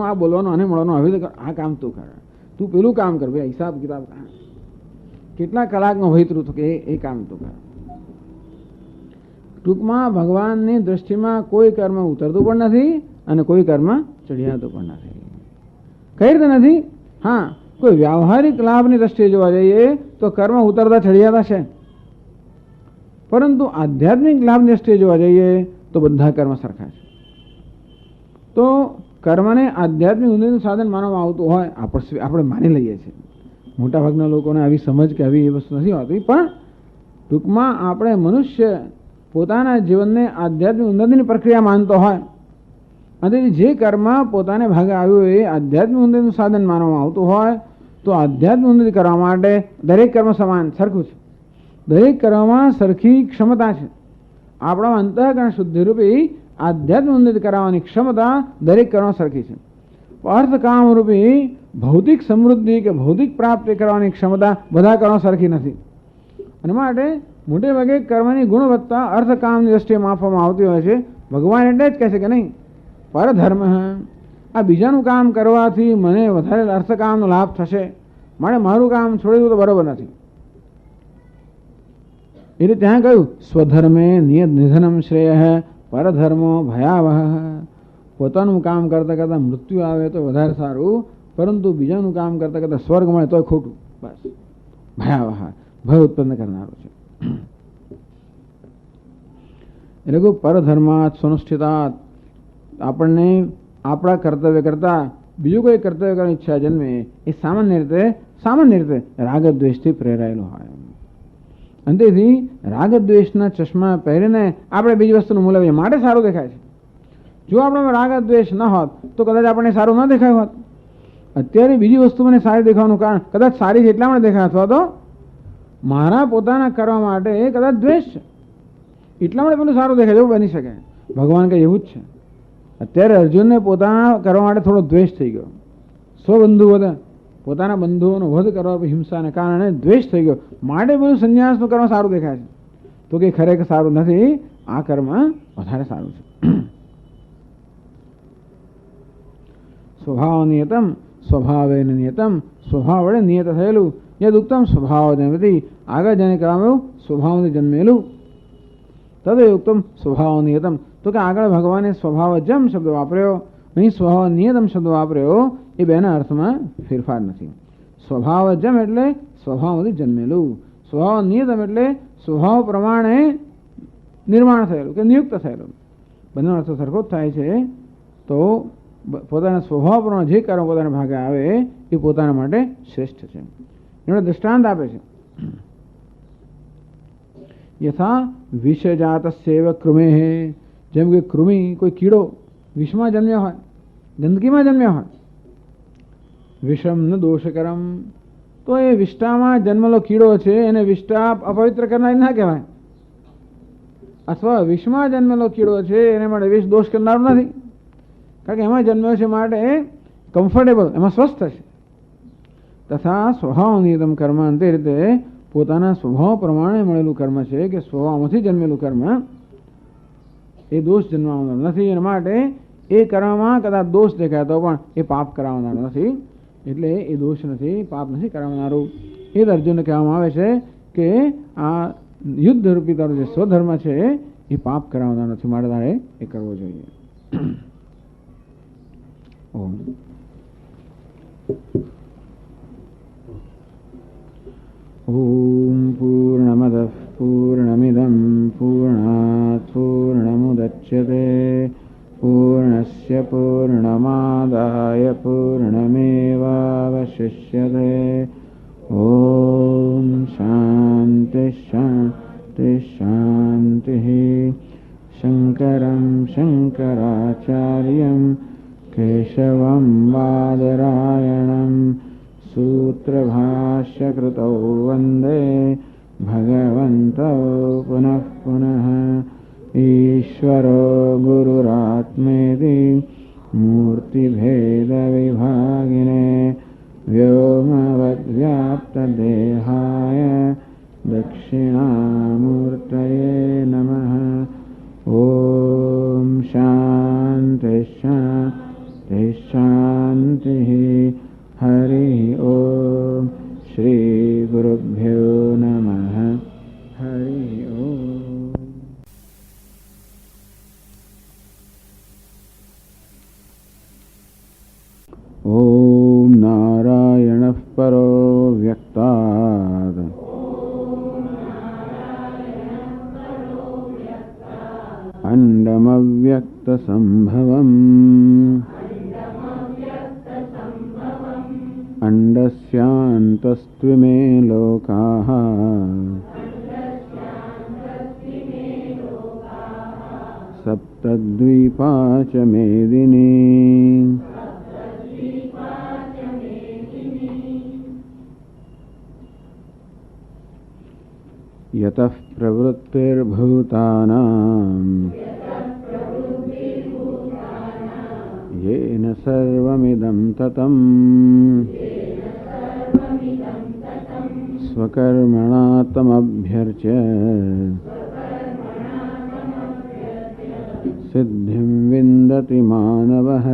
આ બોલવાનું, આને મળવાનું, આવી રીતે આ કામ તું કર, તું પેલું કામ કર, ભાઈ હિસાબ કિતાબ કેટલા કલાકનો વહીતરું થયું કે એ કામ તું કર. ટૂંકમાં ભગવાનની દ્રષ્ટિમાં કોઈ કર્મ ઉતરતું પણ નથી, અને કોઈ કર્મ ચડિયાતું પણ નથી. કઈ રીતે નથી? હા, કોઈ વ્યવહારિક લાભની દ્રષ્ટિએ જોવા જઈએ તો કર્મ ઉતરતા ચડિયાતા છે, પરંતુ આધ્યાત્મિક લાભની દ્રષ્ટિએ જોવા જઈએ તો બધા કર્મ સરખા છે. તો કર્મને આધ્યાત્મિક ઉન્નતિનું સાધન માનવામાં આવતું હોય આપણે માની લઈએ છીએ. મોટાભાગના લોકોને આવી સમજ કે આવી એ વસ્તુ નથી હોતી, પણ ટૂંકમાં આપણે મનુષ્ય પોતાના જીવનને આધ્યાત્મિક ઉન્નતિની પ્રક્રિયા માનતો હોય, અને જે કર્મ પોતાને ભાગે આવ્યું એ આધ્યાત્મિક ઉન્નતિનું સાધન માનવામાં આવતું હોય, તો આધ્યાત્મિક ઉન્નતિ કરવા માટે દરેક કર્મ સમાન સરખું છે. દરેક કર્મમાં સરખી ક્ષમતા છે. આપણા અંતઃકરણ શુદ્ધિરૂપી આધ્યાત્મિક ઉન્નતિ કરાવવાની ક્ષમતા દરેક કર્મ સરખી છે. અર્થકામરૂપી ભૌતિક સમૃદ્ધિ કે ભૌતિક પ્રાપ્તિ કરવાની ક્ષમતા બધા કર્મ સરખી નથી. અને માટે મોટે ભાગે કર્મની ગુણવત્તા અર્થકામની દ્રષ્ટિએ માપવામાં આવતી હોય છે. ભગવાન એટલે જ કહે છે કે નહીં, પરધર્મ, આ બીજાનું કામ કરવાથી મને વધારે અર્થકામનો લાભ થશે, મારે મારું કામ છોડી દઉં તો બરોબર નથી. એટલે ત્યાં કહ્યું સ્વધર્મે નિયત નિધનમ શ્રેય પરધર્મો ભયાવહ. પોતાનું કામ કરતાં કરતાં મૃત્યુ આવે તો વધારે સારું, પરંતુ બીજાનું કામ કરતાં કરતાં સ્વર્ગ મળે તોય ખોટું. બસ ભયાવહ ભય ઉત્પન્ન કરનારો છે. એટલે કે પરધર્માત સુનિષ્ઠિતાત, આપણને આપણા કર્તવ્ય કરતાં બીજું કોઈ કર્તવ્ય કરવાની ઈચ્છા જન્મે એ સામાન્ય રીતે રાગદ્વેષથી પ્રેરાયેલો હોય. અને તેથી રાગદ્વેષના ચશ્મા પહેરીને આપણે બીજી વસ્તુનું મૂલ્ય માટે સારું દેખાય છે. જો આપણામાં રાગદ્વેષ ન હોત તો કદાચ આપણને સારું ન દેખાયું હોત. અત્યારે બીજી વસ્તુ મને સારી દેખાવાનું કારણ કદાચ સારી છે એટલા માટે દેખાય, અથવા તો મારા પોતાના કરવા માટે કદાચ દ્વેષ છે એટલા માટે પેલું સારું દેખાય, એવું બની શકે. ભગવાન કંઈ એવું જ છે. અત્યારે અર્જુનને પોતાના કરવા માટે થોડો દ્વેષ થઈ ગયો. સ્વબંધુ વધ, પોતાના બંધુઓનો વધ કરવા હિંસાને કારણે દ્વેષ થઈ ગયો, માટે બધું સંન્યાસનું કર્મ સારું દેખાય છે. તો કે ખરેખર સારું નથી, આ કર્મ વધારે સારું છે. સ્વભાવ નિયતમ સ્વભાવે નિયતમ, સ્વભાવ વડે નિયત થયેલું. યદ ઉત્તમ સ્વભાવ જન્મતી, આગળ જેને કહેવામાં સ્વભાવથી જન્મેલું. તદ ઉત્તમ સ્વભાવ નિયતમ, તો કે આગળ ભગવાને સ્વભાવજમ શબ્દ વાપર્યો, અહીં સ્વભાવ નિયતમ શબ્દ વાપર્યો. એ બેના અર્થમાં ફેરફાર નથી. સ્વભાવજમ એટલે સ્વભાવથી જન્મેલું, સ્વભાવ નિયતમ એટલે સ્વભાવ પ્રમાણે નિર્માણ થયેલું કે નિયુક્ત થયેલું. બંને અર્થ સરખો જ થાય છે. તો પોતાના સ્વભાવ પ્રમાણે જે કર્મ પોતાના ભાગે આવે એ પોતાના માટે શ્રેષ્ઠ છે. એમણે દૃષ્ટાંત આપે છે. યથા વિષજાત સેવ કૃમે, જેમ કે કૃમિ કોઈ કીડો વિષમાં જન્મ્યો હોય, ગંદકીમાં જન્મ્યો હોય. વિષમ ન દોષકરમ, તો એ વિષ્ટામાં જન્મેલો કીડો છે એને વિષ્ટા અપવિત્ર કરનાર ના કહેવાય. અથવા વિષમાં જન્મેલો કીડો છે એને માટે વિષ દોષ કરનાર નથી, કારણ કે એમાં જન્મ્યો છે માટે કમ્ફર્ટેબલ, એમાં સ્વસ્થ છે. તથા સ્વભાવ નિયતમ કર્મ, તે રીતે પોતાના સ્વભાવ પ્રમાણે મળેલું કર્મ છે કે સ્વભાવમાંથી જન્મેલું કર્મ એ દોષ જન્માવનાર નથી. એના માટે એ કર્મમાં કદાચ દોષ દેખાય તો પણ એ પાપ કરાવનારો નથી. એટલે એ દોષ નથી, પાપ નથી કરાવનારું. એ જ અર્જુનને કહેવામાં આવે છે કે આ યુદ્ધ રૂપી તારો જે સ્વધર્મ છે એ પાપ કરાવનાર નથી, માટે તારે એ કરવો જોઈએ. ઓમ ઓમ પૂર્ણમદઃ પૂર્ણમિદં પૂર્ણાત પૂર્ણમુદચ્યતે પૂર્ણસ્ય પૂર્ણમાદાય પૂર્ણમેવાવશિષ્યતે. ઓમ શાંતિ શાંતિ શાંતિ. શંકરં શંકરાચાર્યં કેશવં બાદરાયણં સૂત્રભાષ્યકૃતૌ વંદે ભગવन्तौ પુનઃ પુનઃ. ઈશ્વરો ગુરુરાત્મેતિ મૂર્તિભેદવિભાગિને વ્યોમવદ્વ્યાપ્તદેહાય દક્ષિણામૂર્તયે નમઃ. ઓમ શાંતિ શાંતિ શાંતિ. હરિ ઓમ. શ્રી ગુરુભ્યો નમઃ. હરિ ઓમ. ઓમ નારાયણઃ પરો વ્યક્તાદ અંડમવ્યક્તસંભવम् અંડસ્યાन्तસ્ત્વિમે લોકાઃ સપ્તદ્વીપા ચ મેદિની. यतः प्रवृत्तिर्भूतानां येन सर्वमिदं ततं स्वकर्मणा तमभ्यर्च्य सिद्धिं विन्दति मानवः.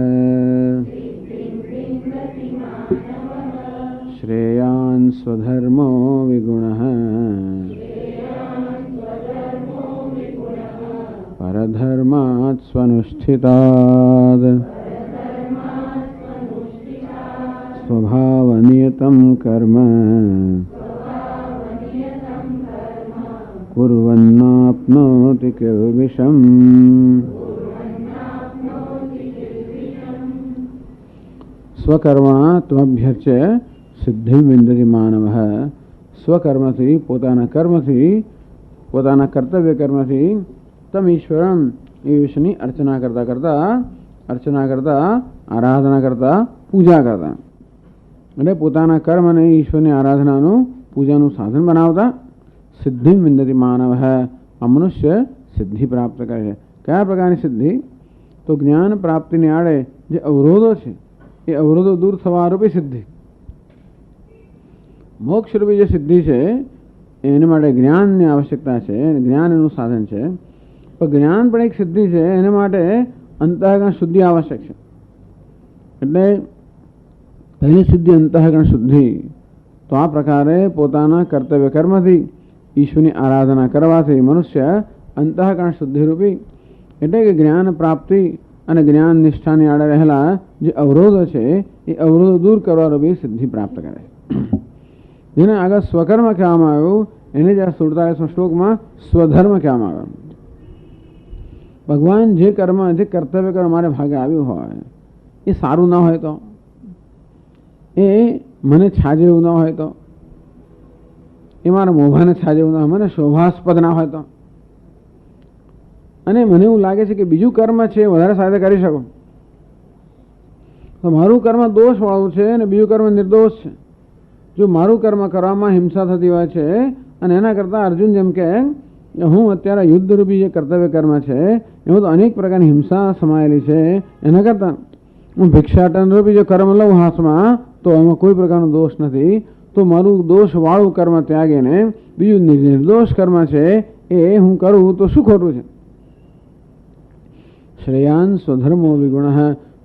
श्रेयान् स्वधर्मो विगुणः પરધર્માત સ્વનુષ્ઠિતાદ સ્વભાવનિયતમ કર્મ કુર્વન્નાપ્નોતિ કિલ્બિષમ. સ્વકર્મણા ત્વભ્યર્ચ્ય સિદ્ધિ વિંદતિ માનવ. સ્વકર્મથી પોતાના કર્મથી પોતાના કર્તવ્ય કર્મથી તમ ઈશ્વરમ એ ઈશ્વરની અર્ચના કરતા આરાધના કરતા પૂજા કરતા એટલે પોતાના કર્મ અને ઈશ્વરની આરાધનાનું પૂજાનું સાધન બનાવતા સિદ્ધિ વિંદતિ માનવ. આ મનુષ્ય સિદ્ધિ પ્રાપ્ત કરે છે. કયા પ્રકારની સિદ્ધિ? તો જ્ઞાન પ્રાપ્તિની આડે જે અવરોધો છે એ અવરોધો દૂર થવા રૂપી સિદ્ધિ. મોક્ષરૂપી જે સિદ્ધિ છે એના માટે જ્ઞાનની આવશ્યકતા છે. જ્ઞાન એનું સાધન છે. પણ જ્ઞાન પણ એક સિદ્ધિ છે. એના માટે અંતઃકરણ શુદ્ધિ આવશ્યક છે. એટલે પહેલી સિદ્ધિ અંતઃકરણ શુદ્ધિ. તો આ પ્રકારે પોતાના કર્તવ્ય કર્મથી ઈશ્વરની આરાધના કરવાથી મનુષ્ય અંતઃકરણ શુદ્ધિરૂપી એટલે કે જ્ઞાન પ્રાપ્તિ અને જ્ઞાન નિષ્ઠાની આડે રહેલા જે અવરોધો છે એ અવરોધો દૂર કરવા રૂપી સિદ્ધિ પ્રાપ્ત કરે. જેને આગળ સ્વકર્મ કહેવામાં આવ્યું એને જ 47મા શ્લોકમાં સ્વધર્મ કહેવામાં આવ્યું. ભગવાન જે કર્મ જે કર્તવ્ય કર્મ મારે ભાગે આવ્યું હોય એ સારું ના હોય તો, એ મને છાજે એવું ના હોય તો, એ મારા મોભાને છાજે એવું ના હોય, મને શોભાસ્પદ ના હોય તો, અને મને એવું લાગે છે કે બીજું કર્મ છે વધારે સારી કરી શકું, તો મારું કર્મ દોષવાળું છે અને બીજું કર્મ નિર્દોષ છે. જો મારું કર્મ કરવામાં હિંસા થતી હોય છે અને એના કરતાં અર્જુન જેમ કે હું અત્યારે યુદ્ધરૂપી જે કર્તવ્ય કર્મ છે એમાં તો અનેક પ્રકારની હિંસા સમાયેલી છે, એના કરતાં હું ભિક્ષાટનરૂપી જે કર્મ લઉં હાથમાં તો એમાં કોઈ પ્રકારનો દોષ નથી. તો મારું દોષવાળું કર્મ ત્યાગીને બીજું નિર્દોષ કર્મ છે એ હું કરું તો શું ખોટું છે? શ્રેયાન સ્વધર્મો વિગુણ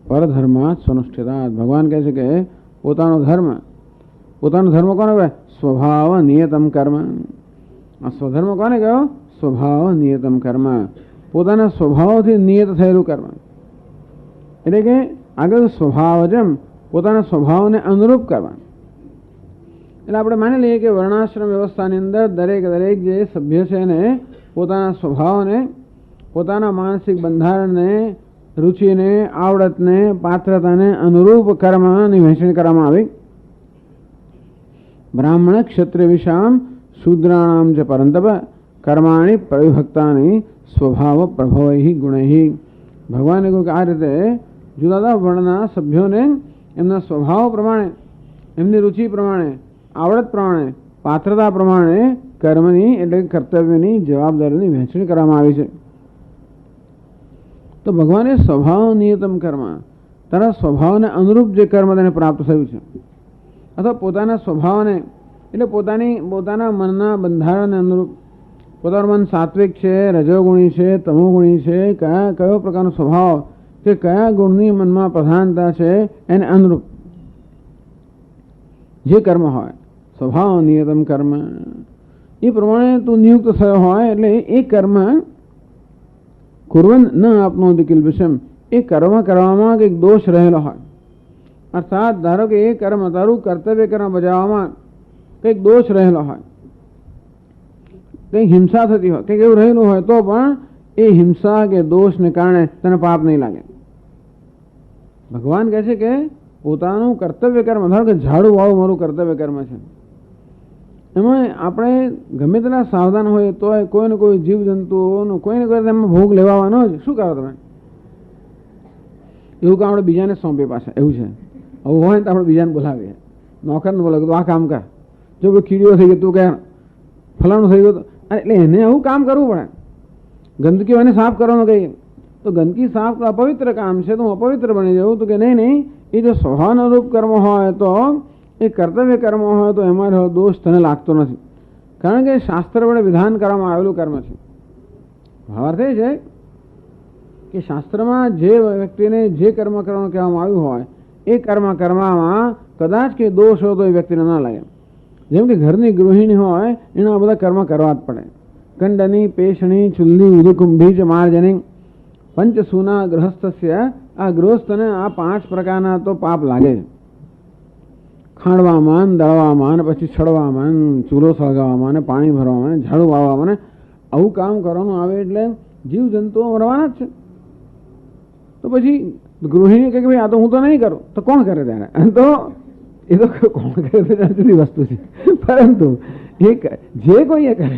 પરધર્માત સ્વનુષ્ઠિતાત. ભગવાન કહે છે કે પોતાનો ધર્મ કોને કહે? સ્વભાવ નિયતમ કર્મ. આ સ્વધર્મ કોને કહ્યો? સ્વભાવ નિયતમ કર્મ. પોતાના સ્વભાવથી નિયત થયેલું કર્મ. એટલે કે આગળ સ્વભાવજમ પોતાના સ્વભાવને અનુરૂપ કરવા. એટલે આપણે માની લઈએ કે વર્ણાશ્રમ વ્યવસ્થાની અંદર દરેક જે સભ્ય છે એને પોતાના સ્વભાવને પોતાના માનસિક બંધારણને રુચિને આવડતને પાત્રતાને અનુરૂપ કર્મની વહેંચણી કરવામાં આવી. બ્રાહ્મણ ક્ષત્રિય વિષામ શૂદ્રાણામ ચ પરંતપ કર્માણી પ્રવિભક્તાની સ્વભાવ પ્રભવૈ ગુણૈ. ભગવાને કહ્યું કે આ રીતે જુદા જુદા વર્ણના સભ્યોને એમના સ્વભાવ પ્રમાણે, એમની રુચિ પ્રમાણે, આવડત પ્રમાણે, પાત્રતા પ્રમાણે કર્મની એટલે કર્તવ્યની જવાબદારીની વહેંચણી કરવામાં આવી છે. તો ભગવાને સ્વભાવ નિયતમ કર્મ, તારા સ્વભાવને અનુરૂપ જે કર્મ તેને પ્રાપ્ત થયું છે, અથવા પોતાના સ્વભાવને એટલે પોતાના મનના બંધારણને અનુરૂપ, પોતાનું મન સાત્વિક છે, રજોગુણી છે, તમોગુણી છે, કયો પ્રકારનો સ્વભાવ કે કયા ગુણની મનમાં પ્રધાનતા છે એને અનુરૂપ જે કર્મ હોય, સ્વભાવ નિયતમ કર્મ, એ પ્રમાણે તું નિયુક્ત થયો હોય એટલે એ કર્મ કુર્વન ન આપનોતિ કિલ્બિષમ, એ કર્મ કરવામાં કંઈક દોષ રહેલો હોય. અર્થાત ધારો કે એ કર્મ તારું કર્તવ્ય કર્મ બજાવવામાં કંઈક દોષ રહેલો હોય, કંઈક હિંસા થતી હોય, કંઈક એવું રહેલું હોય તો પણ એ હિંસા કે દોષને કારણે તને પાપ નહીં લાગે. ભગવાન કહે છે કે પોતાનું કર્તવ્ય કર્મ, ધારો કે ઝાડુ વાળું મારું કર્તવ્ય કર્મ છે, એમાં આપણે ગમે તેટલા સાવધાન હોય તો કોઈને કોઈ જીવજંતુઓનો કોઈને કોઈ એમાં ભોગ લેવાનો જ શું કરો તમે? એવું કામ આપણે બીજાને સોંપીએ પાછા, એવું છે. આવું હોય તો આપણે બીજાને બોલાવીએ, નોકરને બોલાવીએ તું આ કામ કર, જો કોઈ કીડીઓ થઈ ગયો તું કહે ફલાણું થઈ ગયું, એટલે એને આવું કામ કરવું પડે. ગંદકી એને સાફ કરવાનું કહીએ તો ગંદકી સાફ અપવિત્ર કામ છે તો હું અપવિત્ર બની જાઉં, તો કે નહીં, એ જો સ્વભાવનુરૂપ કર્મ હોય તો એ કર્તવ્ય કર્મ હોય તો એમાં દોષ તને લાગતો નથી, કારણ કે શાસ્ત્ર વડે વિધાન કરવામાં આવેલું કર્મ છે. ભાવાર્થ એ છે કે શાસ્ત્રમાં જે વ્યક્તિને જે કર્મ કરવાનું કહેવામાં આવ્યું હોય એ કર્મ કરવામાં કદાચ કે દોષ હોય તો એ વ્યક્તિને ના લાગે. જેમ કે ઘરની ગૃહિણી હોય એના બધા કર્મ કરવા જ પડે, કંડની પેશણી ચુલ્લી ઉદુકુંભી ચ માર્જની પંચસૂના ગૃહસ્થસ્ય. આ ગૃહસ્થને આ 5 પ્રકારના તો પાપ લાગે છે. ખાંડવામાં, દળવામાં, પછી છડવામાં, ચૂલો સળગાવવામાં, પાણી ભરવામાં, ઝાડુ વાવવામાં, આવું કામ કરવાનું આવે એટલે જીવ જંતુઓ મરવાના જ છે. તો પછી ગૃહિણી કહે કે ભાઈ આ તો હું તો નહીં કરું, તો કોણ કરે ત્યારે? તો એ તો કોણ કરે તો જુદી વસ્તુ છે, પરંતુ જે કોઈ એ કરે